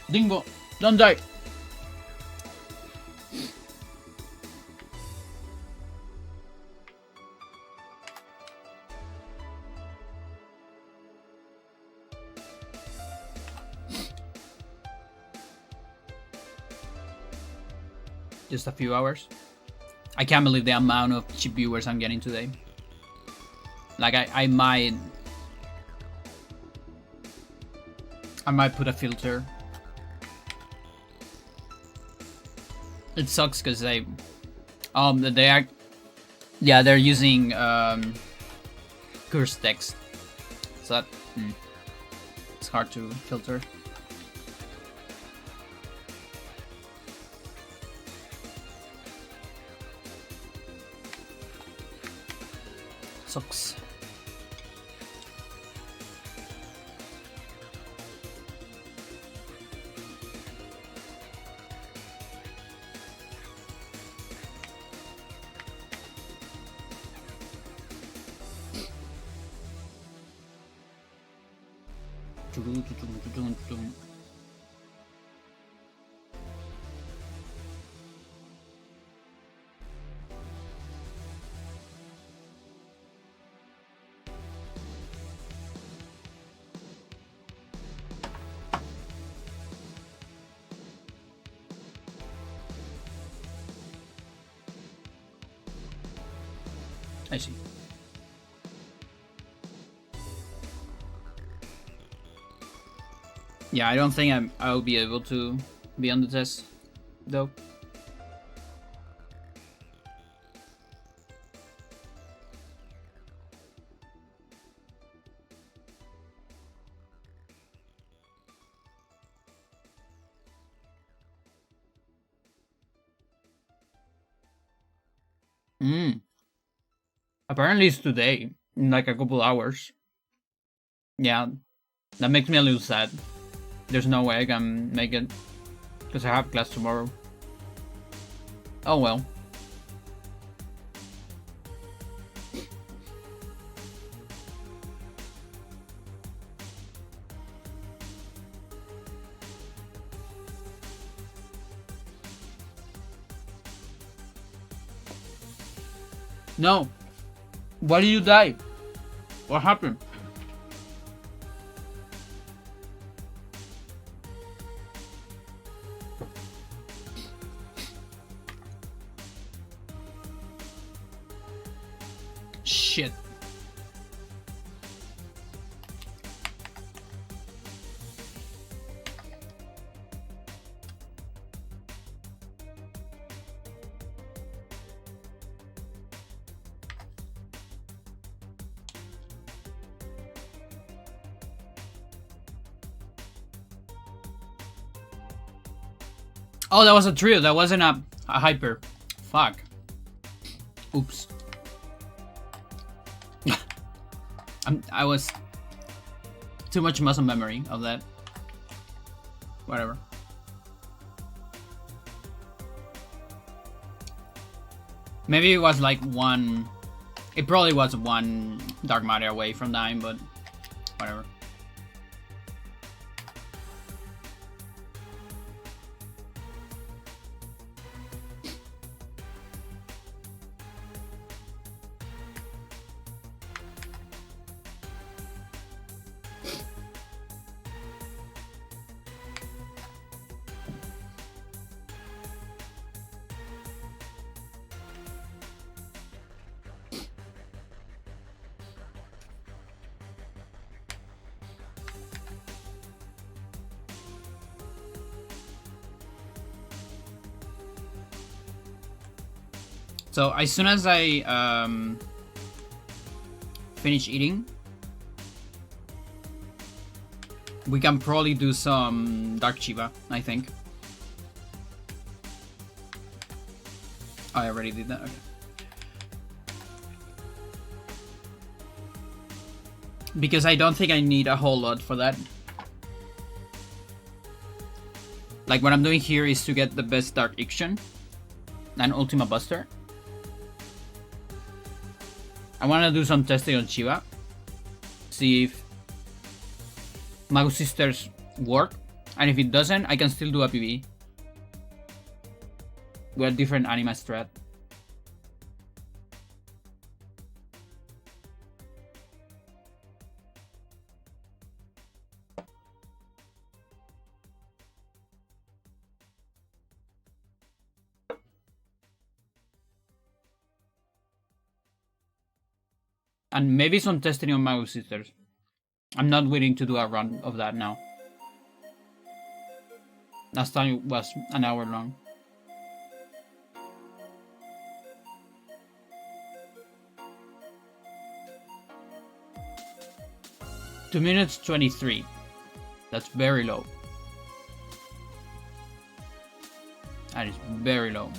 Dingo, don't die. Just a few hours. I can't believe the amount of cheap viewers I'm getting today. Like, I might put a filter. It sucks because they are, yeah, they're using curse text, so that it's hard to filter. Sucks. I see. Yeah, I don't think I'll be able to be on the test, though. Apparently it's today, in like a couple hours. Yeah, that makes me a little sad. There's no way I can make it, because I have class tomorrow. Oh well. No! Why did you die? What happened? Shit. Oh, that was a trio. That wasn't a hyper. Fuck. Oops. I was too much muscle memory of that. Whatever. Maybe it was like one. It probably was one dark matter away from dying, but whatever. So as soon as I finish eating, we can probably do some Dark Shiva, I think. Oh, I already did that. Okay. Because I don't think I need a whole lot for that. Like what I'm doing here is to get the best Dark Iction and Ultima Buster. I want to do some testing on Shiva. See if Magus Sisters work. And if it doesn't, I can still do a PvE. With a different anima strat. And maybe some testing on Magus Sisters. I'm not willing to do a run of that now. Last time it was an hour long. Two minutes 23. That's very low. That is very low.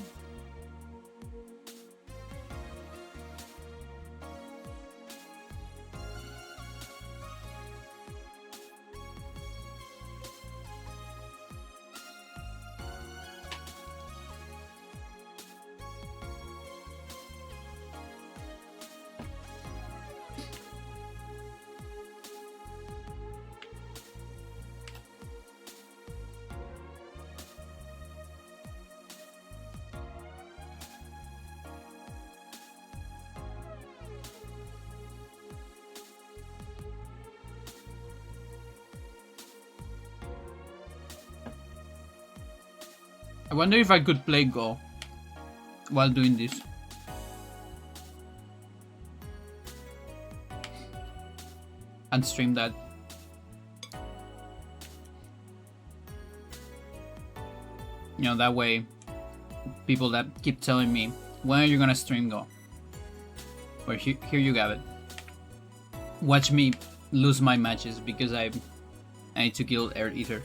I wonder if I could play Go while doing this. And stream that. You know, that way people that keep telling me, when are you gonna stream Go? Well, here you have it. Watch me lose my matches because I need to kill Air Ether.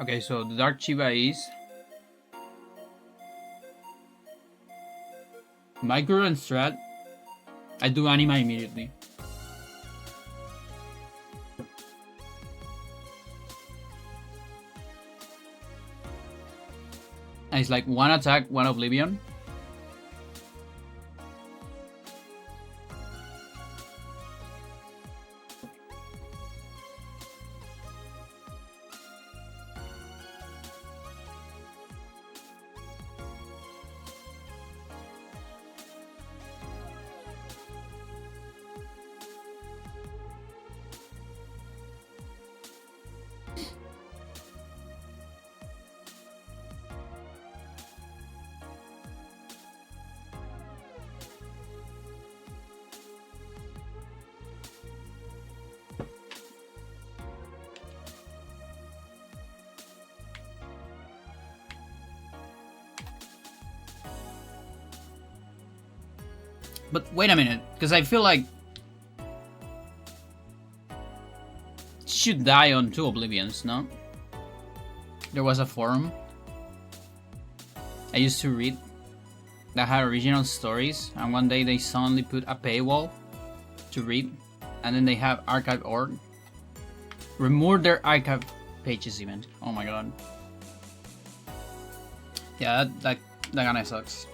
Okay, so the Dark Shiva is Micro and Strat. I do Anima immediately. And it's like one attack, one Oblivion. But wait a minute, because I feel like she should die on 2 Oblivions, no? There was a forum I used to read that had original stories, and one day they suddenly put a paywall to read, and then they have archive.org remove their archive pages even. Oh my god. Yeah, that kinda sucks.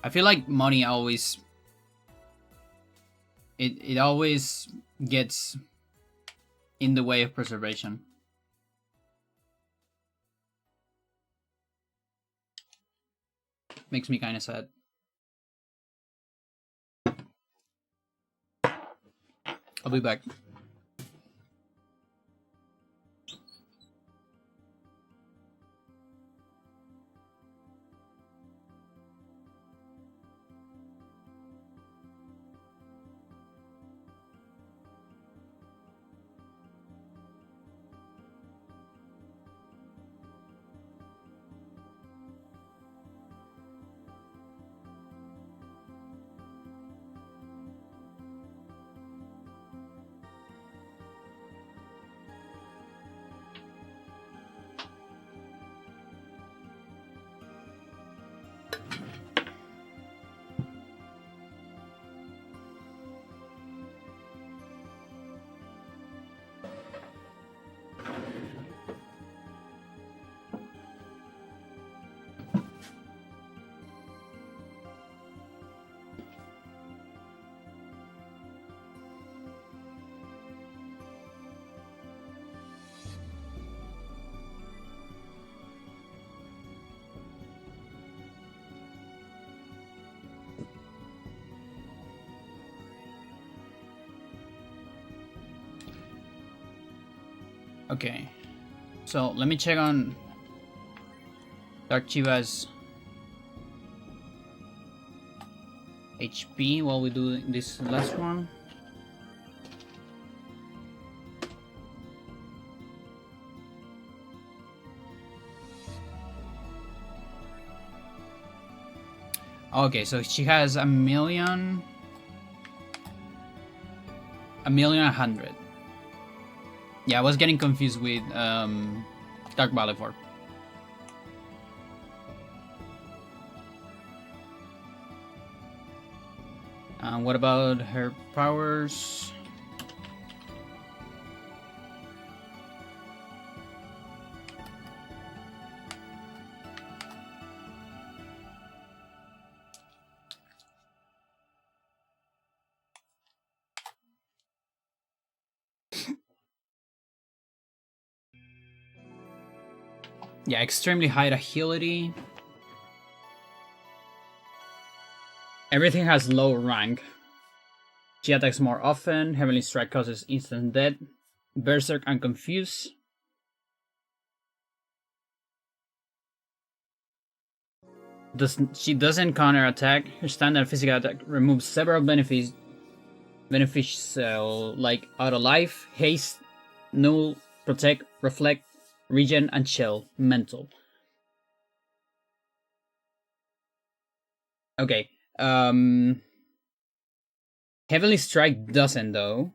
I feel like money always it always gets in the way of preservation. Makes me kind of sad. I'll be back. Okay, so let me check on Dark Shiva's HP while we do this last one. Okay, so she has 1,100,000. Yeah, I was getting confused with Dark Balefort. What about her powers? Yeah, extremely high agility. Everything has low rank. She attacks more often. Heavenly Strike causes instant death. Berserk and Confuse. She doesn't counter attack. Her standard physical attack removes several benefits like auto life, haste, null, protect, reflect, regen, and chill. Mental. Okay. Heavenly Strike doesn't though.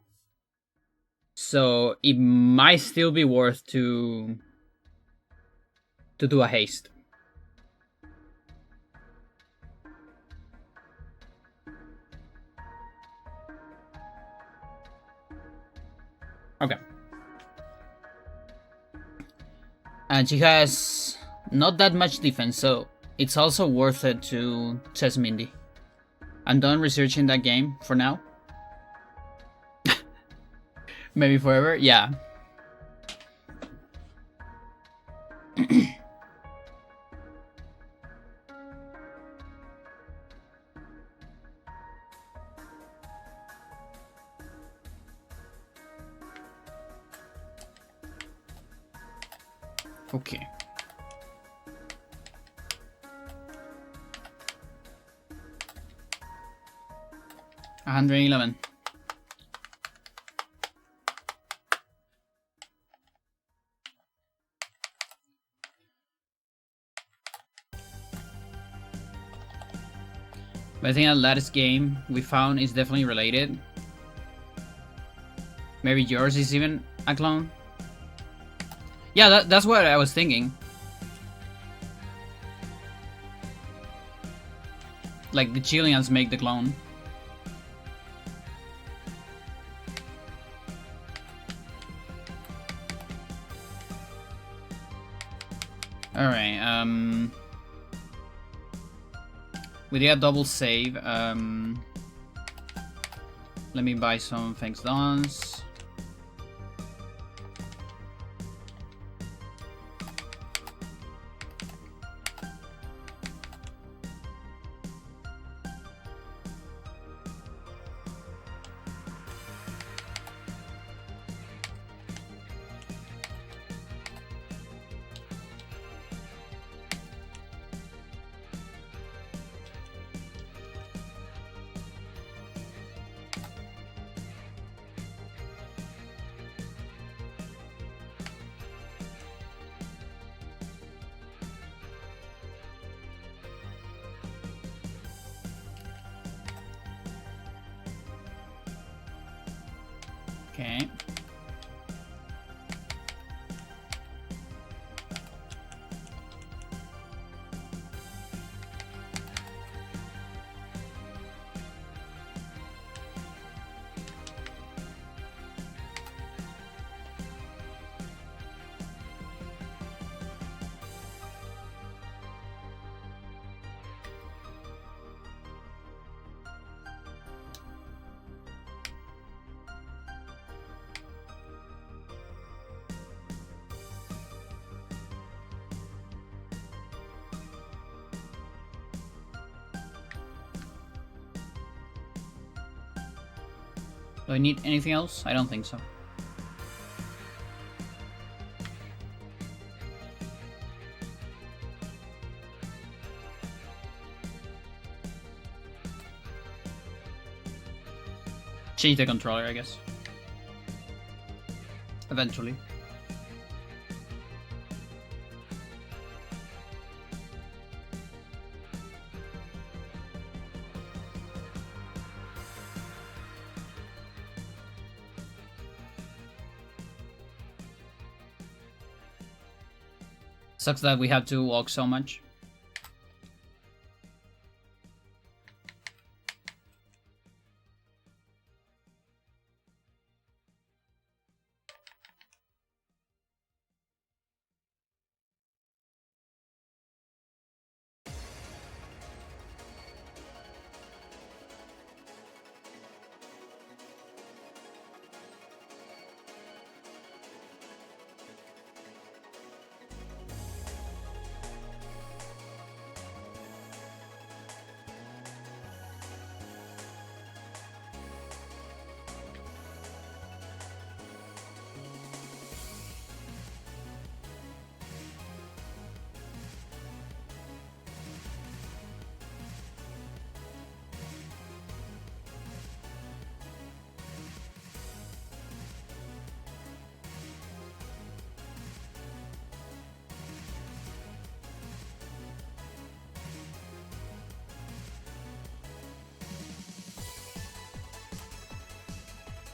So it might still be worth to do a haste. Okay. And she has not that much defense, so it's also worth it to test Mindy. I'm done researching that game for now. Maybe forever? Yeah. Okay. $111. But I think that latest game we found is definitely related. Maybe yours is even a clone. Yeah, that's what I was thinking. Like the Chileans make the clone. Alright, we did a double save. Let me buy some thanks dons. Okay. Do I need anything else? I don't think so. Change the controller, I guess. Eventually. Sucks that we have to walk so much.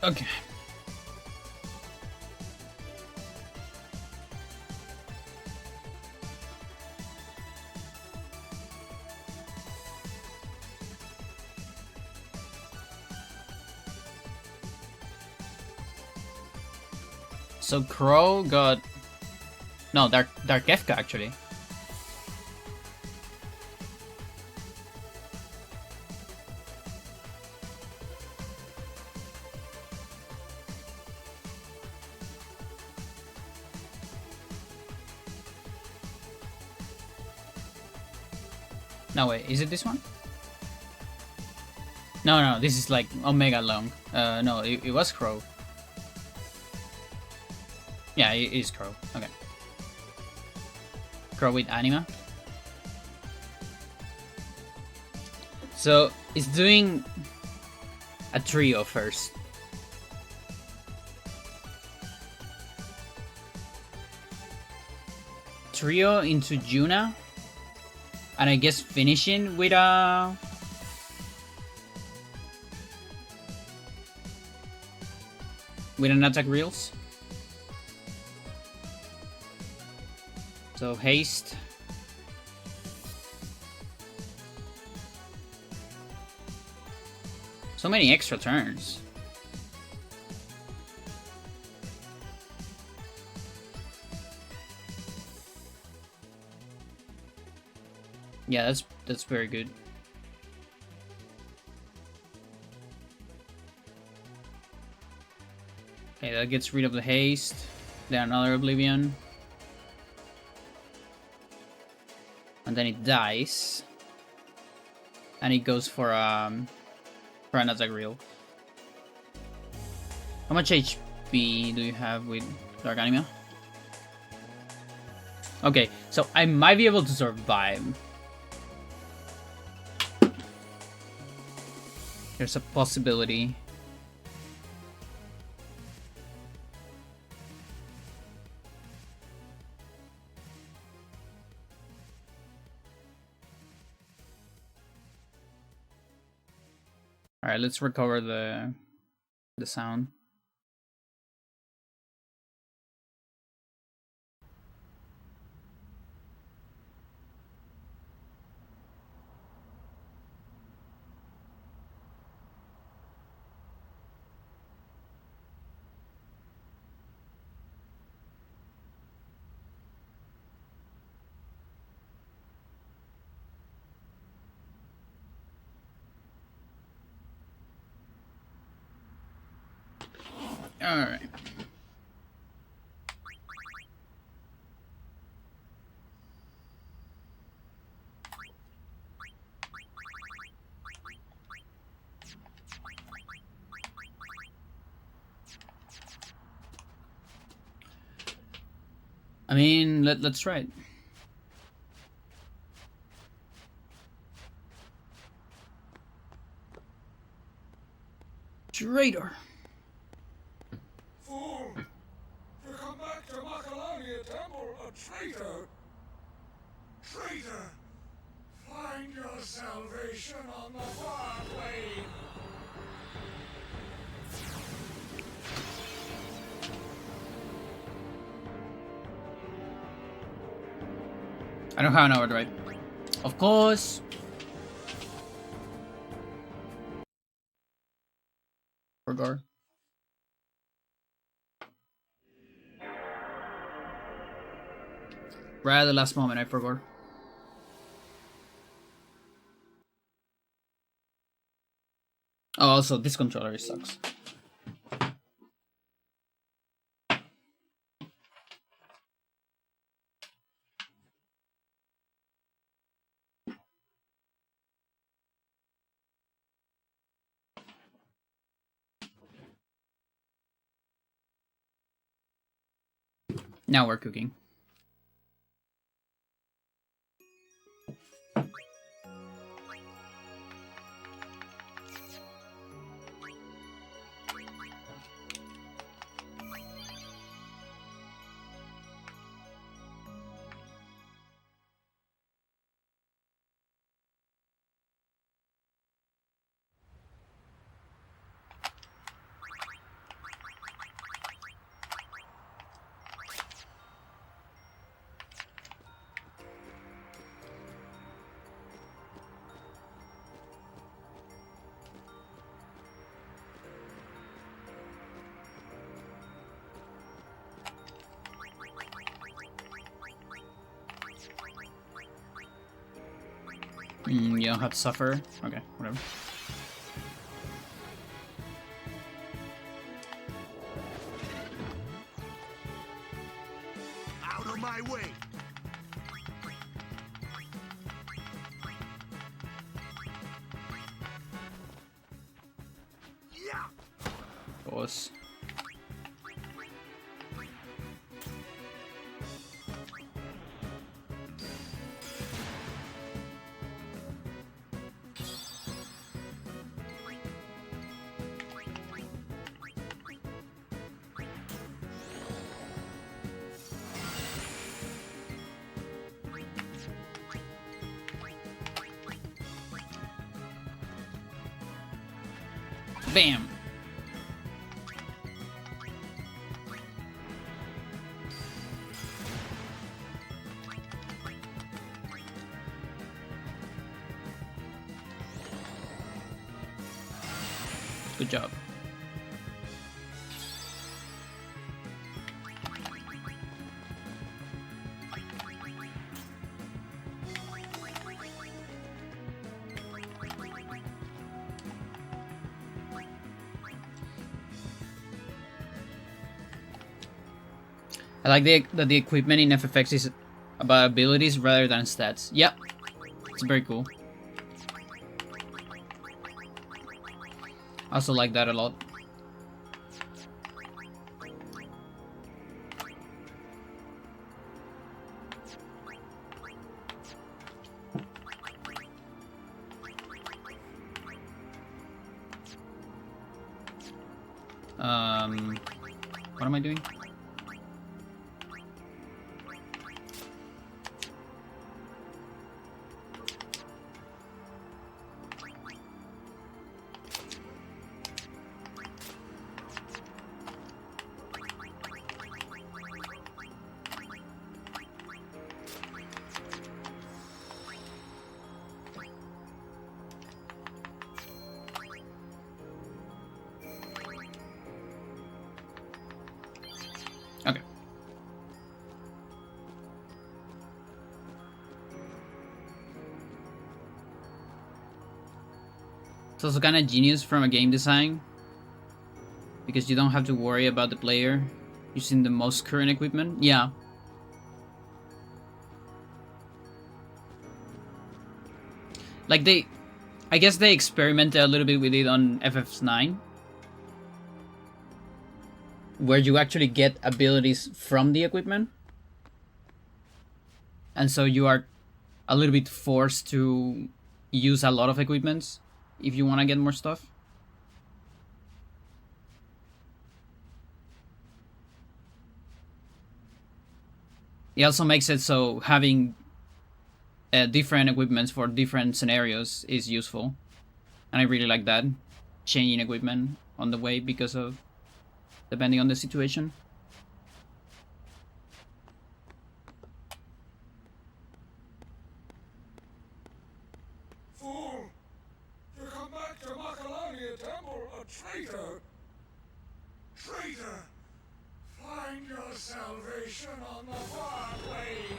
Okay. So Crow got... No, Dark Kefka actually. No, wait, is it this one? No, this is like Omega Long. No, it was Crow. Yeah, it is Crow. Okay. Crow with Anima. So, it's doing a trio first. Trio into Juna. And I guess finishing with a with an attack reels. So haste. So many extra turns. Yeah, that's very good. Okay, that gets rid of the haste. Then another Oblivion. And then it dies. And it goes for an attack reel. How much HP do you have with Dark Anima? Okay, so I might be able to survive. There's a possibility. Alright, let's recover the sound. Alright. I mean, let's try it. Traitor. Fool! To come back to Makalania Temple, a traitor! Traitor! Find your salvation on the far plane! I don't have an overdrive. Of course. Forgot. Right at the last moment, I forgot. Oh, also, this controller sucks. Now we're cooking. You don't have to suffer. Okay, whatever. Out of my way! Yeah! Boss. Bam! Good job. I like that the equipment in FFX is about abilities rather than stats. Yep, it's very cool. I also like that a lot. What am I doing? Okay. It's also kind of genius from a game design, because you don't have to worry about the player using the most current equipment. Yeah. Like I guess they experimented a little bit with it on FF9, where you actually get abilities from the equipment, and so you are a little bit forced to use a lot of equipments if you want to get more stuff. It also makes it so having different equipments for different scenarios is useful, and I really like that, changing equipment on the way because of depending on the situation. Fool! You come back to Makalania Temple a traitor! Traitor! Find your salvation on the far blade!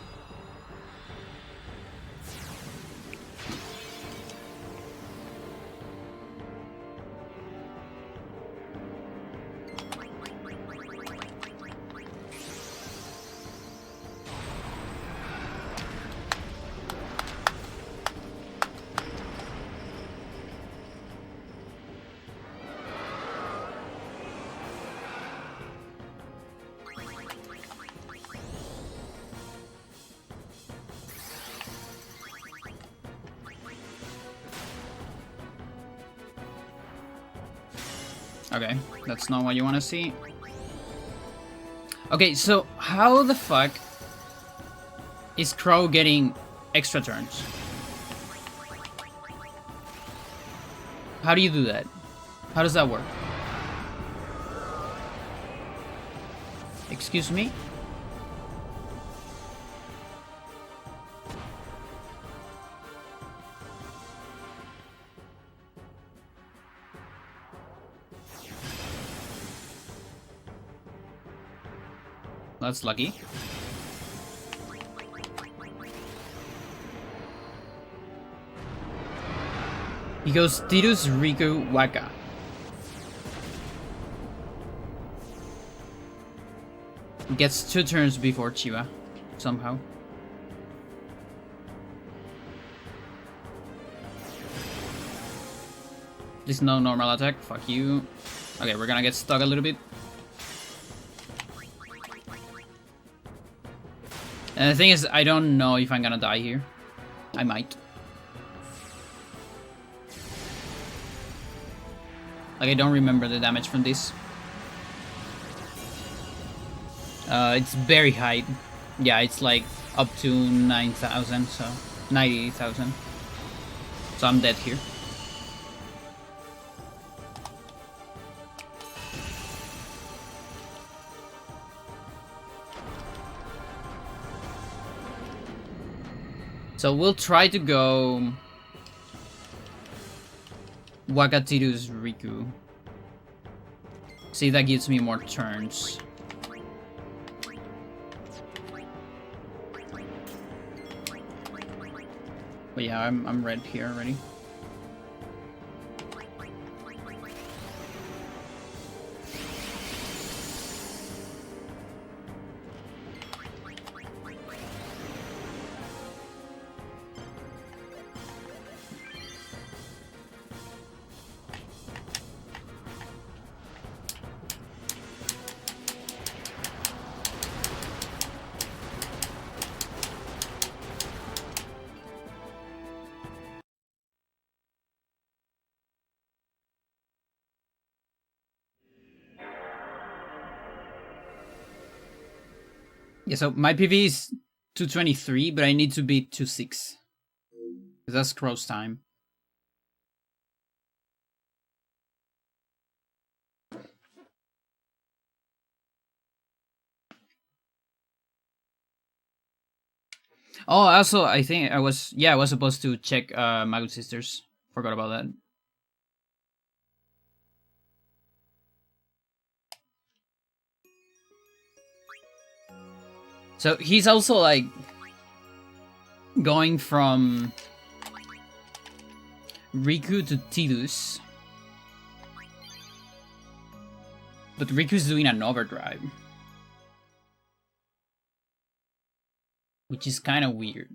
Okay, that's not what you want to see. Okay, so how the fuck is Crow getting extra turns? How do you do that? How does that work? Excuse me? That's lucky. He goes Tirus, Riku, Waka. He gets 2 turns before Shiva, somehow. There's no normal attack, fuck you. Okay, we're gonna get stuck a little bit. And the thing is, I don't know if I'm gonna die here. I might. Like, I don't remember the damage from this. It's very high. Yeah, it's like up to 9,000, so 90,000. So I'm dead here. So we'll try to go Wakatirus Riku. See, that gives me more turns. But yeah, I'm red here already. Yeah, so my PV is 223, but I need to beat 26. That's cross time. Oh, also, I think I was supposed to check My Good Sisters. Forgot about that. So he's also like going from Riku to Tidus. But Riku's doing an overdrive. Which is kind of weird.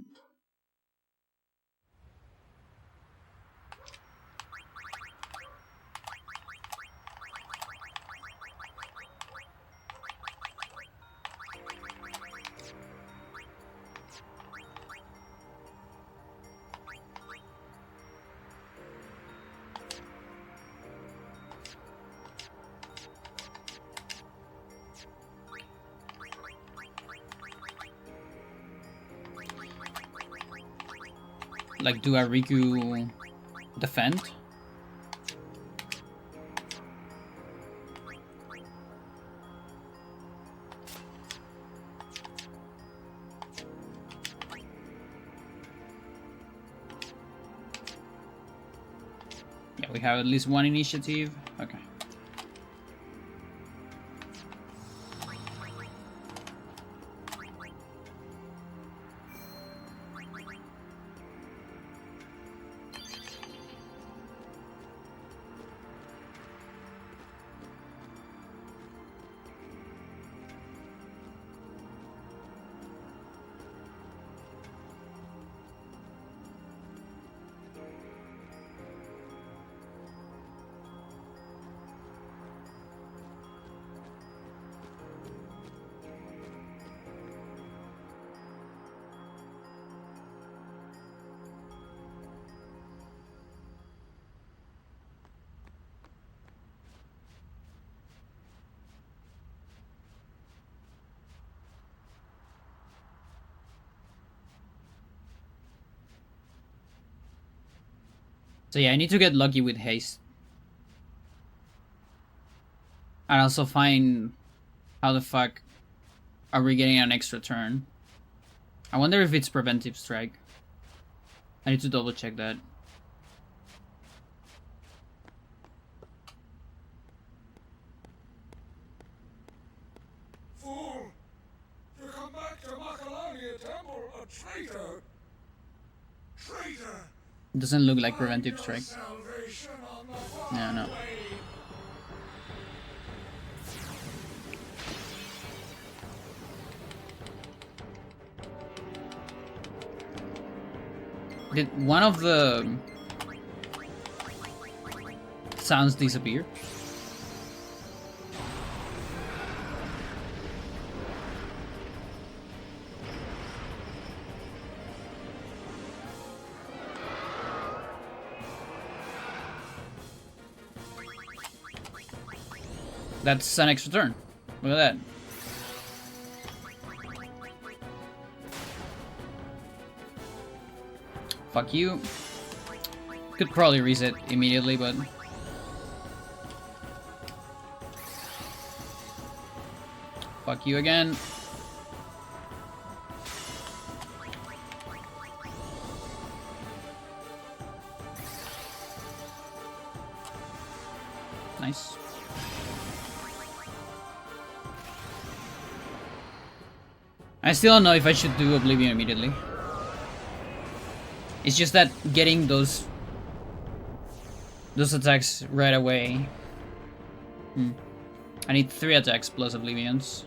Like, do a Riku defend? Yeah, we have at least one initiative. Okay. So yeah, I need to get lucky with haste. And also find how the fuck are we getting an extra turn. I wonder if it's preventive strike. I need to double check that. Fool! You come back to Makalania Temple a traitor! Traitor! It doesn't look like preventive strike. Salvation on the far Yeah, no. way. Did one of the sounds disappear? That's an extra turn. Look at that. Fuck you. Could probably reset immediately, but... Fuck you again. Nice. I still don't know if I should do Oblivion immediately. It's just that getting those attacks right away. I need 3 attacks plus Oblivions.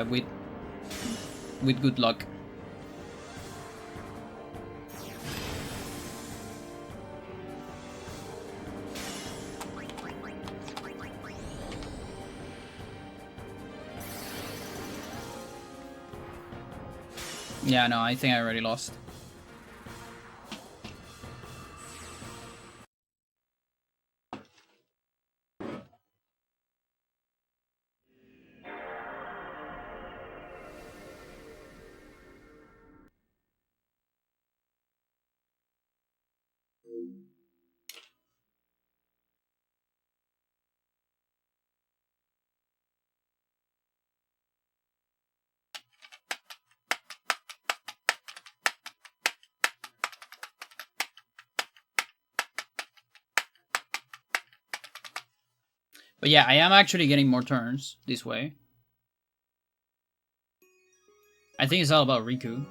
With good luck. Yeah, no, I think I already lost. But yeah, I am actually getting more turns this way. I think it's all about Riku.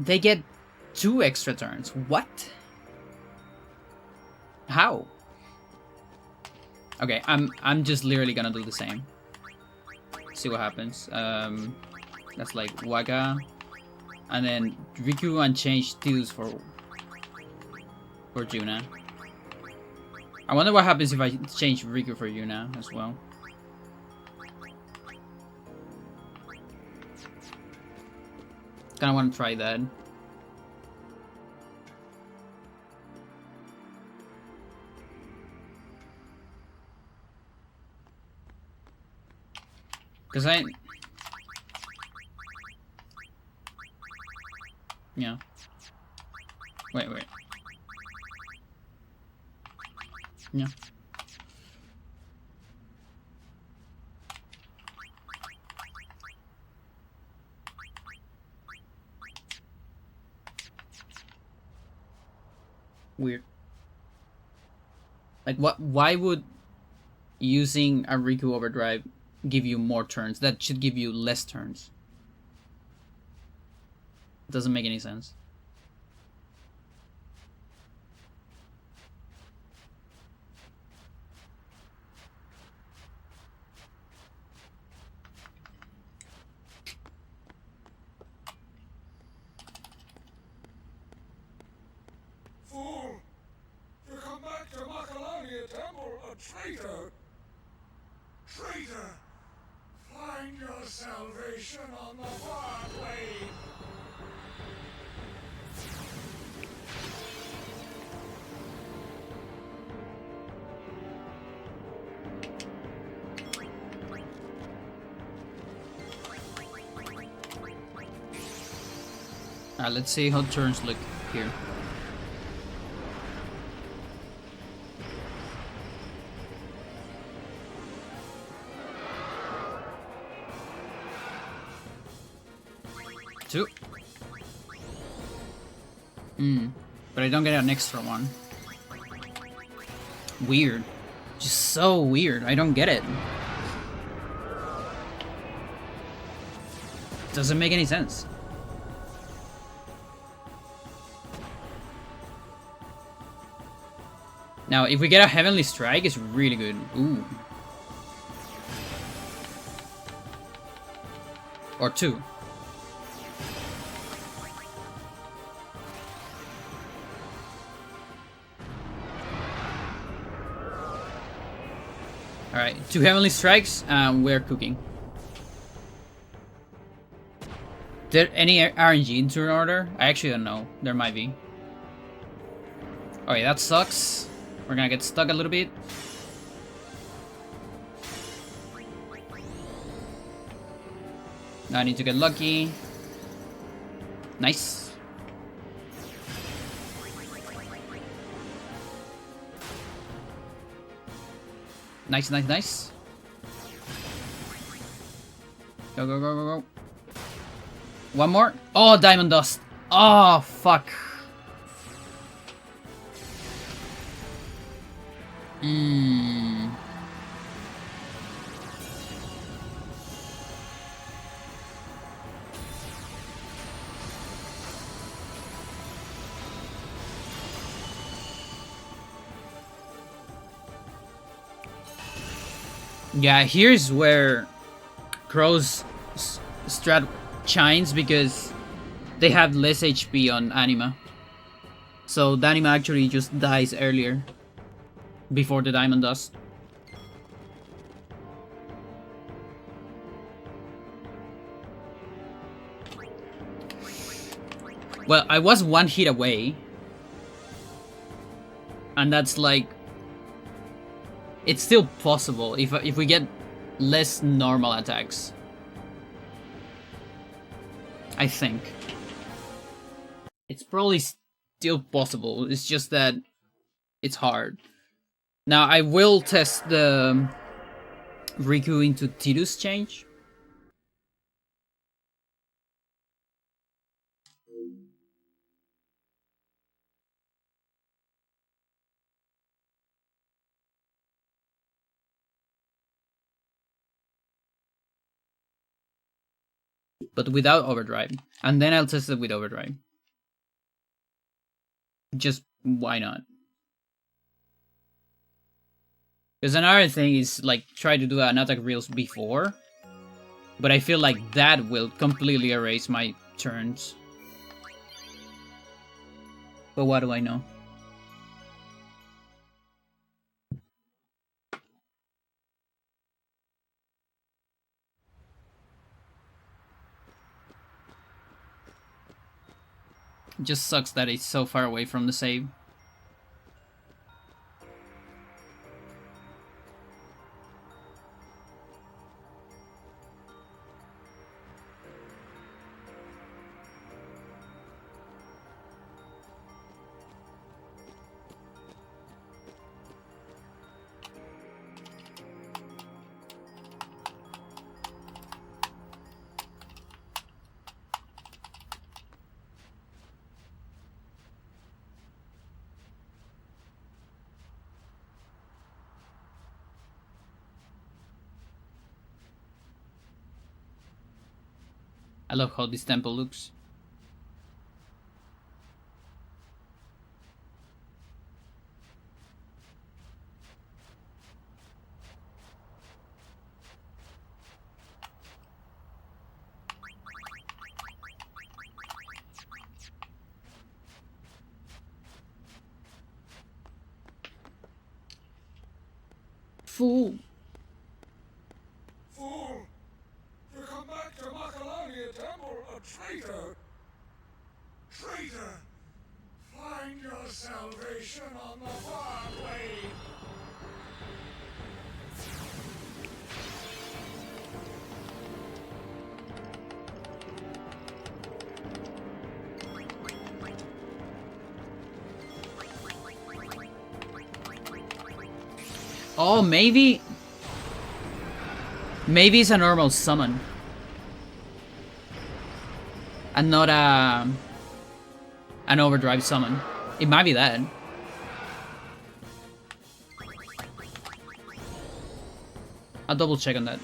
They get 2 extra turns. What? How? Okay, I'm just literally gonna do the same. See what happens. That's like Waga, and then Riku and change Steels for Yuna. I wonder what happens if I change Riku for Yuna as well. Kinda wanna try that. Cause yeah. Wait. Yeah. Weird. Like what? Why would using a Riku Overdrive give you more turns? That should give you less turns. It doesn't make any sense. Fool! To come back to Makalania Temple, a traitor! Traitor! Find your salvation on the far plane! Let's see how turns look here. Two. But I don't get an extra one. Weird. Just so weird. I don't get it. Doesn't make any sense. Now, if we get a Heavenly Strike, it's really good. Ooh. Or 2. Alright, 2 Heavenly Strikes, we're cooking. There any RNG in turn order? I actually don't know. There might be. Okay, that sucks. We're gonna get stuck a little bit. Now I need to get lucky. Nice. Nice, nice, nice. Go, go, go, go, go. One more. Oh, Diamond Dust. Oh, fuck. Hmm. Yeah, here's where Crow's strat shines because they have less HP on Anima. So the Anima actually just dies earlier before the Diamond Dust. Well, I was one hit away. And that's like... It's still possible if we get less normal attacks. I think. It's probably still possible. It's just that it's hard. Now I will test the Riku into Tidus change. But without overdrive. And then I'll test it with overdrive. Just why not? Because another thing is like try to do an attack reels before. But I feel like that will completely erase my turns. But what do I know? It just sucks that it's so far away from the save. I love how this temple looks. Fool. Fool! To come back to Makalania Temple, a traitor! Traitor! Find your salvation on the far way! Oh, maybe... Maybe it's a normal summon. And not an overdrive summon. It might be that. I'll double check on that.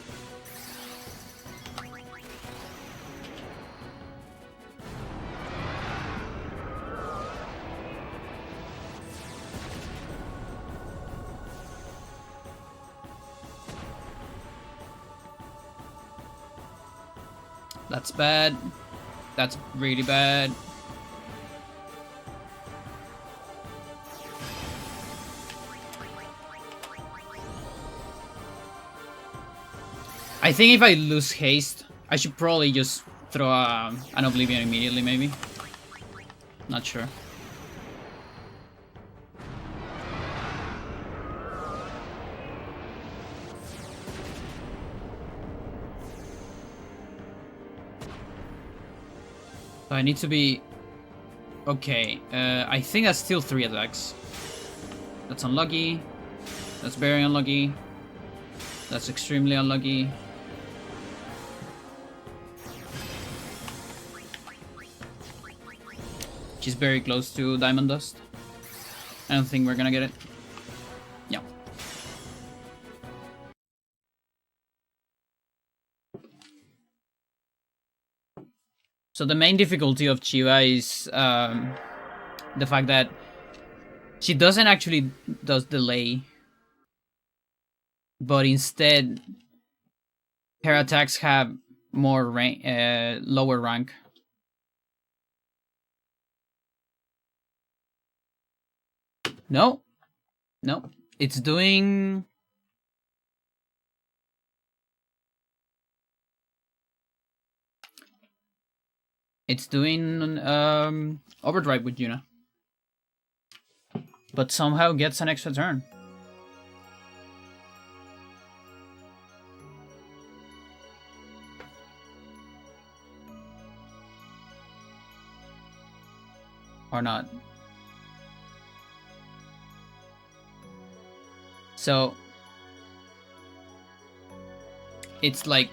That's bad. That's really bad. I think if I lose haste, I should probably just throw an Oblivion immediately, maybe. Not sure. I need to be... Okay, I think that's still 3 attacks. That's unlucky. That's very unlucky. That's extremely unlucky. She's very close to Diamond Dust. I don't think we're gonna get it. Yeah. So the main difficulty of Shiva is the fact that she doesn't actually does delay, but instead her attacks have more lower rank. No, no, it's doing. It's doing overdrive with Yuna, but somehow gets an extra turn. Or not. So it's like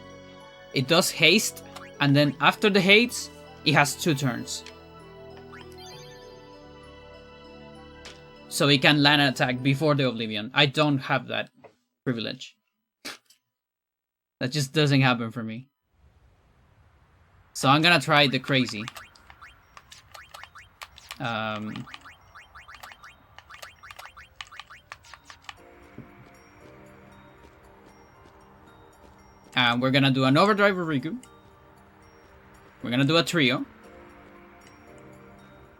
it does haste, and then after the haste, it has 2 turns. So it can land an attack before the Oblivion. I don't have that privilege. That just doesn't happen for me. So I'm gonna try the crazy. And we're gonna do an overdrive with Riku. We're gonna do a trio.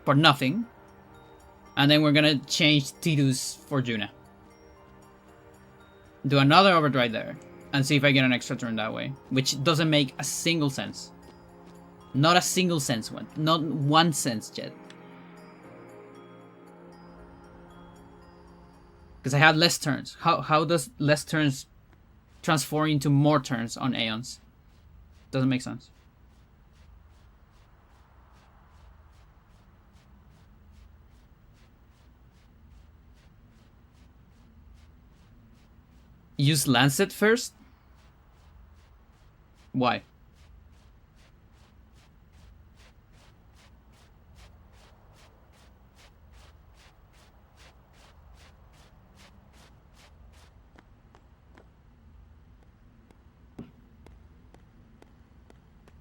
For nothing. And then we're gonna change Tidus for Juna. Do another overdrive there. And see if I get an extra turn that way. Which doesn't make a single sense. Not a single sense one. Not 1 sense yet. Because I have less turns. How does less turns transform into more turns on Aeons? Doesn't make sense. Use Lancet first? Why?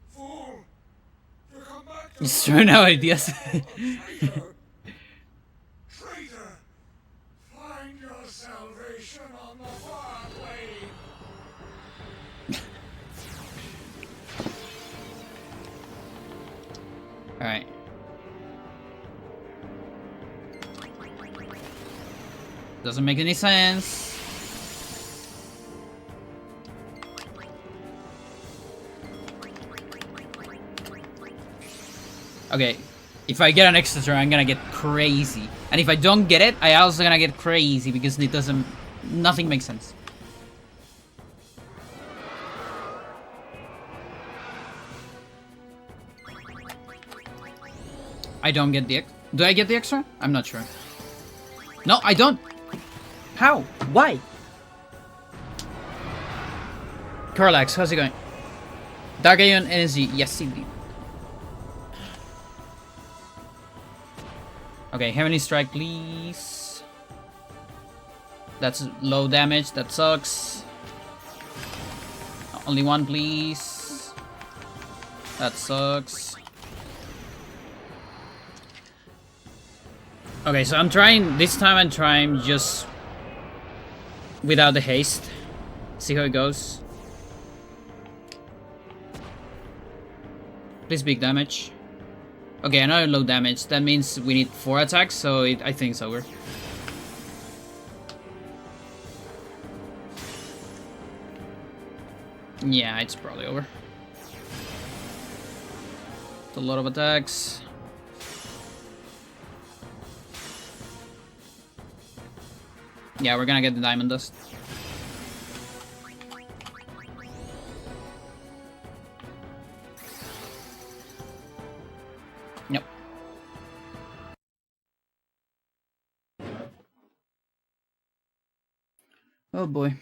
Fool! You come back to Just throwing out ideas. traitor! Traitor! Find your salvation on the far blade! Alright. Doesn't make any sense. Okay, if I get an extra turn, I'm gonna get crazy. And if I don't get it, I also gonna get crazy because it doesn't... Nothing makes sense. I don't get the... Do I get the extra? I'm not sure. No, I don't! How? Why? Corlax, how's it going? Dark Aeon Energy, yes indeed. Okay, Heavenly Strike, please. That's low damage, that sucks. Only 1, please. That sucks. Okay, so I'm trying, this time I'm trying just without the haste. See how it goes. Please big damage. Okay, another low damage. That means we need 4 attacks, so I think it's over. Yeah, it's probably over. It's a lot of attacks. Yeah, we're gonna get the Diamond Dust. Oh boy.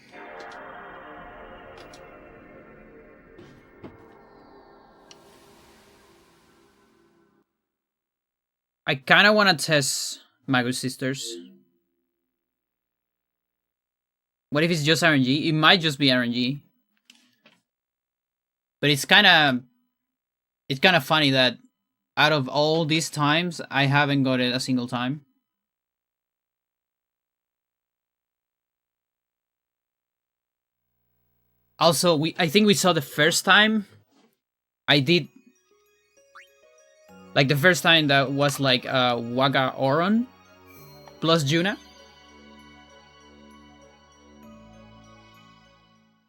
I kind of want to test Magus Sisters. What if it's just RNG? It might just be RNG. But it's kind of funny that out of all these times, I haven't got it a single time. Also, I think we saw the first time I did, like the first time that was like Waga Oron plus Juna.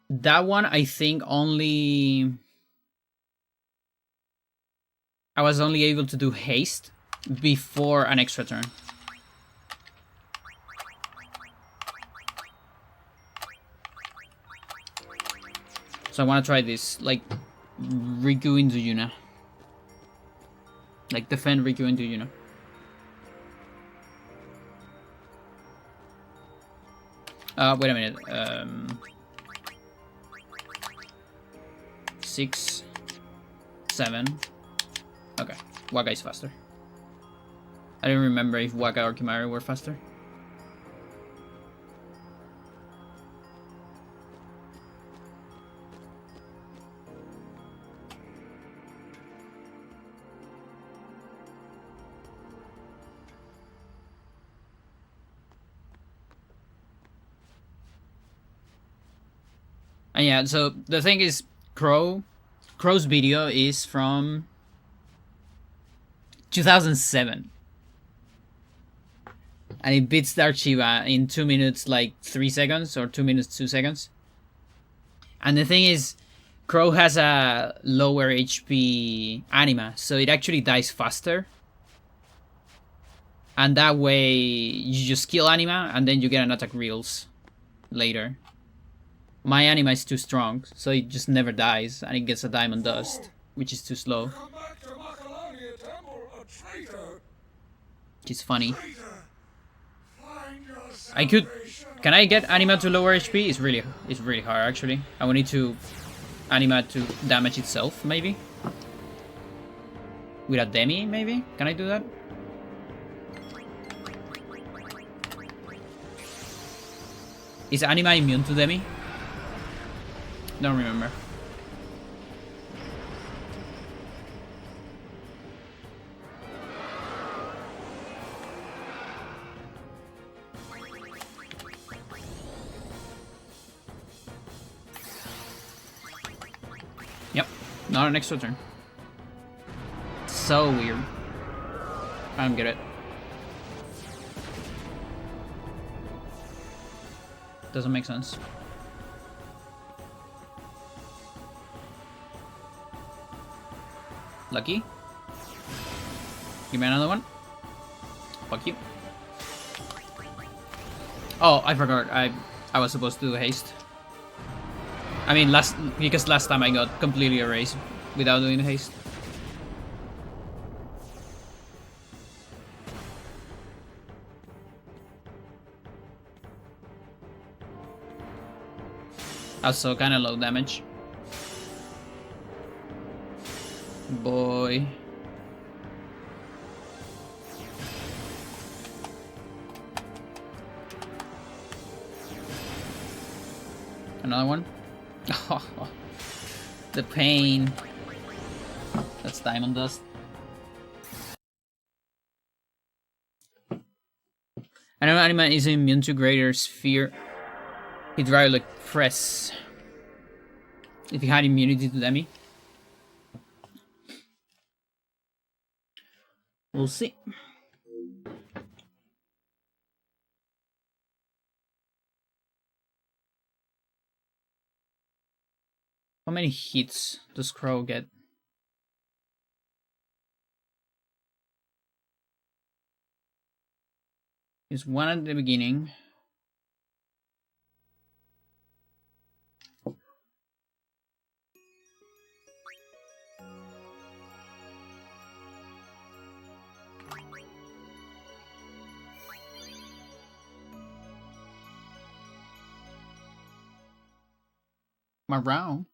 That one I think I was only able to do haste before an extra turn. So I want to try this, like Riku into Yuna. Like defend Riku into Yuna. Wait a minute. 6, 7. Okay, Waga is faster. I don't remember if Waga or Kimaru were faster. And yeah, so the thing is, Crow's video is from 2007. And it beats Dark Shiva in 2 minutes, like 3 seconds, or 2 minutes, 2 seconds. And the thing is, Crow has a lower HP anima, so it actually dies faster. And that way, you just kill anima, and then you get an attack reels later. My anima is too strong, so it just never dies, and it gets a diamond dust, which is too slow. Which is funny. I could... Can I get anima to lower HP? It's really hard, actually. I will need to anima to damage itself, maybe? With a demi, maybe? Can I do that? Is anima immune to demi? Don't remember. Yep, not an extra turn. So weird. I don't get it. Doesn't make sense. Lucky. Give me another one. Fuck you. Oh, I forgot. I was supposed to do haste. I mean, because last time I got completely erased without doing the haste. Also, kind of low damage. Boy. Another one. Oh, the pain. That's diamond dust. I know anima is immune to greater sphere. Hydraulic press. If he had immunity to demi. We'll see. How many hits does Crow get? He's one at the beginning. around.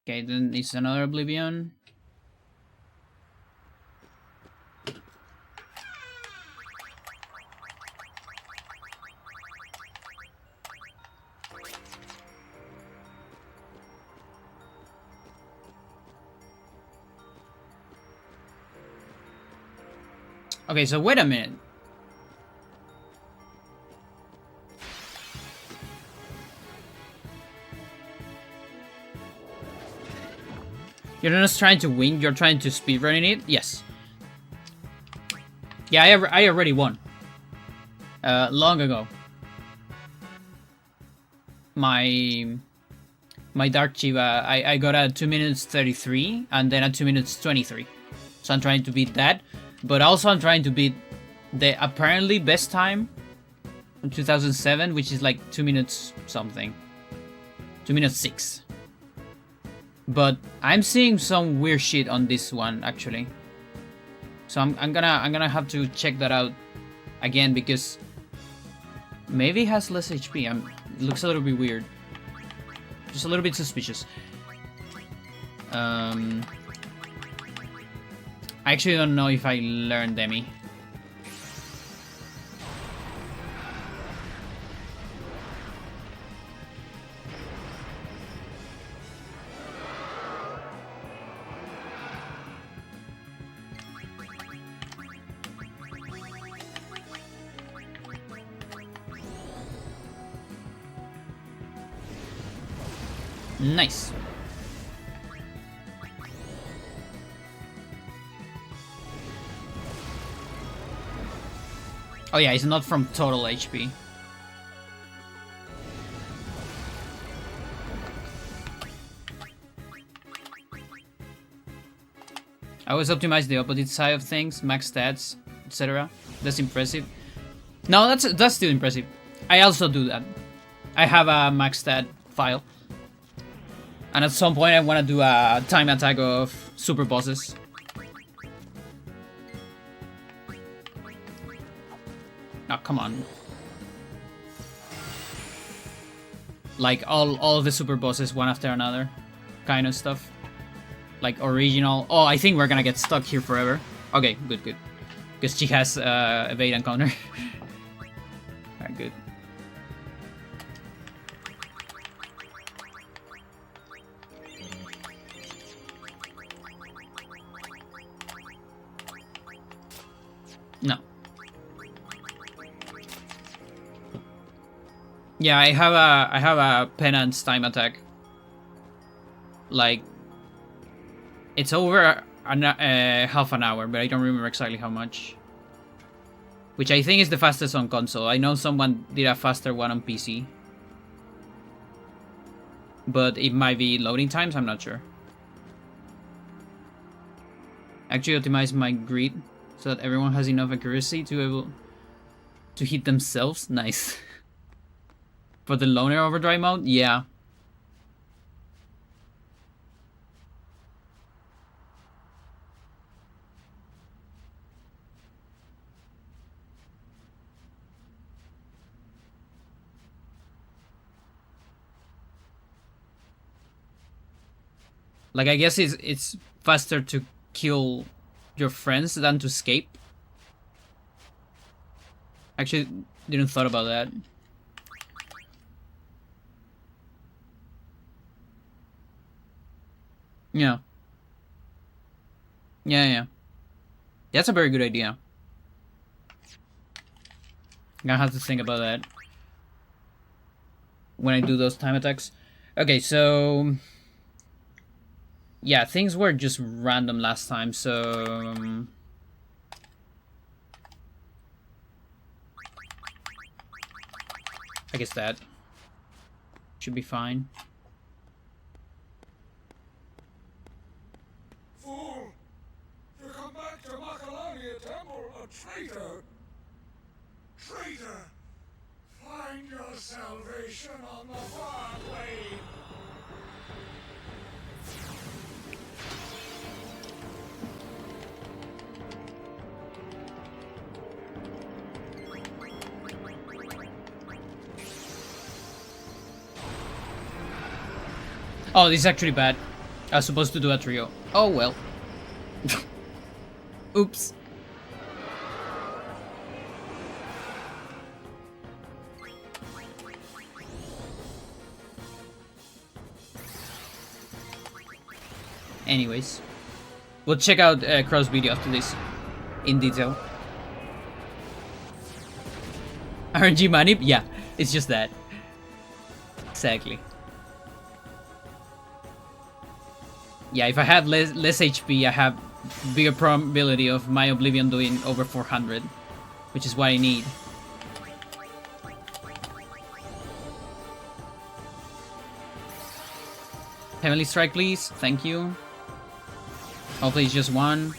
Okay, then it's another Oblivion. Okay, so wait a minute. You're not just trying to win, you're trying to speedrun it? Yes. Yeah, I already won. Long ago. My Dark Shiva, I got at 2 minutes 33 and then at 2 minutes 23. So I'm trying to beat that. But also I'm trying to beat the apparently best time in 2007, which is like 2 minutes something. 2 minutes 6. But I'm seeing some weird shit on this one actually. So I'm gonna have to check that out again because maybe it has less HP. It looks a little bit weird. Just a little bit suspicious. I actually don't know if I learned Demi. Nice. Oh yeah, it's not from total HP. I always optimize the opposite side of things, max stats, etc. That's impressive. No, that's still impressive. I also do that. I have a max stat file. And at some point I want to do a time attack of super bosses. Oh, come on. Like all of the super bosses one after another kind of stuff. Like original. Oh, I think we're gonna get stuck here forever. Okay, good. Because she has evade and counter. Alright, good. No. Yeah, I have a penance time attack. Like it's over half an hour, but I don't remember exactly how much. Which I think is the fastest on console. I know someone did a faster one on PC. But it might be loading times, I'm not sure. Actually optimize my grid so that everyone has enough accuracy to be able to hit themselves. Nice. For the loner overdrive mode? Yeah. Like, I guess it's faster to kill your friends than to escape. Actually, didn't thought about that. Yeah. Yeah. That's a very good idea. I'm gonna have to think about that when I do those time attacks. Okay, so... yeah, things were just random last time, so... I guess that should be fine. Fool! You come back to Makalania Temple a traitor! Traitor! Find your salvation on the far way! Oh, this is actually bad. I was supposed to do a trio. Oh well. Oops. Anyways, we'll check out Cross video after this in detail. RNG manip? Yeah, it's just that. Exactly. Yeah, if I have less HP, I have bigger probability of my Oblivion doing over 400, which is what I need. Heavenly Strike, please. Thank you. Hopefully it's just one.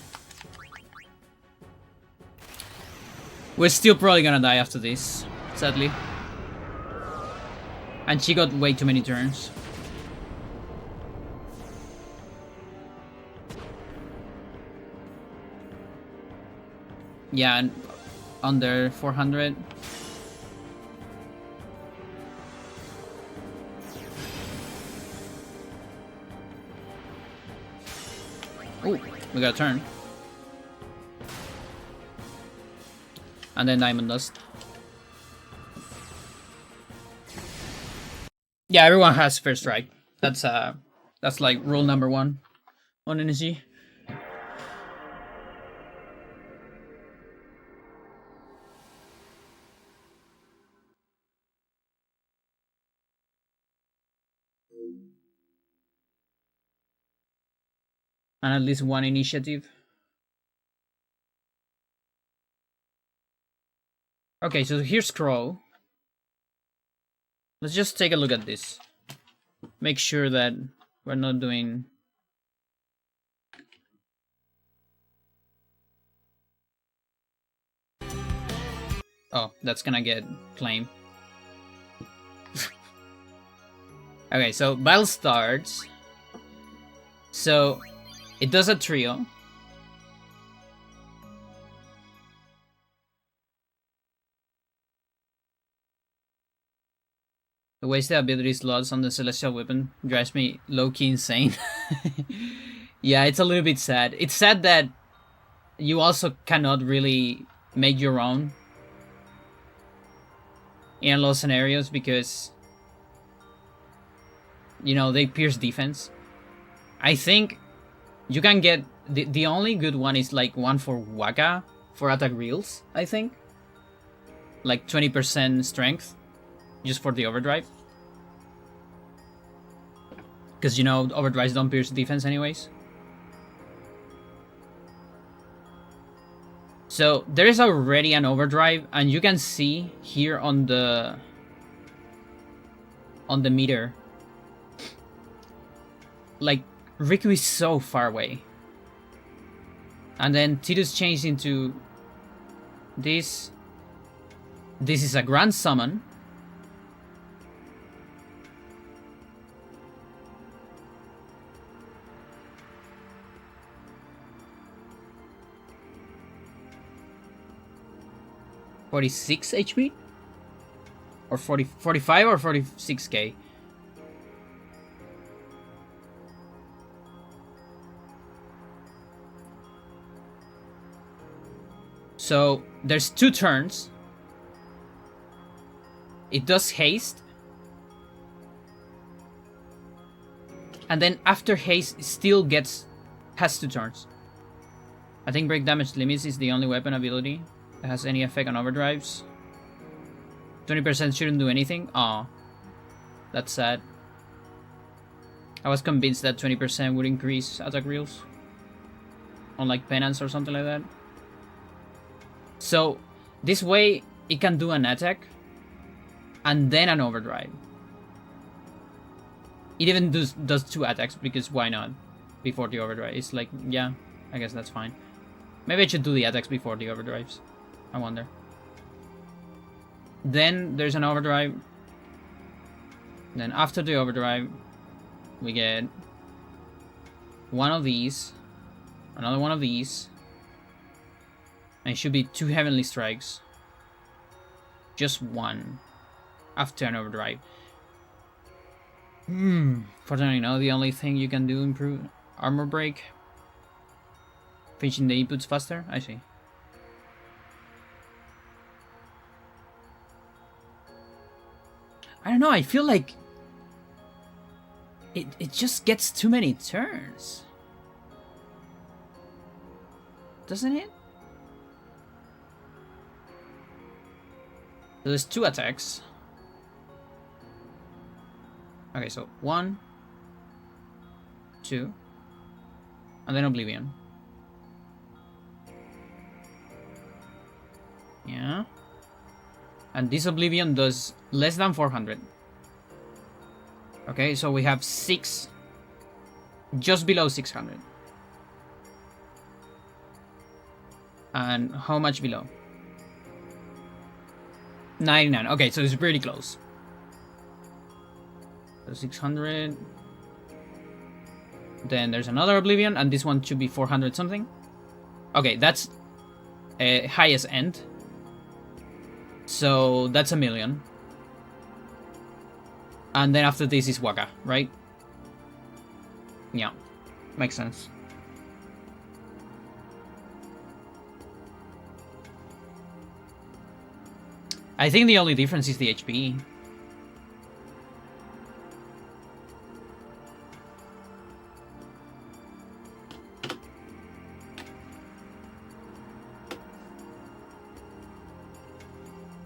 We're still probably gonna die after this, sadly. And she got way too many turns. Yeah, and under 400. Oh, we got a turn. And then Diamond Dust. Yeah, everyone has first strike. That's like rule number 1 on NSG. And at least one initiative. Okay, so here's Crow. Let's just take a look at this. Make sure that we're not doing... Oh, that's gonna get claimed. Okay, so battle starts. So, it does a trio. The waste the ability slots on the Celestial Weapon drives me low-key insane. Yeah, it's a little bit sad. It's sad that you also cannot really make your own in a lot of scenarios because, you know, they pierce defense. I think you can get... The only good one is like one for Waka for attack reels, I think. Like 20% strength. Just for the overdrive. Because, you know, overdrives don't pierce defense anyways. So, there is already an overdrive, and you can see here on the meter. Like, Riku is so far away. And then Tidus changed into this. This is a Grand Summon. $46 HP? Or 45 or 46k? So, there's 2 turns. It does haste. And then after haste, it still has 2 turns. I think break damage limits is the only weapon ability that has any effect on overdrives. 20% shouldn't do anything. Aw. That's sad. I was convinced that 20% would increase attack reels. On like penance or something like that. So, this way, it can do an attack. And then an overdrive. It even does 2 attacks, because why not? Before the overdrive. It's like, yeah, I guess that's fine. Maybe I should do the attacks before the overdrives. I wonder. Then there's an overdrive. Then after the overdrive, we get one of these, another one of these, and it should be 2 Heavenly Strikes. Just one after an overdrive. Fortunately, no. The only thing you can do improve armor break. Finishing the inputs faster. I see. I don't know. I feel like it just gets too many turns, doesn't it? So there's 2 attacks. Okay, so 1, 2, and then Oblivion. Yeah. And this Oblivion does less than 400. Okay, so we have 6, just below 600. And how much below? 99. Okay, so it's pretty close. So 600. Then there's another Oblivion, and this one should be 400 something. Okay, that's highest end. So that's 1,000,000. And then after this is Waka, right? Yeah, makes sense. I think the only difference is the HP.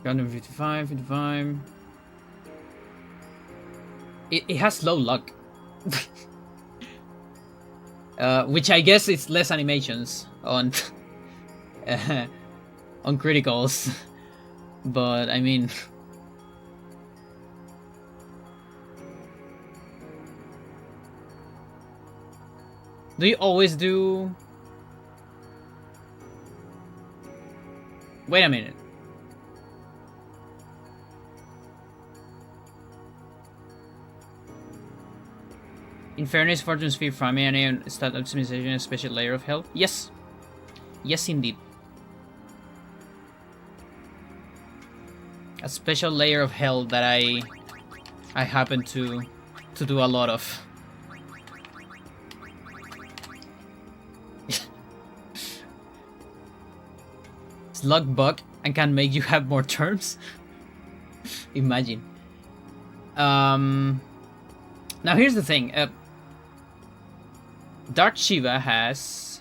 Got 55, 55. It has low luck. Which I guess it's less animations on on criticals. But I mean, do you always do? Wait a minute. In fairness, Fortune Sphere, Family, and stat optimization, a special layer of health. Yes. Yes, indeed. A special layer of hell that I happen to do a lot of. Slug bug and can make you have more turns. Imagine. Now here's the thing. Dark Shiva has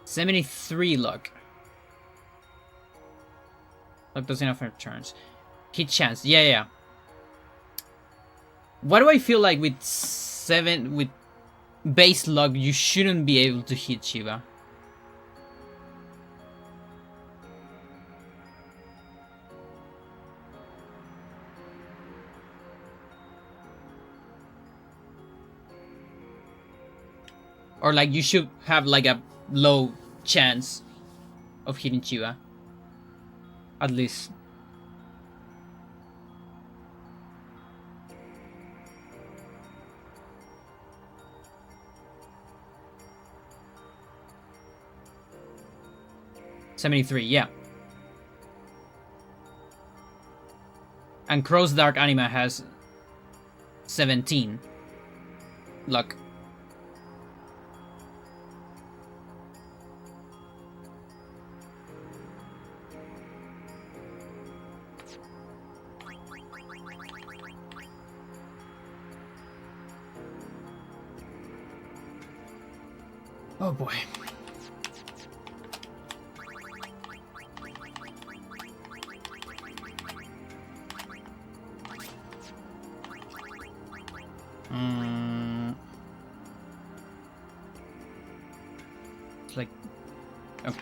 73 luck. Luck doesn't have turns. Hit chance. Yeah. Why do I feel like with base luck you shouldn't be able to hit Shiva? Or like you should have like a low chance of hitting Shiva. At least. $73, yeah. And Crow's Dark Anima has 17 luck. Oh boy. It's like, okay.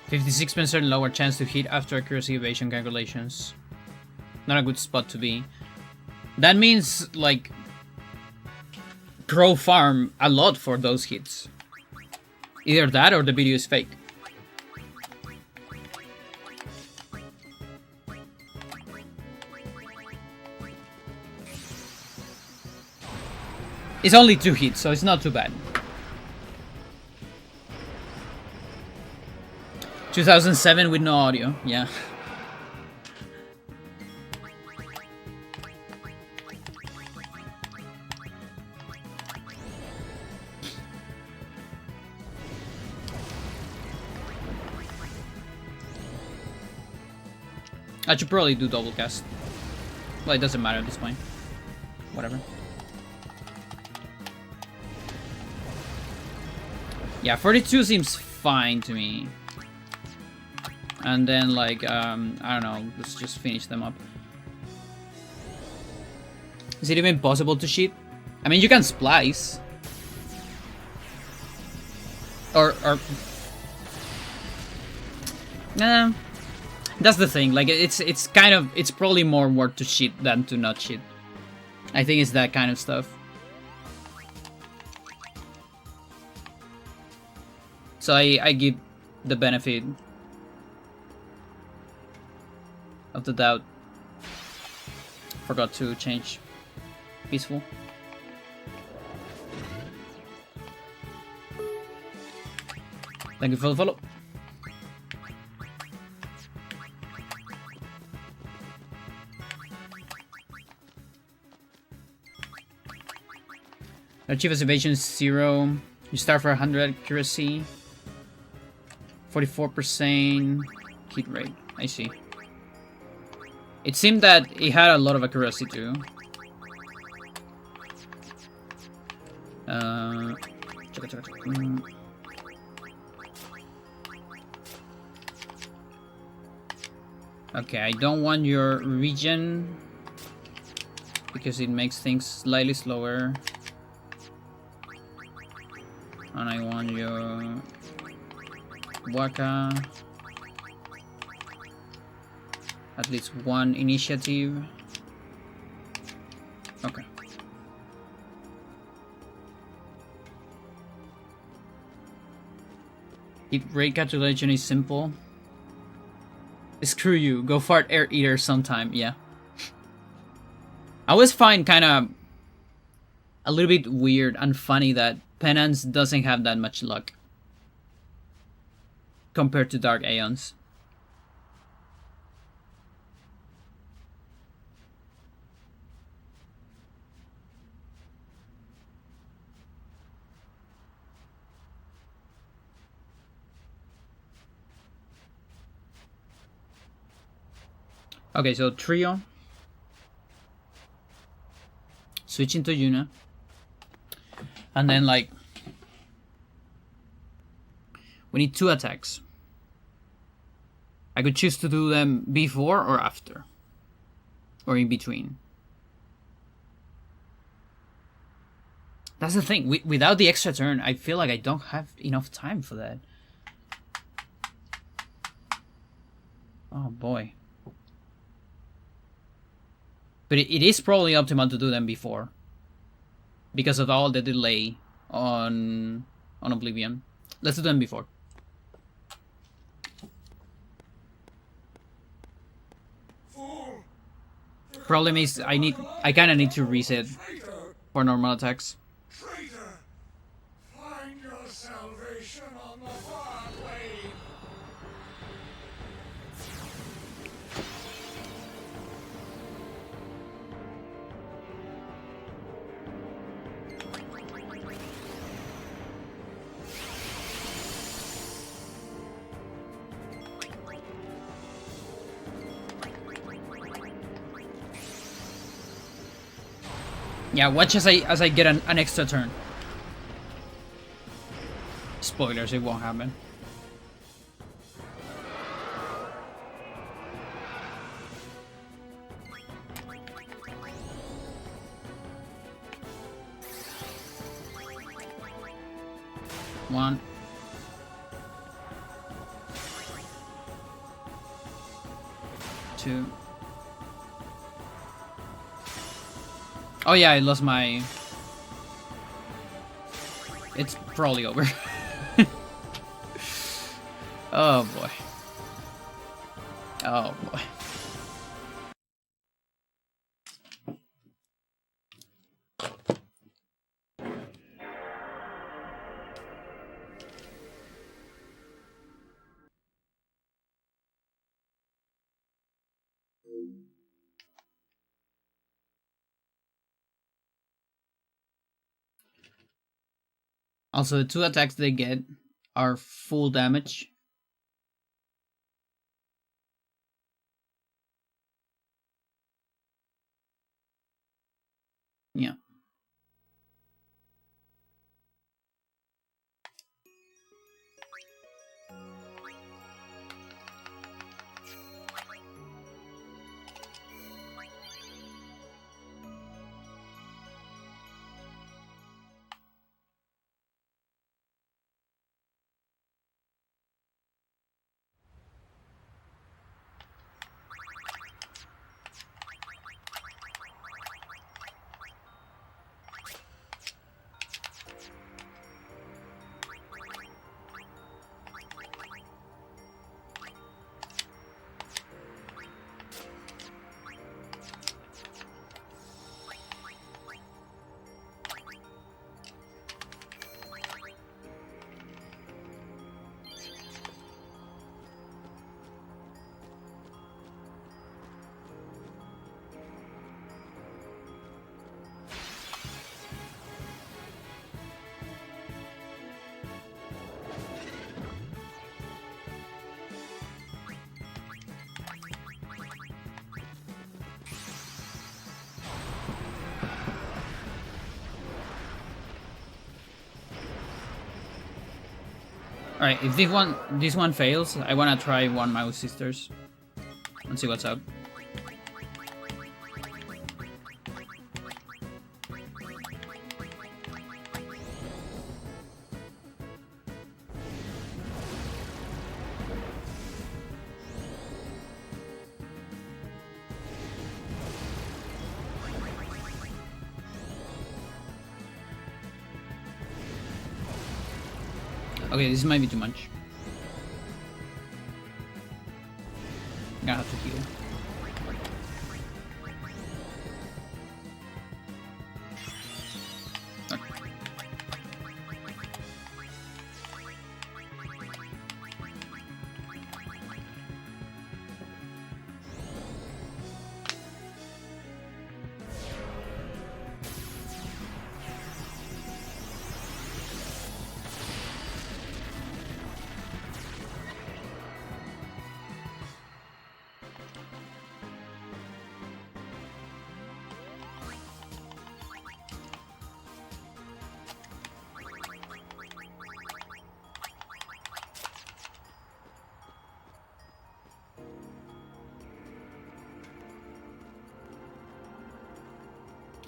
%56 lower chance to hit after accuracy evasion calculations. Not a good spot to be. That means, like, Crow farm a lot for those hits. Either that or the video is fake. It's only 2 hits, so it's not too bad. 2007 with no audio, yeah. I should probably do double cast. Well, it doesn't matter at this point. Whatever. Yeah, 42 seems fine to me. And then, like, I don't know, let's just finish them up. Is it even possible to cheat? I mean, you can splice. Or... Nah. That's the thing, like, it's kind of... It's probably more work to cheat than to not cheat. I think it's that kind of stuff. So I give the benefit of the doubt. Forgot to change peaceful. Thank you for the follow. Achieve evasion 0. You start for 100 accuracy. 44% hit rate. I see. It seemed that it had a lot of accuracy too. Okay, I don't want your regen because it makes things slightly slower. And I want your Waka. At least one initiative. Okay. Hit rate calculation is simple. Screw you. Go fart air eater sometime. Yeah. I always find kind of a little bit weird and funny that Penance doesn't have that much luck compared to Dark Aeons. Okay, so Trio. Switching to Yuna. And then, like, we need 2 attacks. I could choose to do them before or after. Or in between. That's the thing. Without the extra turn, I feel like I don't have enough time for that. Oh, boy. But it is probably optimal to do them before. Because of all the delay on Oblivion. Let's do them before. Problem is I kinda need to reset for normal attacks. Traitor, find your salvation on the far blade. Yeah, watch as I get an extra turn. Spoilers, it won't happen. One. Two. Oh yeah, I lost my... It's probably over. Oh boy. Oh boy. Also, the 2 attacks they get are full damage. Yeah. Alright, if this one fails, I wanna try one Mouse Sisters and see what's up. Okay, this might be too much. I'm gonna have to heal.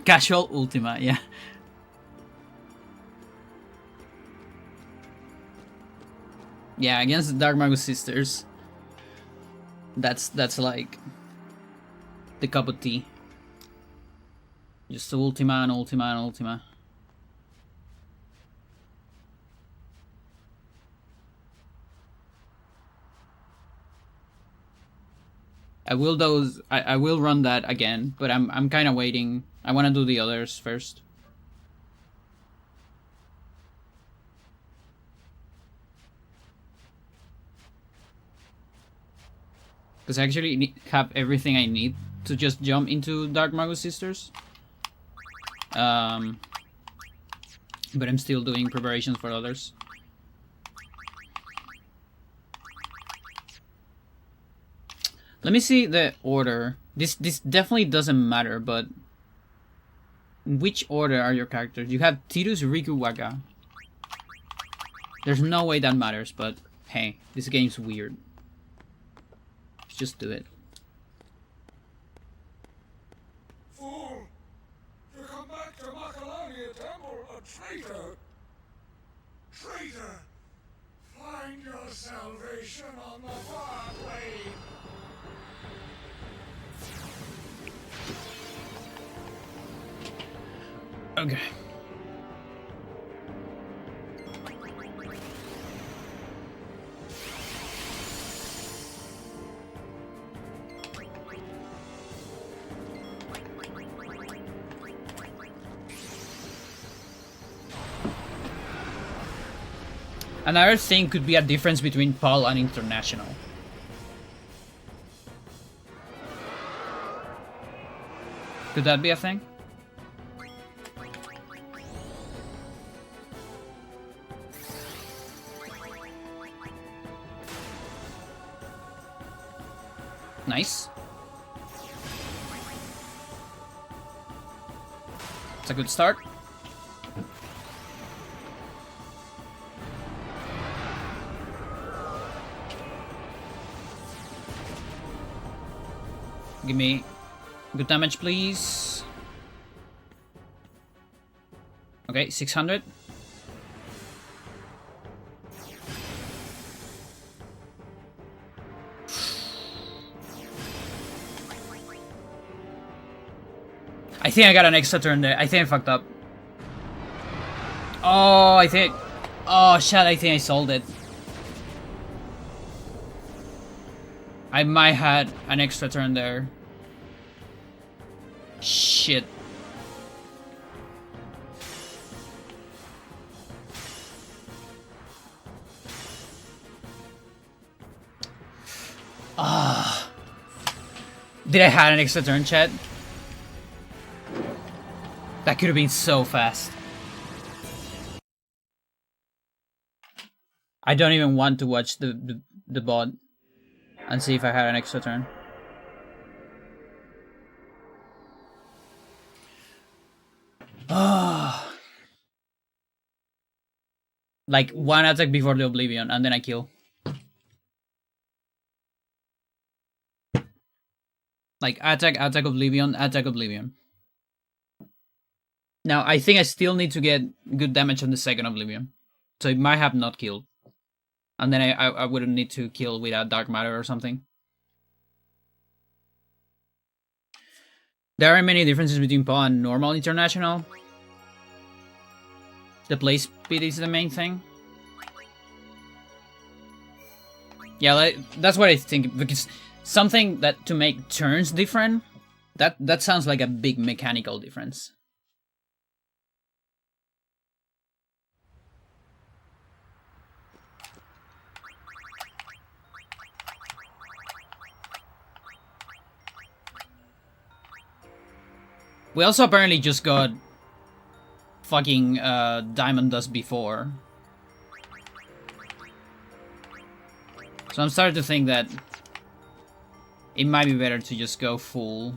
Casual Ultima, yeah. Yeah, against the Dark Magus Sisters. That's like the cup of tea. Just Ultima and Ultima and Ultima. I will run that again, but I'm kind of waiting. I want to do the others first. Because I actually have everything I need to just jump into Dark Magus Sisters. But I'm still doing preparations for others. Let me see the order. This definitely doesn't matter, but in which order are your characters? You have Tidus, Riku, Waka. There's no way that matters, but hey, this game's weird. Let's just do it. Fool! To come back to Macalonia Temple, a traitor! Traitor! Find your salvation on the far plane! Okay. Another thing could be a difference between PAL and international. Could that be a thing? Nice. It's a good start. Give me good damage, please. Okay, 600. I think I got an extra turn there. I think I fucked up. Oh, oh shit, I think I sold it. I might had an extra turn there. Shit. Ah. Did I have an extra turn, chat? That could have been so fast. I don't even want to watch the bot and see if I had an extra turn. Ah. Like one attack before the Oblivion and then I kill. Like attack, Oblivion, attack, Oblivion. Now, I think I still need to get good damage on the second Oblivion. So it might have not killed. And then I wouldn't need to kill without Dark Matter or something. There are many differences between PoE and normal international. The play speed is the main thing. Yeah, that's what I think. Because something that to make turns different, that sounds like a big mechanical difference. We also apparently just got fucking Diamond Dust before. So I'm starting to think that it might be better to just go full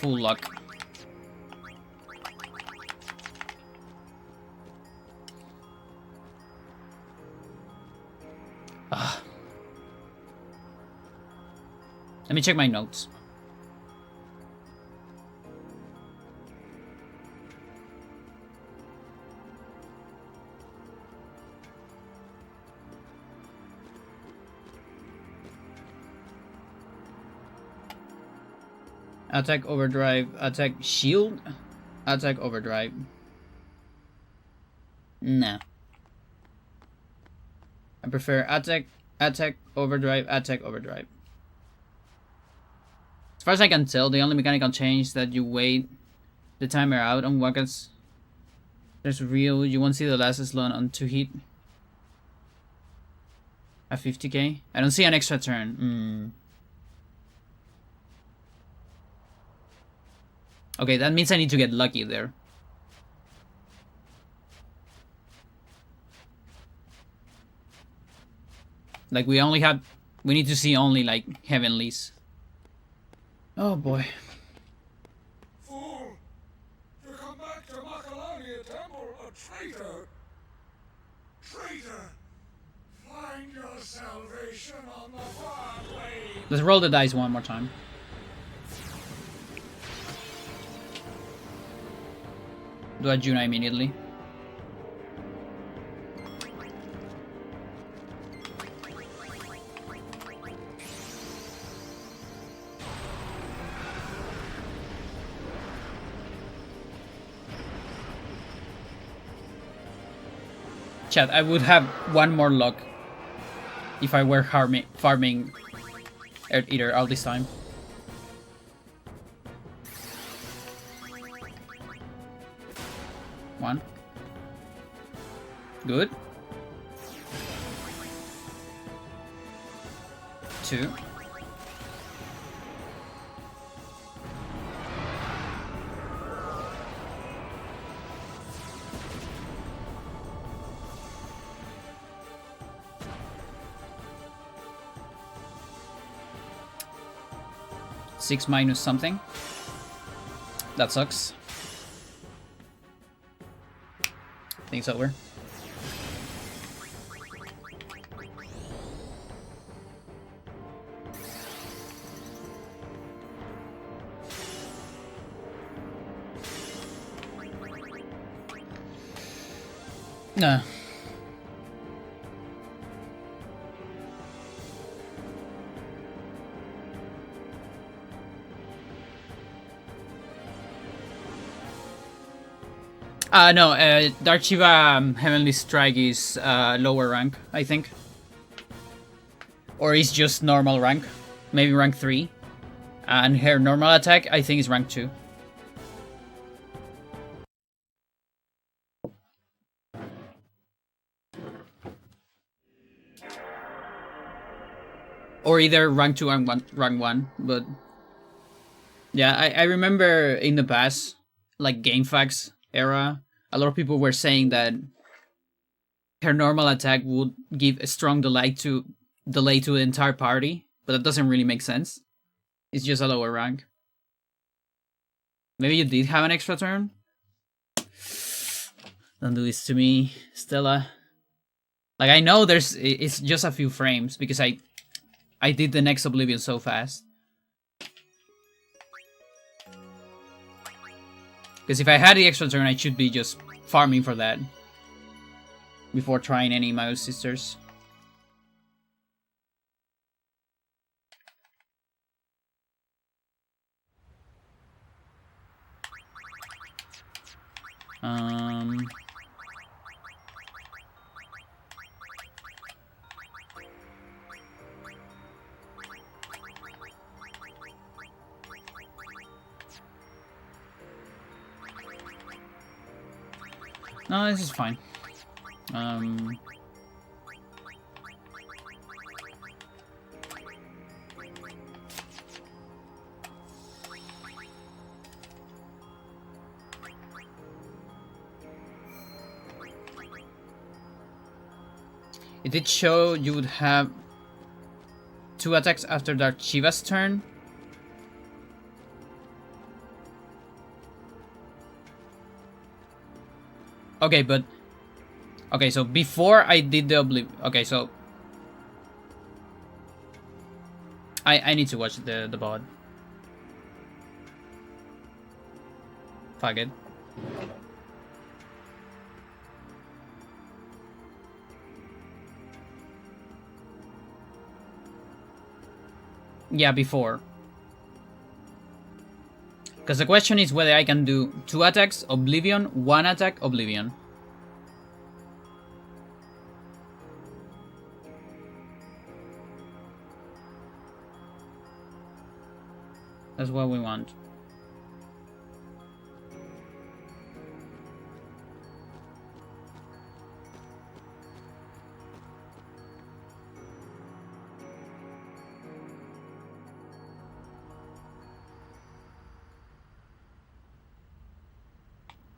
luck. Ah. Let me check my notes. Attack overdrive, attack shield, attack overdrive. Nah. I prefer attack, overdrive, attack, overdrive. As far as I can tell, the only mechanical change is that you wait the timer out on Wakats. There's real, you won't see the last slot on 2 hit. At 50k? I don't see an extra turn. Okay, that means I need to get lucky there. Like we need to see only like heavenlies. Oh boy. Fool! To come back to Makalania Temple, a traitor! Traitor! Find your salvation on the far way! Let's roll the dice one more time. Do a Juna immediately. Chat, I would have one more luck if I were farming Earth Eater all this time. One. Good. 2. 6 minus something. That sucks. Thing's over. No. No, Dark Shiva Heavenly Strike is lower rank, I think. Or is just normal rank. Maybe rank 3. And her normal attack, I think, is rank 2. Or either rank 2 and rank 1, but... Yeah, I remember in the past, like GameFAQs era, a lot of people were saying that her normal attack would give a strong delay to the entire party, but that doesn't really make sense. It's just a lower rank. Maybe you did have an extra turn? Don't do this to me, Stella. Like, I know it's just a few frames, because I did the next Oblivion so fast. Because if I had the extra turn, I should be just farming for that before trying any Mago Sisters. No, this is fine. It did show you would have 2 attacks after Dark Shiva's turn. Okay, but... Okay, so before I did the Oblivion... Okay, so... I need to watch the VOD. Fuck it. Yeah, before. Because the question is whether I can do 2 attacks, Oblivion, 1 attack, Oblivion. That's what we want.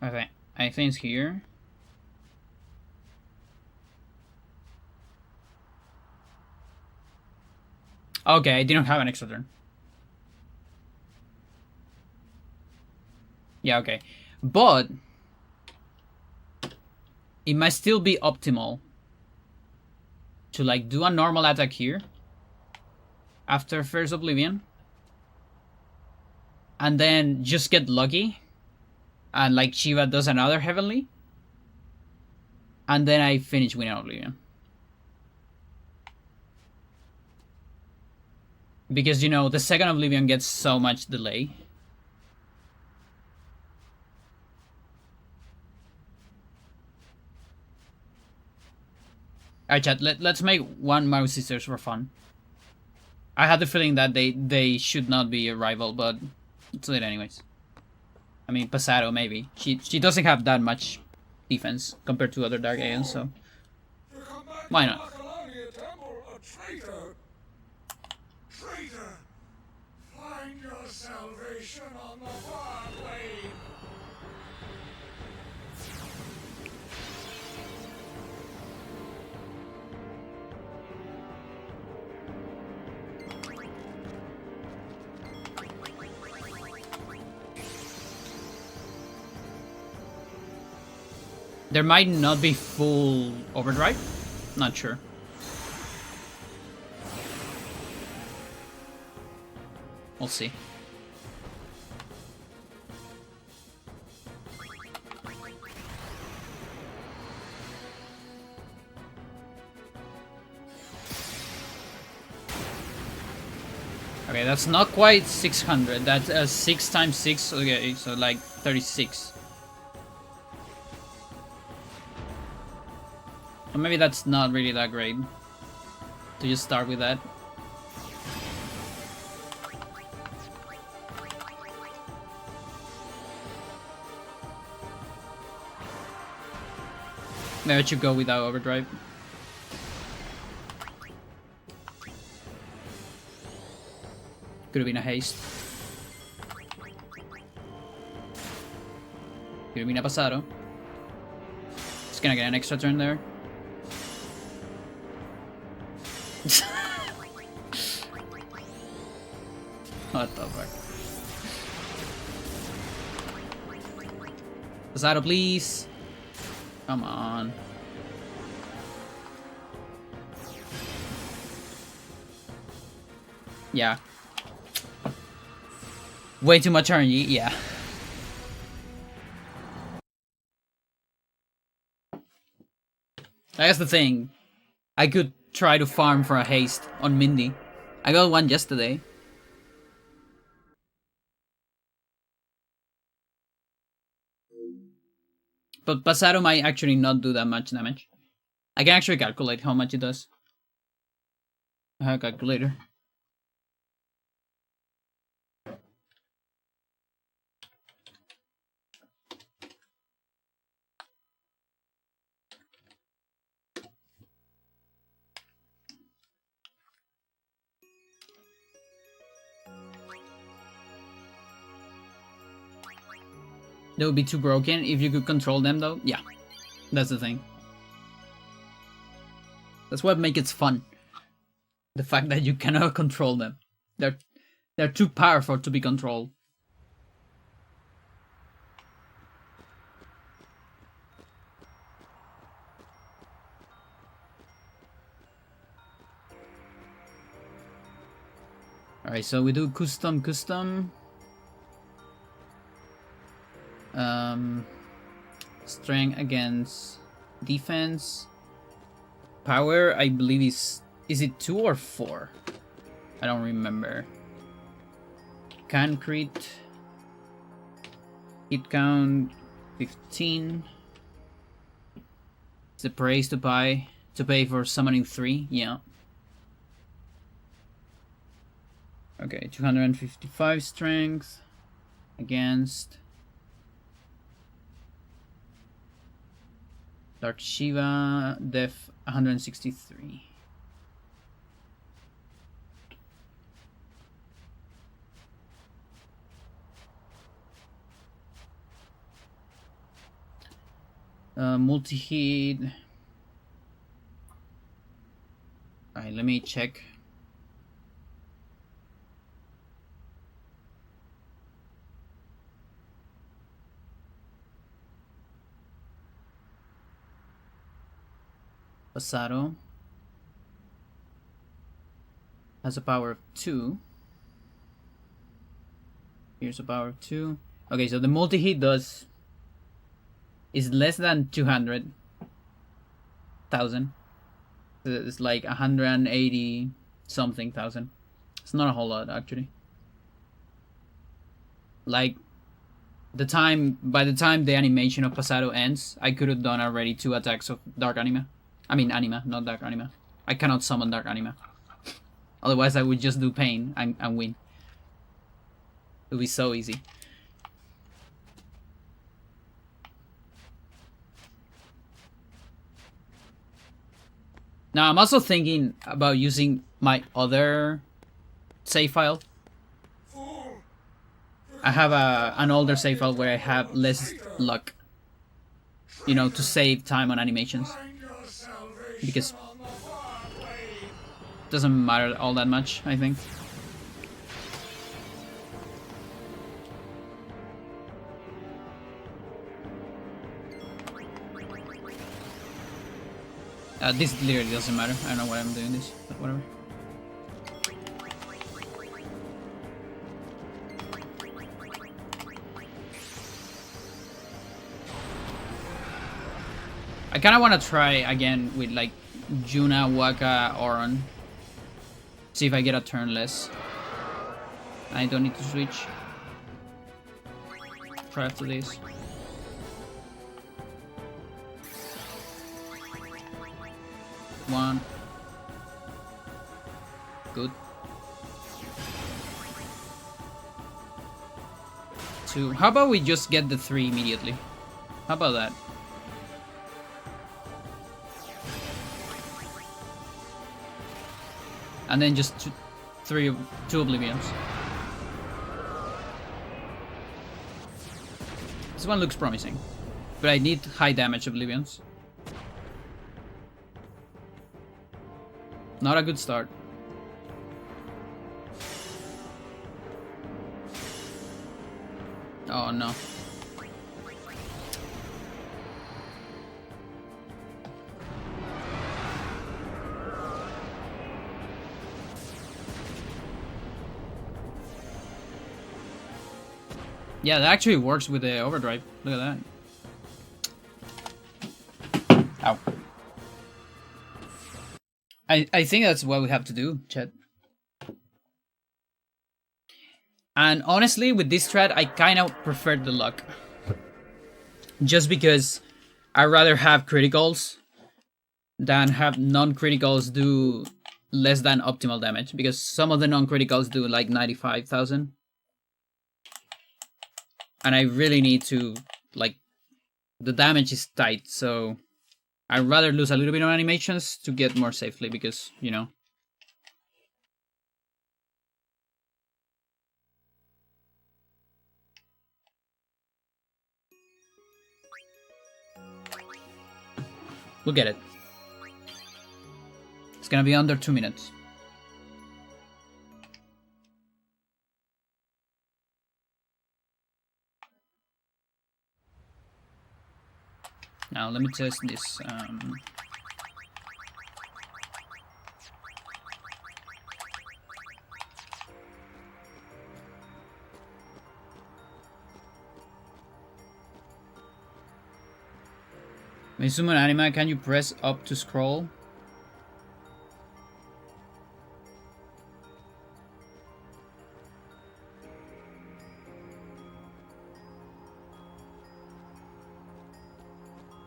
Okay, I think it's here. Okay, I didn't have an extra turn. Yeah, okay. But it might still be optimal to like do a normal attack here after first Oblivion and then just get lucky and like Shiva does another Heavenly and then I finish winning Oblivion. Because, you know, the second Oblivion gets so much delay. Alright, chat, let's make 1 Mago Sisters for fun. I had the feeling that they should not be a rival, but let's do it anyways. I mean, Pasado, maybe. She doesn't have that much defense compared to other Dark Aeons, so... Why not? Traitor! Find your salvation on the far blade! There might not be full overdrive. Not sure. We'll see. Okay, that's not quite 600. That's 6 times 6. Okay, so like 36. Or maybe that's not really that great to just start with that. Maybe I should go without overdrive. Could have been a haste. Could have been a pasado. Just gonna get an extra turn there. What the fuck? Pasado, please. Come on. Yeah. Way too much RNG, yeah. That's the thing. I could try to farm for a haste on Mindy. I got one yesterday. But Pasado might actually not do that much damage. I can actually calculate how much it does. I have a calculator. They would be too broken if you could control them, though. Yeah, that's the thing. That's what makes it fun. The fact that you cannot control them. They're too powerful to be controlled. Alright, so we do custom. Strength against defense. Power, I believe is it 2 or 4? I don't remember. Concrete. Hit count 15. It's the price to pay for summoning 3, yeah. Okay, 255 strength against Dark Shiva, def 163. Multi-hit. Alright, let me check. Pasado has a power of 2. Here's a power of 2. Okay, so the multi-hit is less than 200,000. It's like 180 something thousand. It's not a whole lot, actually. Like by the time the animation of Pasado ends, I could have done already 2 attacks of Dark Anima. I mean Anima, not Dark Anima. I cannot summon Dark Anima. Otherwise I would just do Pain and win. It would be so easy. Now I'm also thinking about using my other save file. I have an older save file where I have less luck. You know, to save time on animations. Because it doesn't matter all that much, I think. This literally doesn't matter. I don't know why I'm doing this, but whatever. I kind of want to try again with like Juna, Waka, Oron. See if I get a turn less. I don't need to switch. Try after this. One. Good. Two. How about we just get the 3 immediately? How about that? And then just two Oblivions. This one looks promising, but I need high damage Oblivions. Not a good start. Oh no. Yeah, that actually works with the overdrive. Look at that. Ow. I think that's what we have to do, chat. And honestly, with this strat, I kind of prefer the luck. Just because I'd rather have criticals than have non-criticals do less than optimal damage. Because some of the non-criticals do like 95,000. And I really need to, like, the damage is tight, so I'd rather lose a little bit on animations to get more safely, because, you know. We'll get it. It's gonna be under 2 minutes. Now let me test this. When you summon anima, can you press up to scroll?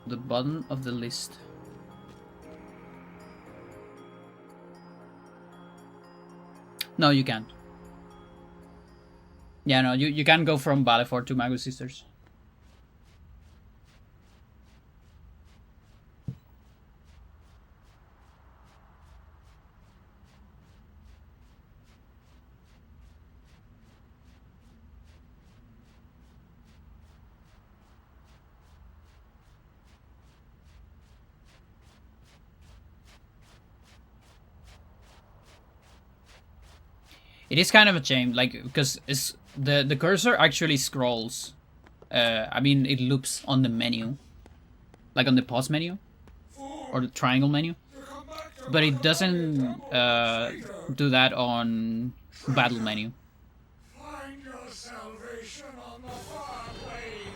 The bottom of the list. No, you can't. Yeah, no, you can't go from Balefort to Magus Sisters. It is kind of a shame, like, because it's the cursor actually scrolls. I mean, it loops on the menu, like on the pause menu or the triangle menu, but it doesn't do that on battle menu. Find your salvation on the far plane.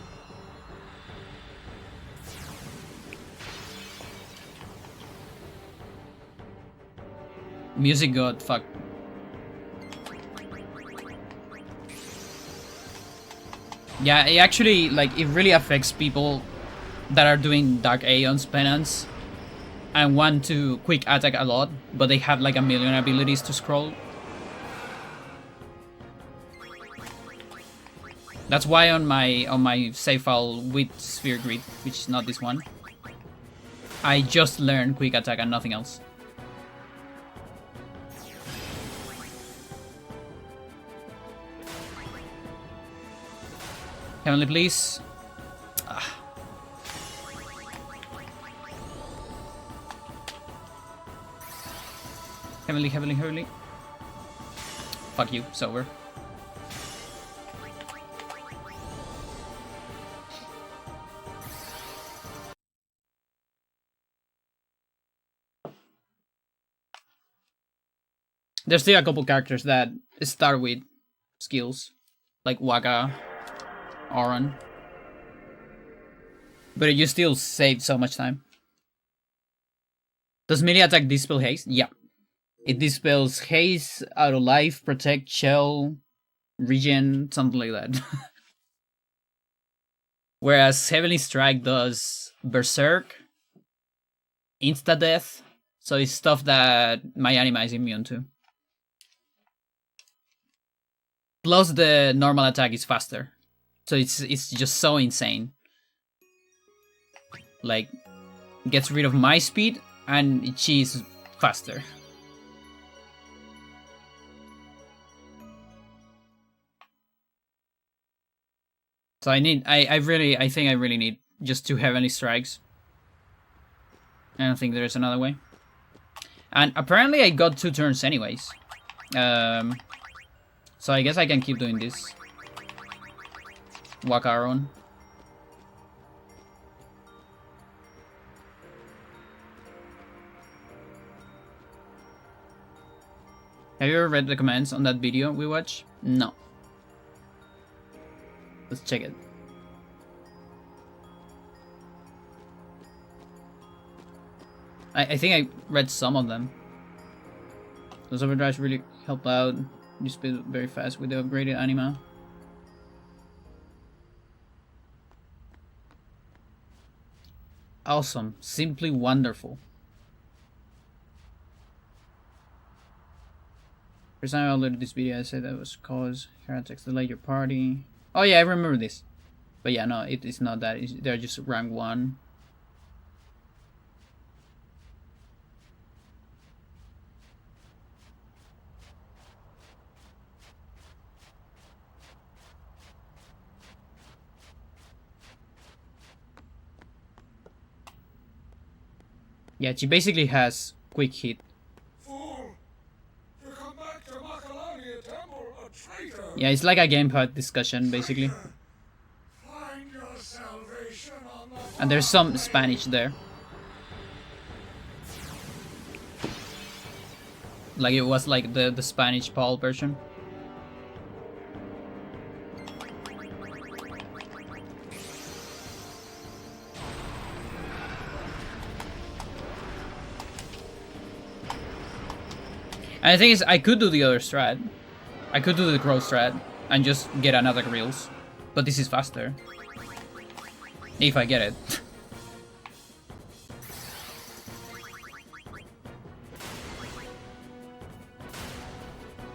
Music god, fuck. Yeah, it actually, like, it really affects people that are doing Dark Aeon's penance and want to quick attack a lot, but they have like a million abilities to scroll. That's why on my save file with Sphere Grid, which is not this one, I just learned quick attack and nothing else. Heavenly, please. Ah. Heavenly, heavenly, heavenly. Fuck you, it's over. There's still a couple characters that start with skills, like Waka, Auron. But you still save so much time. Does melee attack dispel haste? Yeah. It dispels haste, out of life, protect, shell, regen, something like that. Whereas Heavenly Strike does Berserk, Insta Death, so it's stuff that my anima is immune to. Plus the normal attack is faster. So it's just so insane. Like, gets rid of my speed and she's faster. So I think I really need just 2 Heavenly Strikes. I don't think there's another way. And apparently I got 2 turns anyways. So I guess I can keep doing this. Wakaron. Have you ever read the comments on that video we watched? No. Let's check it. I think I read some of them. Those overdrives really help out. You speed very fast with the upgraded anima. Awesome. Simply wonderful. First time I uploaded this video, I said that was cause heretics delay your party. Oh yeah, I remember this. But yeah, no, it's not that. They're just rank 1. Yeah, she basically has quick hit. Fool! To come back to Makalania Temple, a traitor! Yeah, it's like a gamepad discussion, basically. Find your salvation on the And there's some Spanish there. Like it was like the Spanish Paul version. And the thing is, I could do the other strat. I could do the crow strat and just get another reels. But this is faster. If I get it.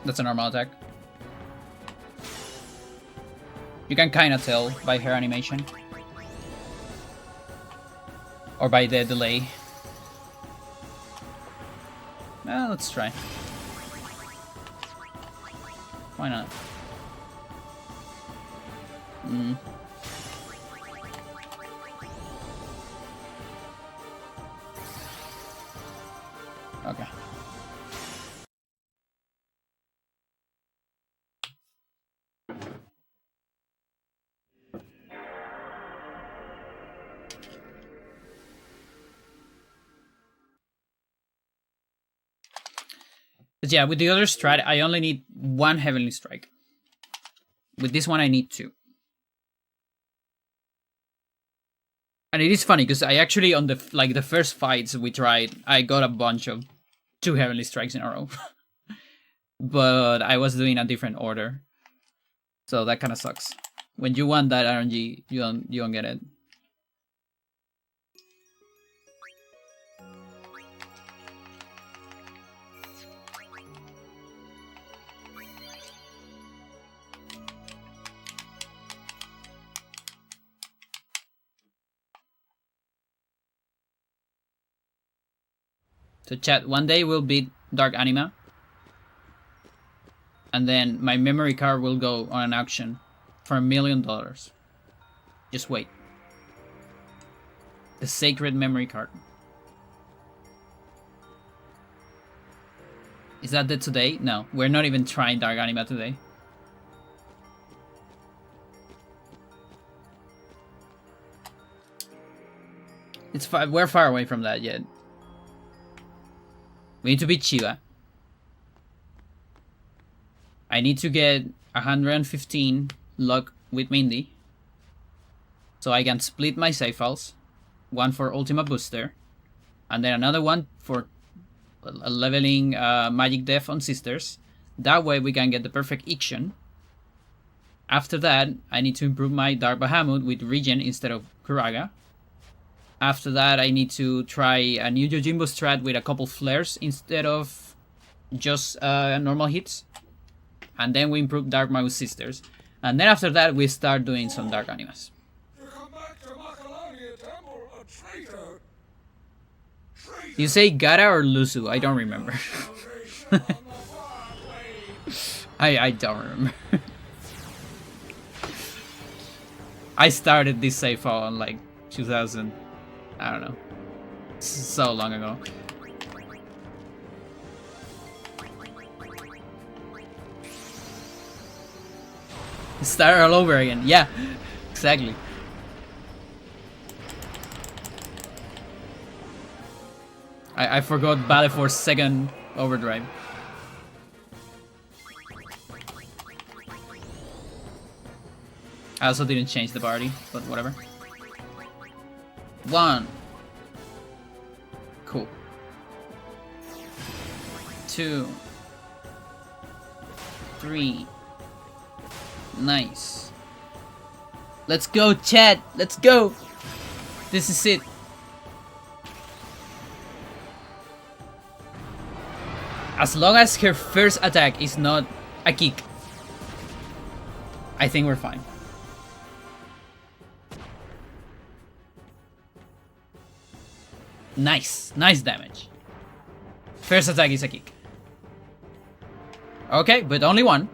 That's a normal attack. You can kinda tell by her animation. Or by the delay. Well, let's try. Why not? Okay. But yeah, with the other strat, I only need 1 Heavenly Strike. With this one, I need 2. And it is funny, because I actually, on the first fights we tried, I got a bunch of 2 Heavenly Strikes in a row. But I was doing a different order. So that kind of sucks. When you want that RNG, you don't get it. So chat, one day we'll beat Dark Anima. And then my memory card will go on an auction for $1 million. Just wait. The sacred memory card. Is that it today? No, we're not even trying Dark Anima today. We're far away from that yet. We need to beat Shiva. I need to get 115 luck with Mindy, so I can split my save files. One for Ultima Booster, and then another one for leveling Magic Def on Sisters. That way we can get the perfect Iction. After that, I need to improve my Dark Bahamut with Regen instead of Kuraga. After that, I need to try a new Yojimbo strat with a couple flares instead of just normal hits. And then we improve Dark Magus Sisters. And then after that, we start doing some Dark Animas. You say Gara or Lusu? I don't remember. I don't remember. I started this save file on like 2000. I don't know. So long ago. Start all over again. Yeah, exactly. I forgot Ballet Force second overdrive. I also didn't change the party, but whatever. 1. Cool. 2. 3. Nice. Let's go, chat. Let's go. This is it. As long as her first attack is not a kick, I think we're fine. Nice. Nice damage. First attack is a kick. Okay, but only one.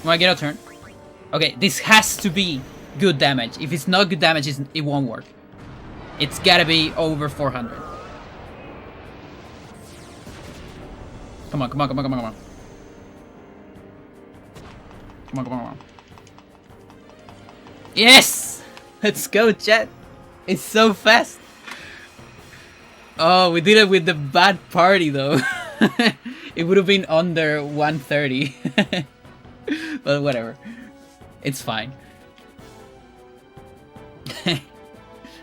Wanna get a turn? Okay, this has to be good damage. If it's not good damage, it won't work. It's gotta be over 400. Come on, come on, come on, come on, come on. Come on, come on, come on. Yes! Let's go, chat. It's so fast. Oh, we did it with the bad party, though. It would have been under 130. But whatever. It's fine.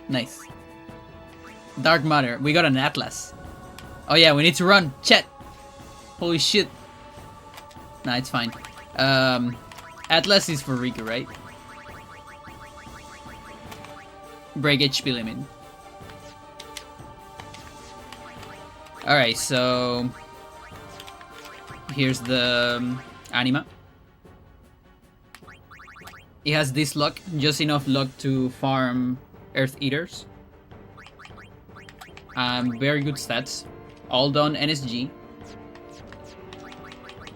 Nice. Dark Matter. We got an Atlas. Oh yeah, we need to run. Chat. Holy shit. Nah, it's fine. Atlas is for Riku, right? Break HP limit. Alright, so... here's the anima. It has this luck, just enough luck to farm Earth Eaters. Very good stats. All done NSG.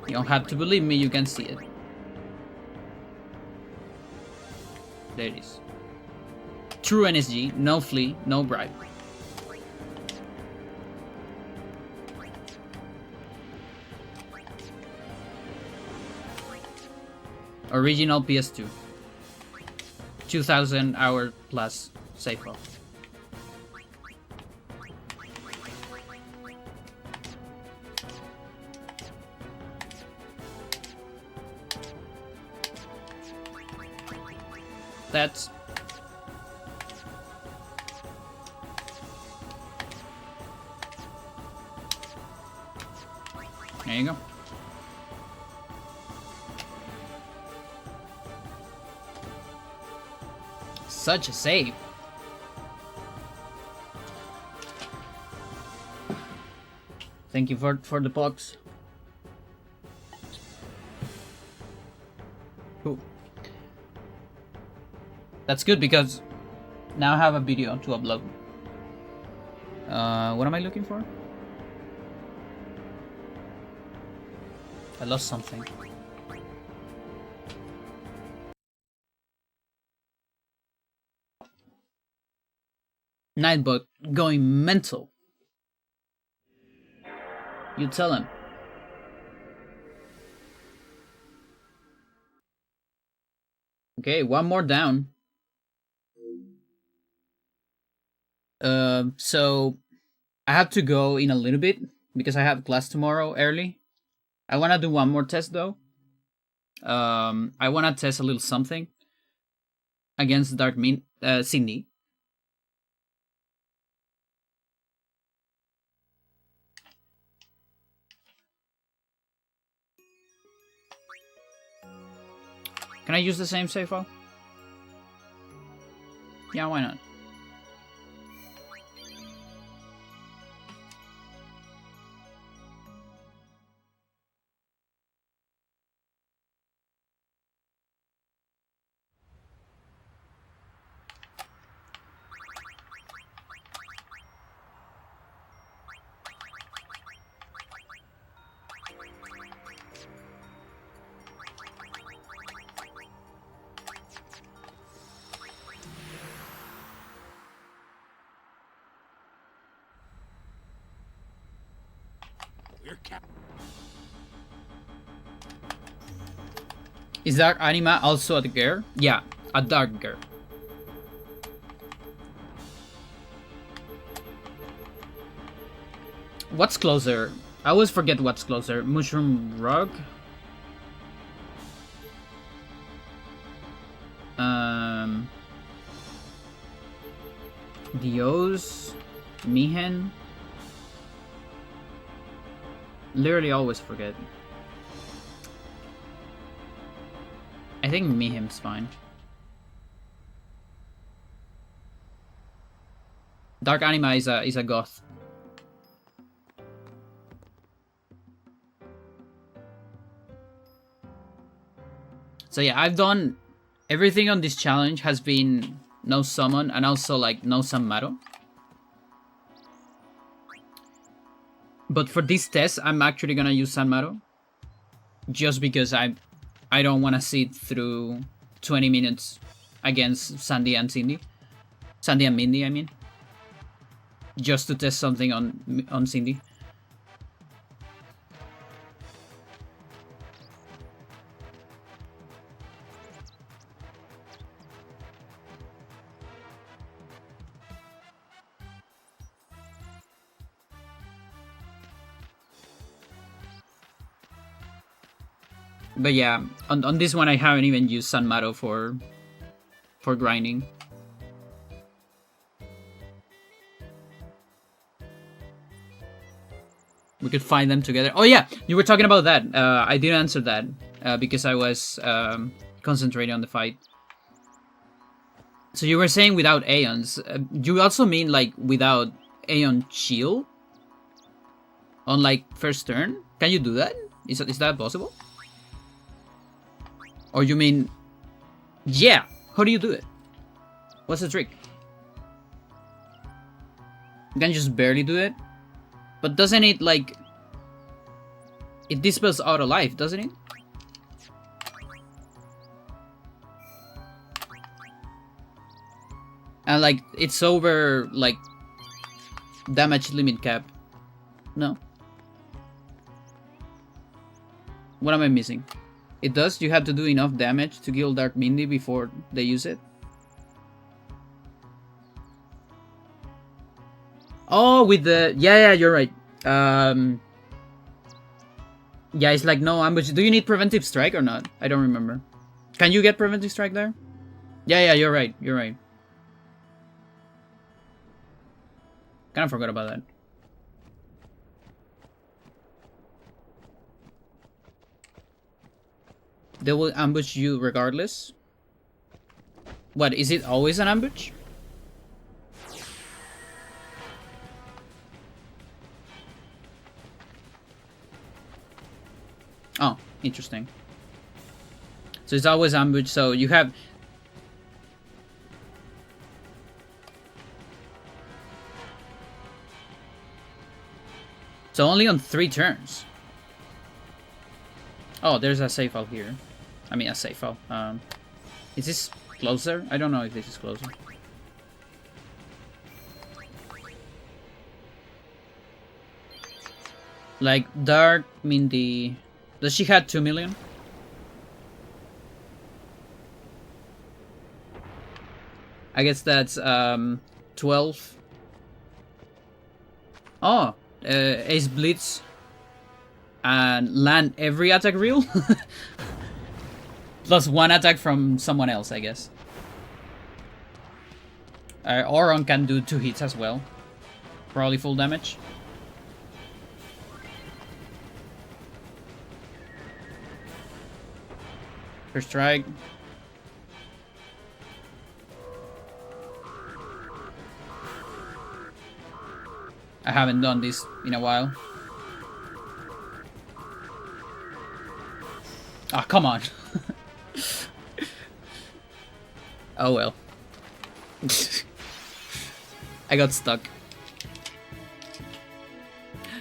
You don't have to believe me, you can see it. There it is. True NSG, no flea, no bribe. Original PS2. 2000 hour plus save file. That's there you go. Such a save. Thank you for the box. Cool. That's good because now I have a video to upload. What am I looking for? I lost something. Nightbot going mental. You tell him. Okay, one more down. So I have to go in a little bit because I have class tomorrow early. I wanna do one more test though. I want to test a little something against Cindy. Can I use the same save file? Yeah, why not? Is Dark Anima also a girl? Yeah, a dark girl. What's closer? I always forget what's closer. Mushroom Rug? Dios? Mihen? Literally always forget. I think Mihim's fine. Dark Anima is a goth. So yeah, I've done everything on this challenge has been no summon and also like no Sanmaro. But for this test, I'm actually gonna use Sanmaro. Just because I don't want to sit through 20 minutes against Sandy and Cindy. Sandy and Mindy, I mean. Just to test something on Cindy. But yeah, on this one I haven't even used Sanmaro for grinding. We could find them together. Oh yeah, you were talking about that. I didn't answer that because I was concentrating on the fight. So you were saying without Aeons. You also mean like without Aeon Shield? On like first turn? Can you do that? Is that possible? Or you mean, yeah, how do you do it? What's the trick? You can just barely do it? But doesn't it, like, it dispels auto life, doesn't it? And, like, it's over, like, damage limit cap. No. What am I missing? It does? You have to do enough damage to kill Dark Mindy before they use it? Oh, with the... Yeah, you're right. Yeah, it's like no ambush. Do you need Preventive Strike or not? I don't remember. Can you get Preventive Strike there? Yeah, you're right. You're right. Kind of forgot about that. They will ambush you regardless? What, is it always an ambush? Oh, interesting. So it's always ambush, so you have... So only on 3 turns. Oh, there's a safe out here. I mean, a safe out. Is this closer? I don't know if this is closer. Like, Dark Mindy... Does she have 2 million? I guess that's 12. Oh, Ace Blitz and land every attack reel. Plus 1 attack from someone else, I guess. Auron can do 2 hits as well. Probably full damage. First strike. I haven't done this in a while. Ah, oh, come on. Oh well. I got stuck.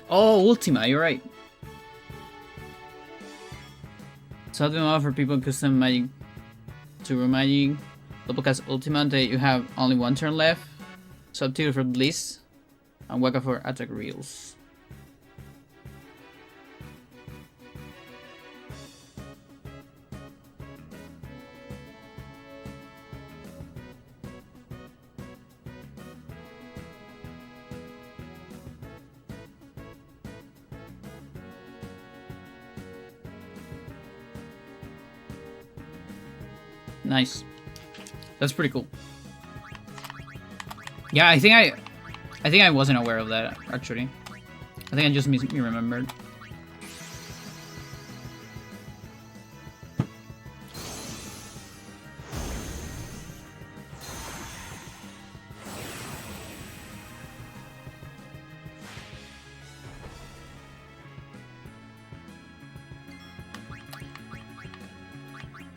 Oh, Ultima, you're right. So them out for people custom magic to magic. Double cast Ultima until you have only 1 turn left. Subtitle for Bliss. And Waka for attack reels. Nice. That's pretty cool. Yeah, I think I wasn't aware of that actually. I think I just remembered.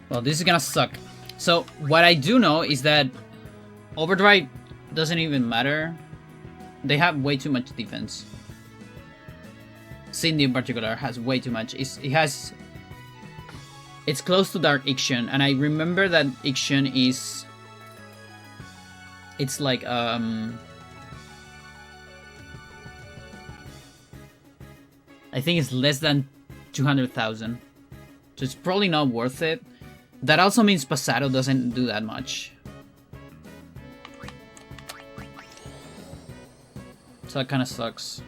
Well, this is gonna suck. So, what I do know is that Overdrive doesn't even matter. They have way too much defense. Cindy in particular has way too much. It's close to Dark Ixion, and I remember that Ixion is... It's like, I think it's less than 200,000. So it's probably not worth it. That also means Pasado doesn't do that much. So that kind of sucks.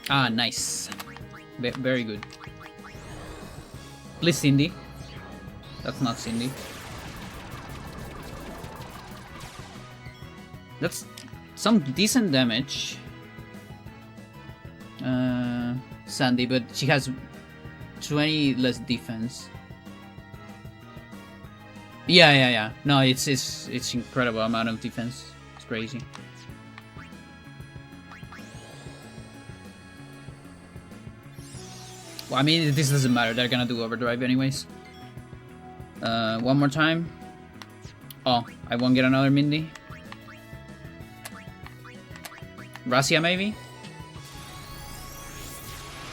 Ah, nice. Very good. Please, Cindy. That's not Cindy. That's some decent damage. Sandy, but she has 20 less defense. Yeah. No, it's incredible amount of defense. It's crazy. Well, I mean, this doesn't matter. They're gonna do Overdrive anyways. One more time. Oh, I won't get another Mindy. Razia, maybe?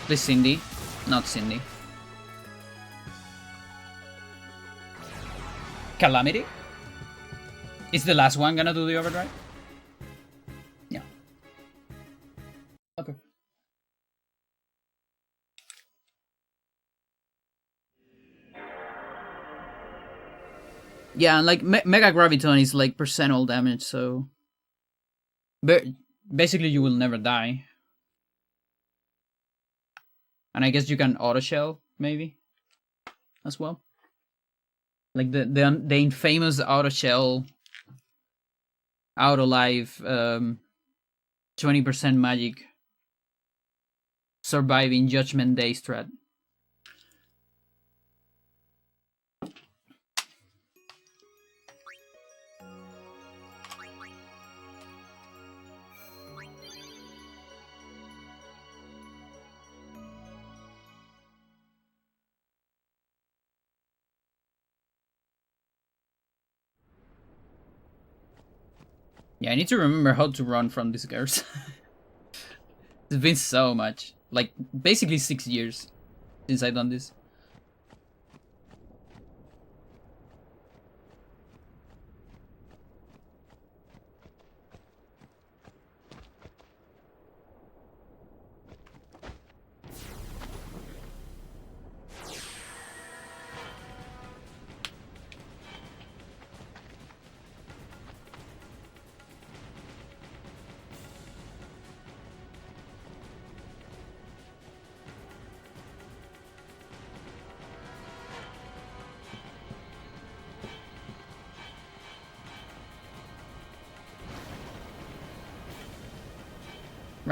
Please, Cindy. Not Cindy. Calamity? Is the last one gonna do the Overdrive? Yeah. Okay. Yeah, and like Mega Graviton is like percent all damage, so... But basically you will never die. And I guess you can auto shell, maybe, as well. Like the infamous auto shell, auto life, 20% magic, surviving Judgment Day strat. Yeah, I need to remember how to run from these girls. It's been so much. Like, basically 6 years since I've done this.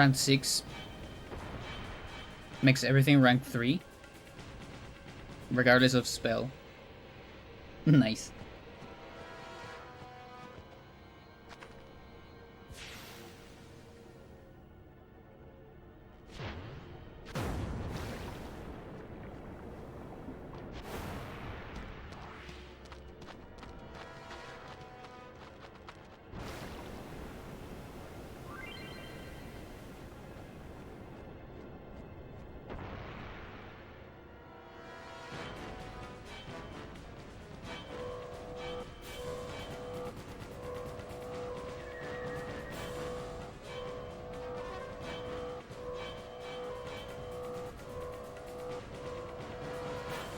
Rank 6 makes everything rank 3, regardless of spell. Nice.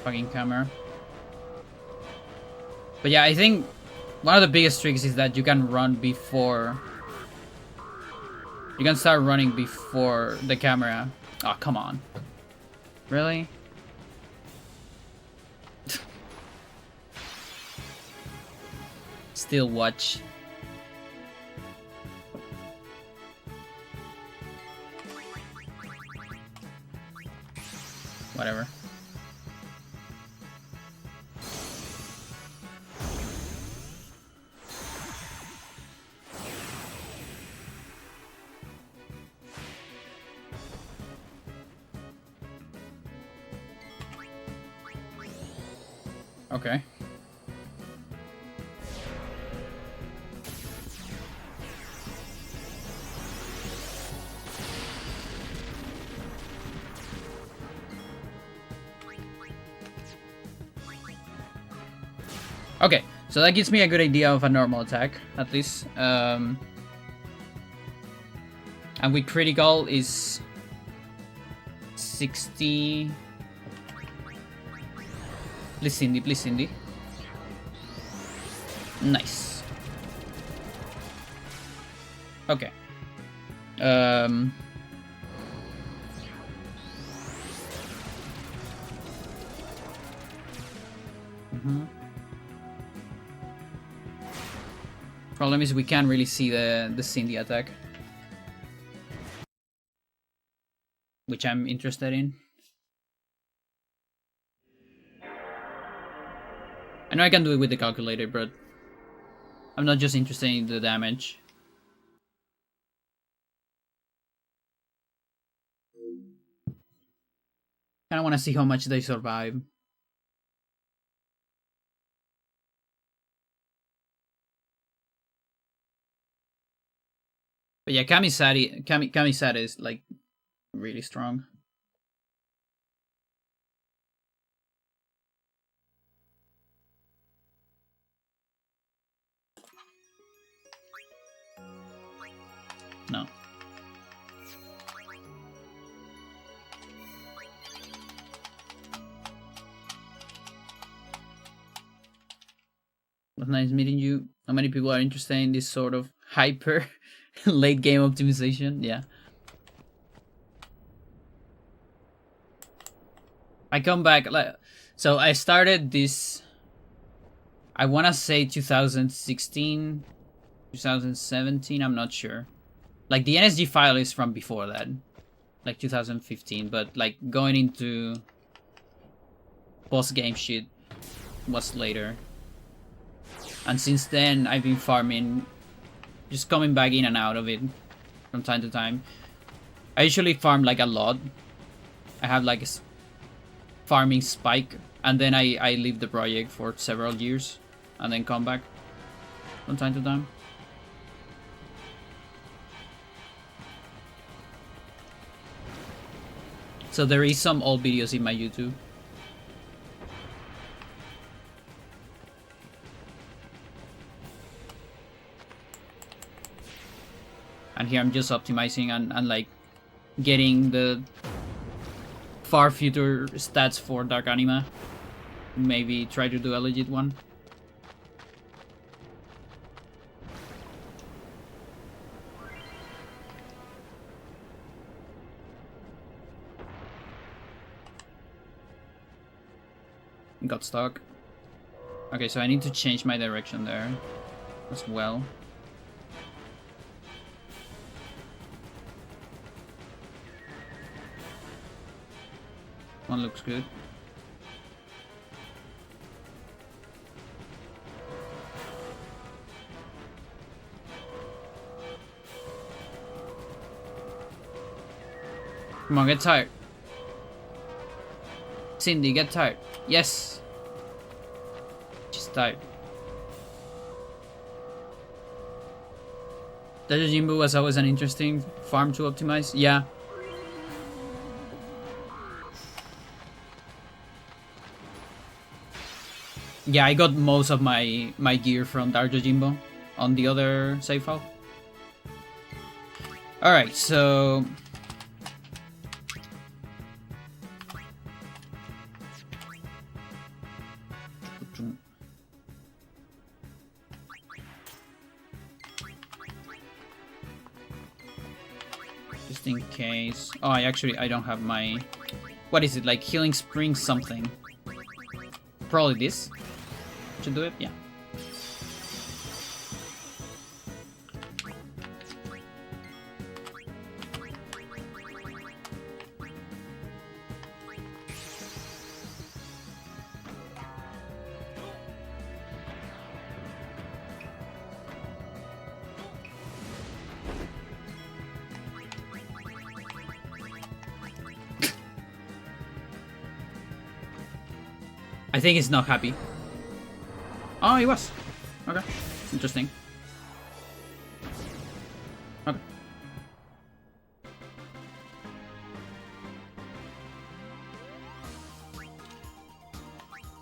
Fucking camera. But yeah, I think one of the biggest tricks is that you can run before. You can start running before the camera. Oh, come on. Really? Still watch. Whatever. Okay. Okay, so that gives me a good idea of a normal attack, at least. And with critical is 60. Please, Cindy, please, Cindy. Nice. Okay. Problem is we can't really see the Cindy attack, which I'm interested in. I know I can do it with the calculator, but I'm not just interested in the damage. Kinda wanna see how much they survive. But yeah, Kamisari is like really strong. No. It was nice meeting you. How many people are interested in this sort of hyper late game optimization? Yeah. I come back like so I started this, I wanna say 2016, 2017, I'm not sure. Like the NSG file is from before that. Like 2015, but like going into post game shit was later. And since then I've been farming, just coming back in and out of it from time to time. I usually farm like a lot. I have like a farming spike, and then I leave the project for several years and then come back from time to time. So there is some old videos in my YouTube. And here I'm just optimizing and like getting the far future stats for Dark Anima. Maybe try to do a legit one. Got stuck. Okay, so I need to change my direction there as well. One looks good. Come on, get tired. Cindy, get tired. Yes! She's tired. Dojimbo was always an interesting farm to optimize. Yeah. Yeah, I got most of my gear from Dojimbo on the other save file. Alright, so... Just in case... Oh, I don't have my... What is it? Like Healing Spring something. Probably this. Should do it? Yeah. I think he's not happy. Oh, he was. Okay. Interesting. Okay.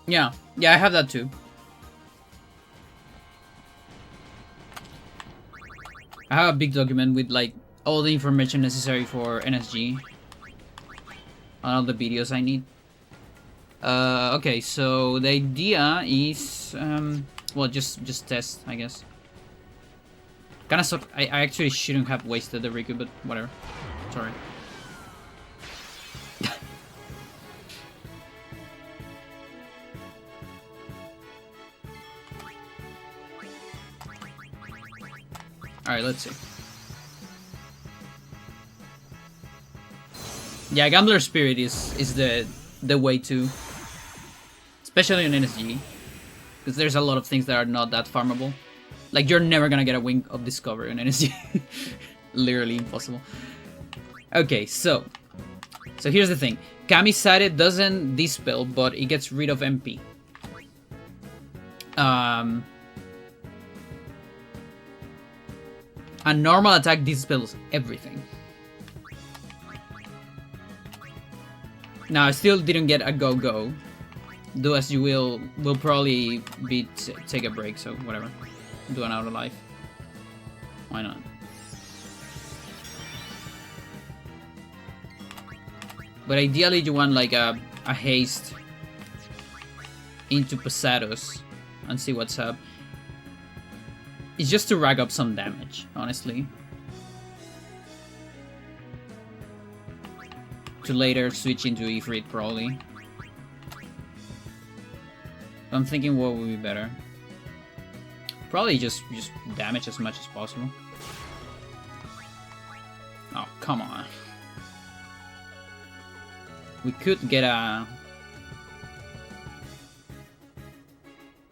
Yeah. Yeah, I have that too. I have a big document with like all the information necessary for NSG. On all the videos I need. Okay, so the idea is, well, just test, I guess. Kinda suck. I actually shouldn't have wasted the Riku, but whatever. Sorry. Alright, let's see. Yeah, Gambler Spirit is the way to... Especially on NSG, because there's a lot of things that are not that farmable. Like, you're never gonna get a Wing of Discovery on NSG. Literally impossible. Okay, so here's the thing. Kamisare doesn't dispel, but it gets rid of MP. A normal attack dispels everything. Now, I still didn't get a go-go. Do as you will probably be take a break, so whatever. Do an out of life. Why not? But ideally you want like a haste into Pasados and see what's up. It's just to rack up some damage, honestly. To later switch into Ifrit, probably. I'm thinking what would be better. Probably just damage as much as possible. Oh, come on. We could get a...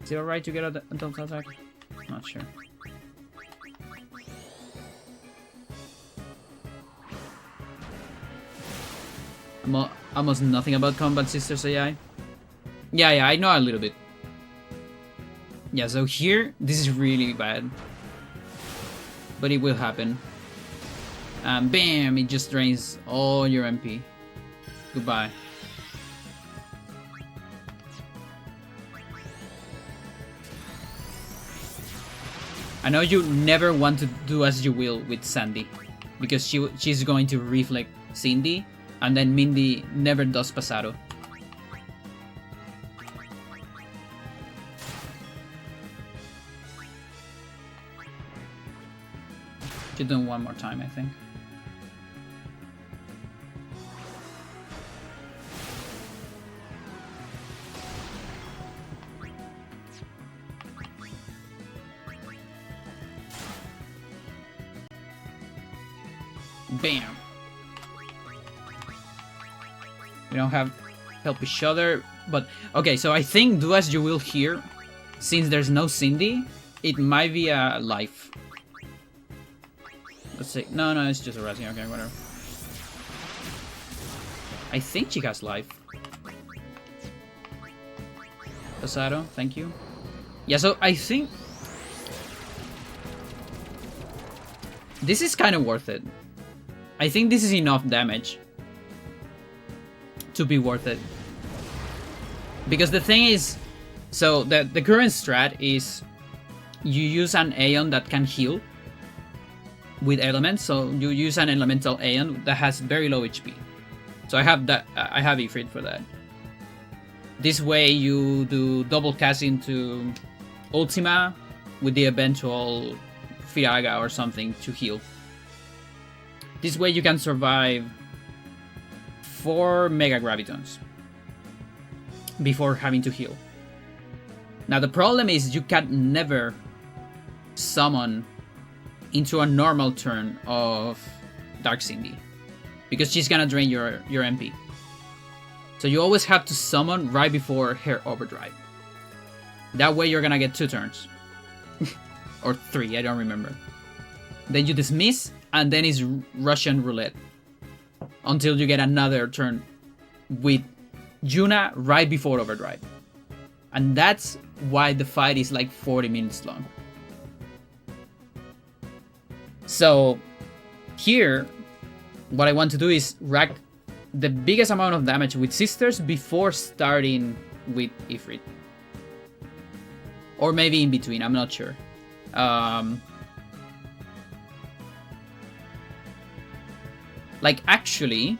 Is it alright to get a delta attack? Not sure. Almost nothing about Combat Sisters AI. Yeah, I know a little bit. Yeah, so here, this is really bad. But it will happen. And bam, it just drains all your MP. Goodbye. I know you never want to do as you will with Sandy. Because she's going to reflect Cindy. And then Mindy never does Pasado. Should do one more time, I think. Bam. We don't have help each other. But okay, so I think do as you will here. Since there's no Cindy, it might be a life. Let's see. No, it's just a Razzie. Okay, whatever. I think she has life. Pasado, thank you. Yeah, so I think this is kind of worth it. I think this is enough damage to be worth it. Because the thing is, so the current strat is you use an Aeon that can heal with elements. So you use an elemental Aeon that has very low HP. So I have that. I have Ifrit for that. This way you do double cast into Ultima with the eventual Firaga or something to heal. This way you can survive 4 Mega Gravitons before having to heal. Now the problem is you can never summon into a normal turn of Dark Cindy because she's gonna drain your MP. So you always have to summon right before her overdrive. That way you're gonna get 2 turns. Or 3, I don't remember. Then you dismiss, and then it's Russian roulette. Until you get another turn with Yuna right before overdrive. And that's why the fight is like 40 minutes long. So here, what I want to do is rack the biggest amount of damage with Sisters before starting with Ifrit. Or maybe in between, I'm not sure. Like actually,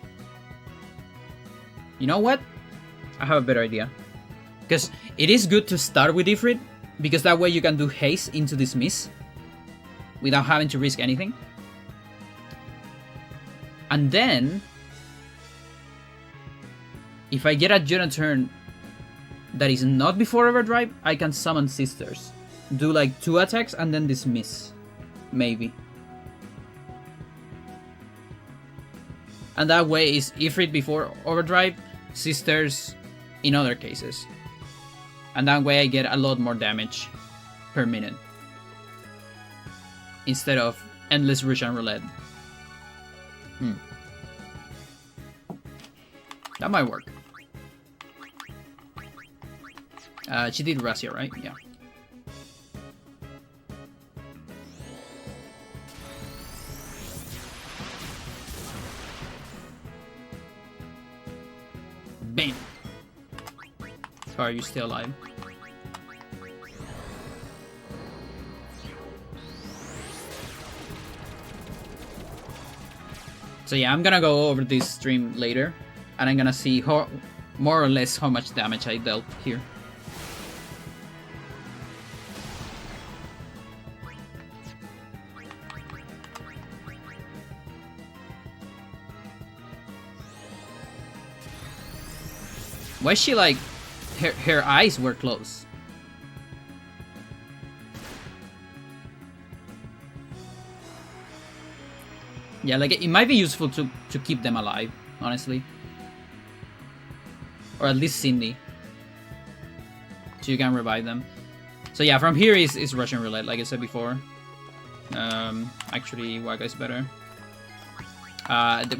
you know what? I have a better idea. Because it is good to start with Ifrit, because that way you can do haste into dismiss without having to risk anything. And then, if I get a Yuna turn that is not before overdrive, I can summon Sisters. Do like 2 attacks and then dismiss. Maybe. And that way is Ifrit before overdrive, Sisters in other cases. And that way I get a lot more damage per minute. Instead of endless Russian roulette. That might work. She did Razia, right? Yeah. Bam! So are you still alive? So yeah, I'm gonna go over this stream later, and I'm gonna see how, more or less how much damage I dealt here. Why is she like... Her eyes were closed. Yeah, like it might be useful to keep them alive, honestly. Or at least Cindy. So you can revive them. So yeah, from here is Russian roulette, like I said before. Actually, Waka is better.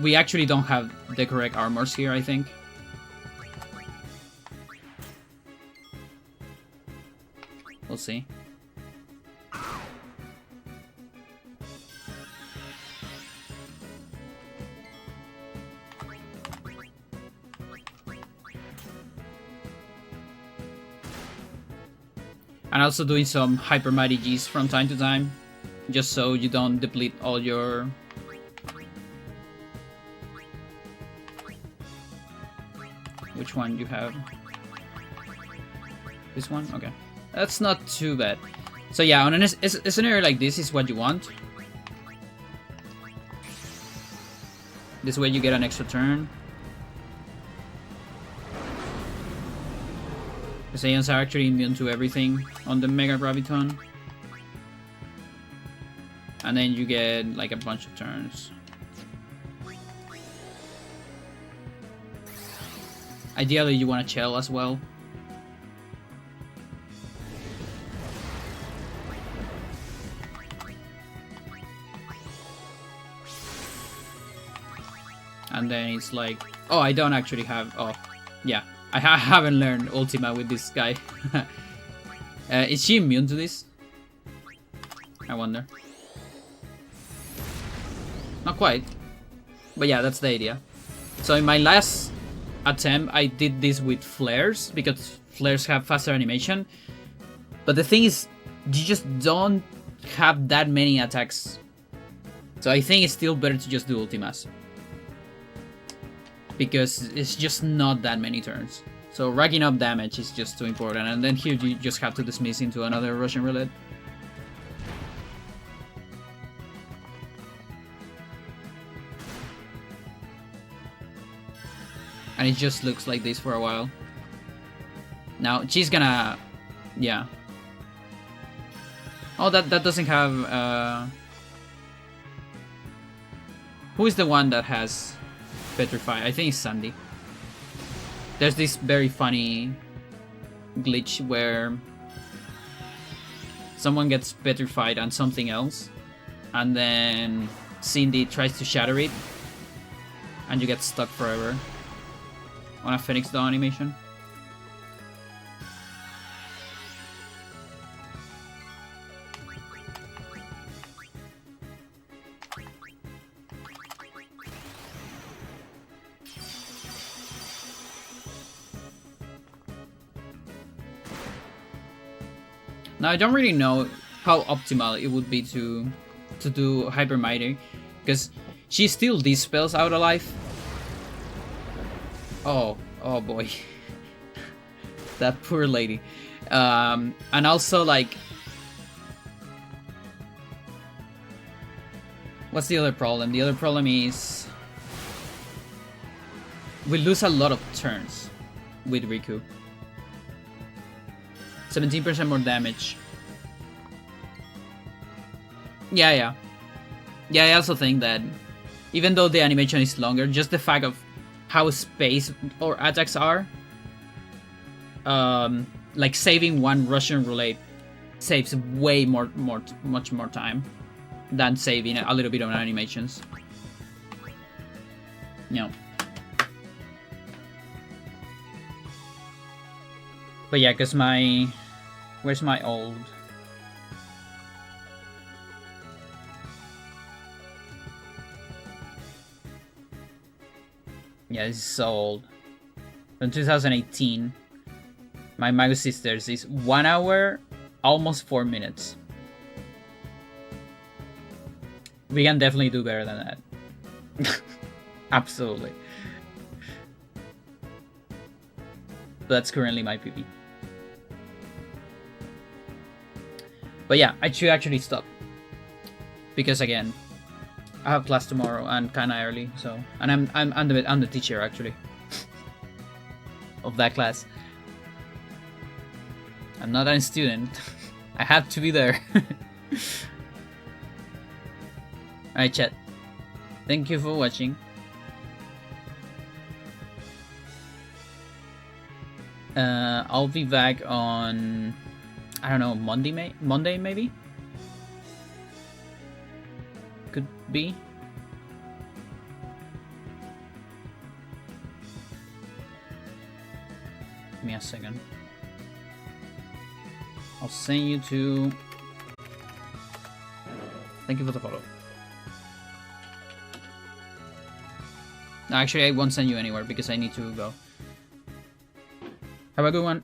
We actually don't have the correct armors here, I think. We'll see. And also doing some Hyper Mighty G's from time to time, just so you don't deplete all your... Which one you have? This one? Okay. That's not too bad. So yeah, on a scenario like this is what you want. This way you get an extra turn. The Saiyans are actually immune to everything on the Mega Graviton. And then you get like a bunch of turns. Ideally, you want to chill as well. And then it's like, oh, I don't actually have, oh, yeah. I haven't learned Ultima with this guy. Is she immune to this? I wonder. Not quite. But yeah, that's the idea. So in my last attempt, I did this with flares, because flares have faster animation. But the thing is, you just don't have that many attacks. So I think it's still better to just do Ultimas, because it's just not that many turns. So racking up damage is just too important, and then here you just have to dismiss into another Russian roulette. And it just looks like this for a while. Now she's gonna, yeah. Oh, that doesn't have. Who is the one that has petrify? I think it's Sandy. There's this very funny glitch where someone gets petrified on something else, and then Cindy tries to shatter it, and you get stuck forever on a Phoenix Dawn animation. Now I don't really know how optimal it would be to do Hyper Mighty, because she still dispels out alive. Oh boy. That poor lady. And also, like, what's the other problem? The other problem is we lose a lot of turns with Riku. 17% more damage. Yeah, I also think that even though the animation is longer, just the fact of how spaced our attacks are, like saving one Russian roulette saves way much more time than saving a little bit of animations. You know. But yeah, cause where's my old? Yeah, this is so old. From 2018. My Magus Sisters is 1 hour, almost 4 minutes. We can definitely do better than that. Absolutely. That's currently my PB. But yeah, I should actually stop, because again, I have class tomorrow and kind of early. So, and I'm the teacher actually of that class. I'm not a student. I have to be there. Alright, chat. Thank you for watching. I'll be back on, I don't know, Monday maybe? Could be. Give me a second. I'll send you to... Thank you for the follow. No, actually, I won't send you anywhere because I need to go. Have a good one.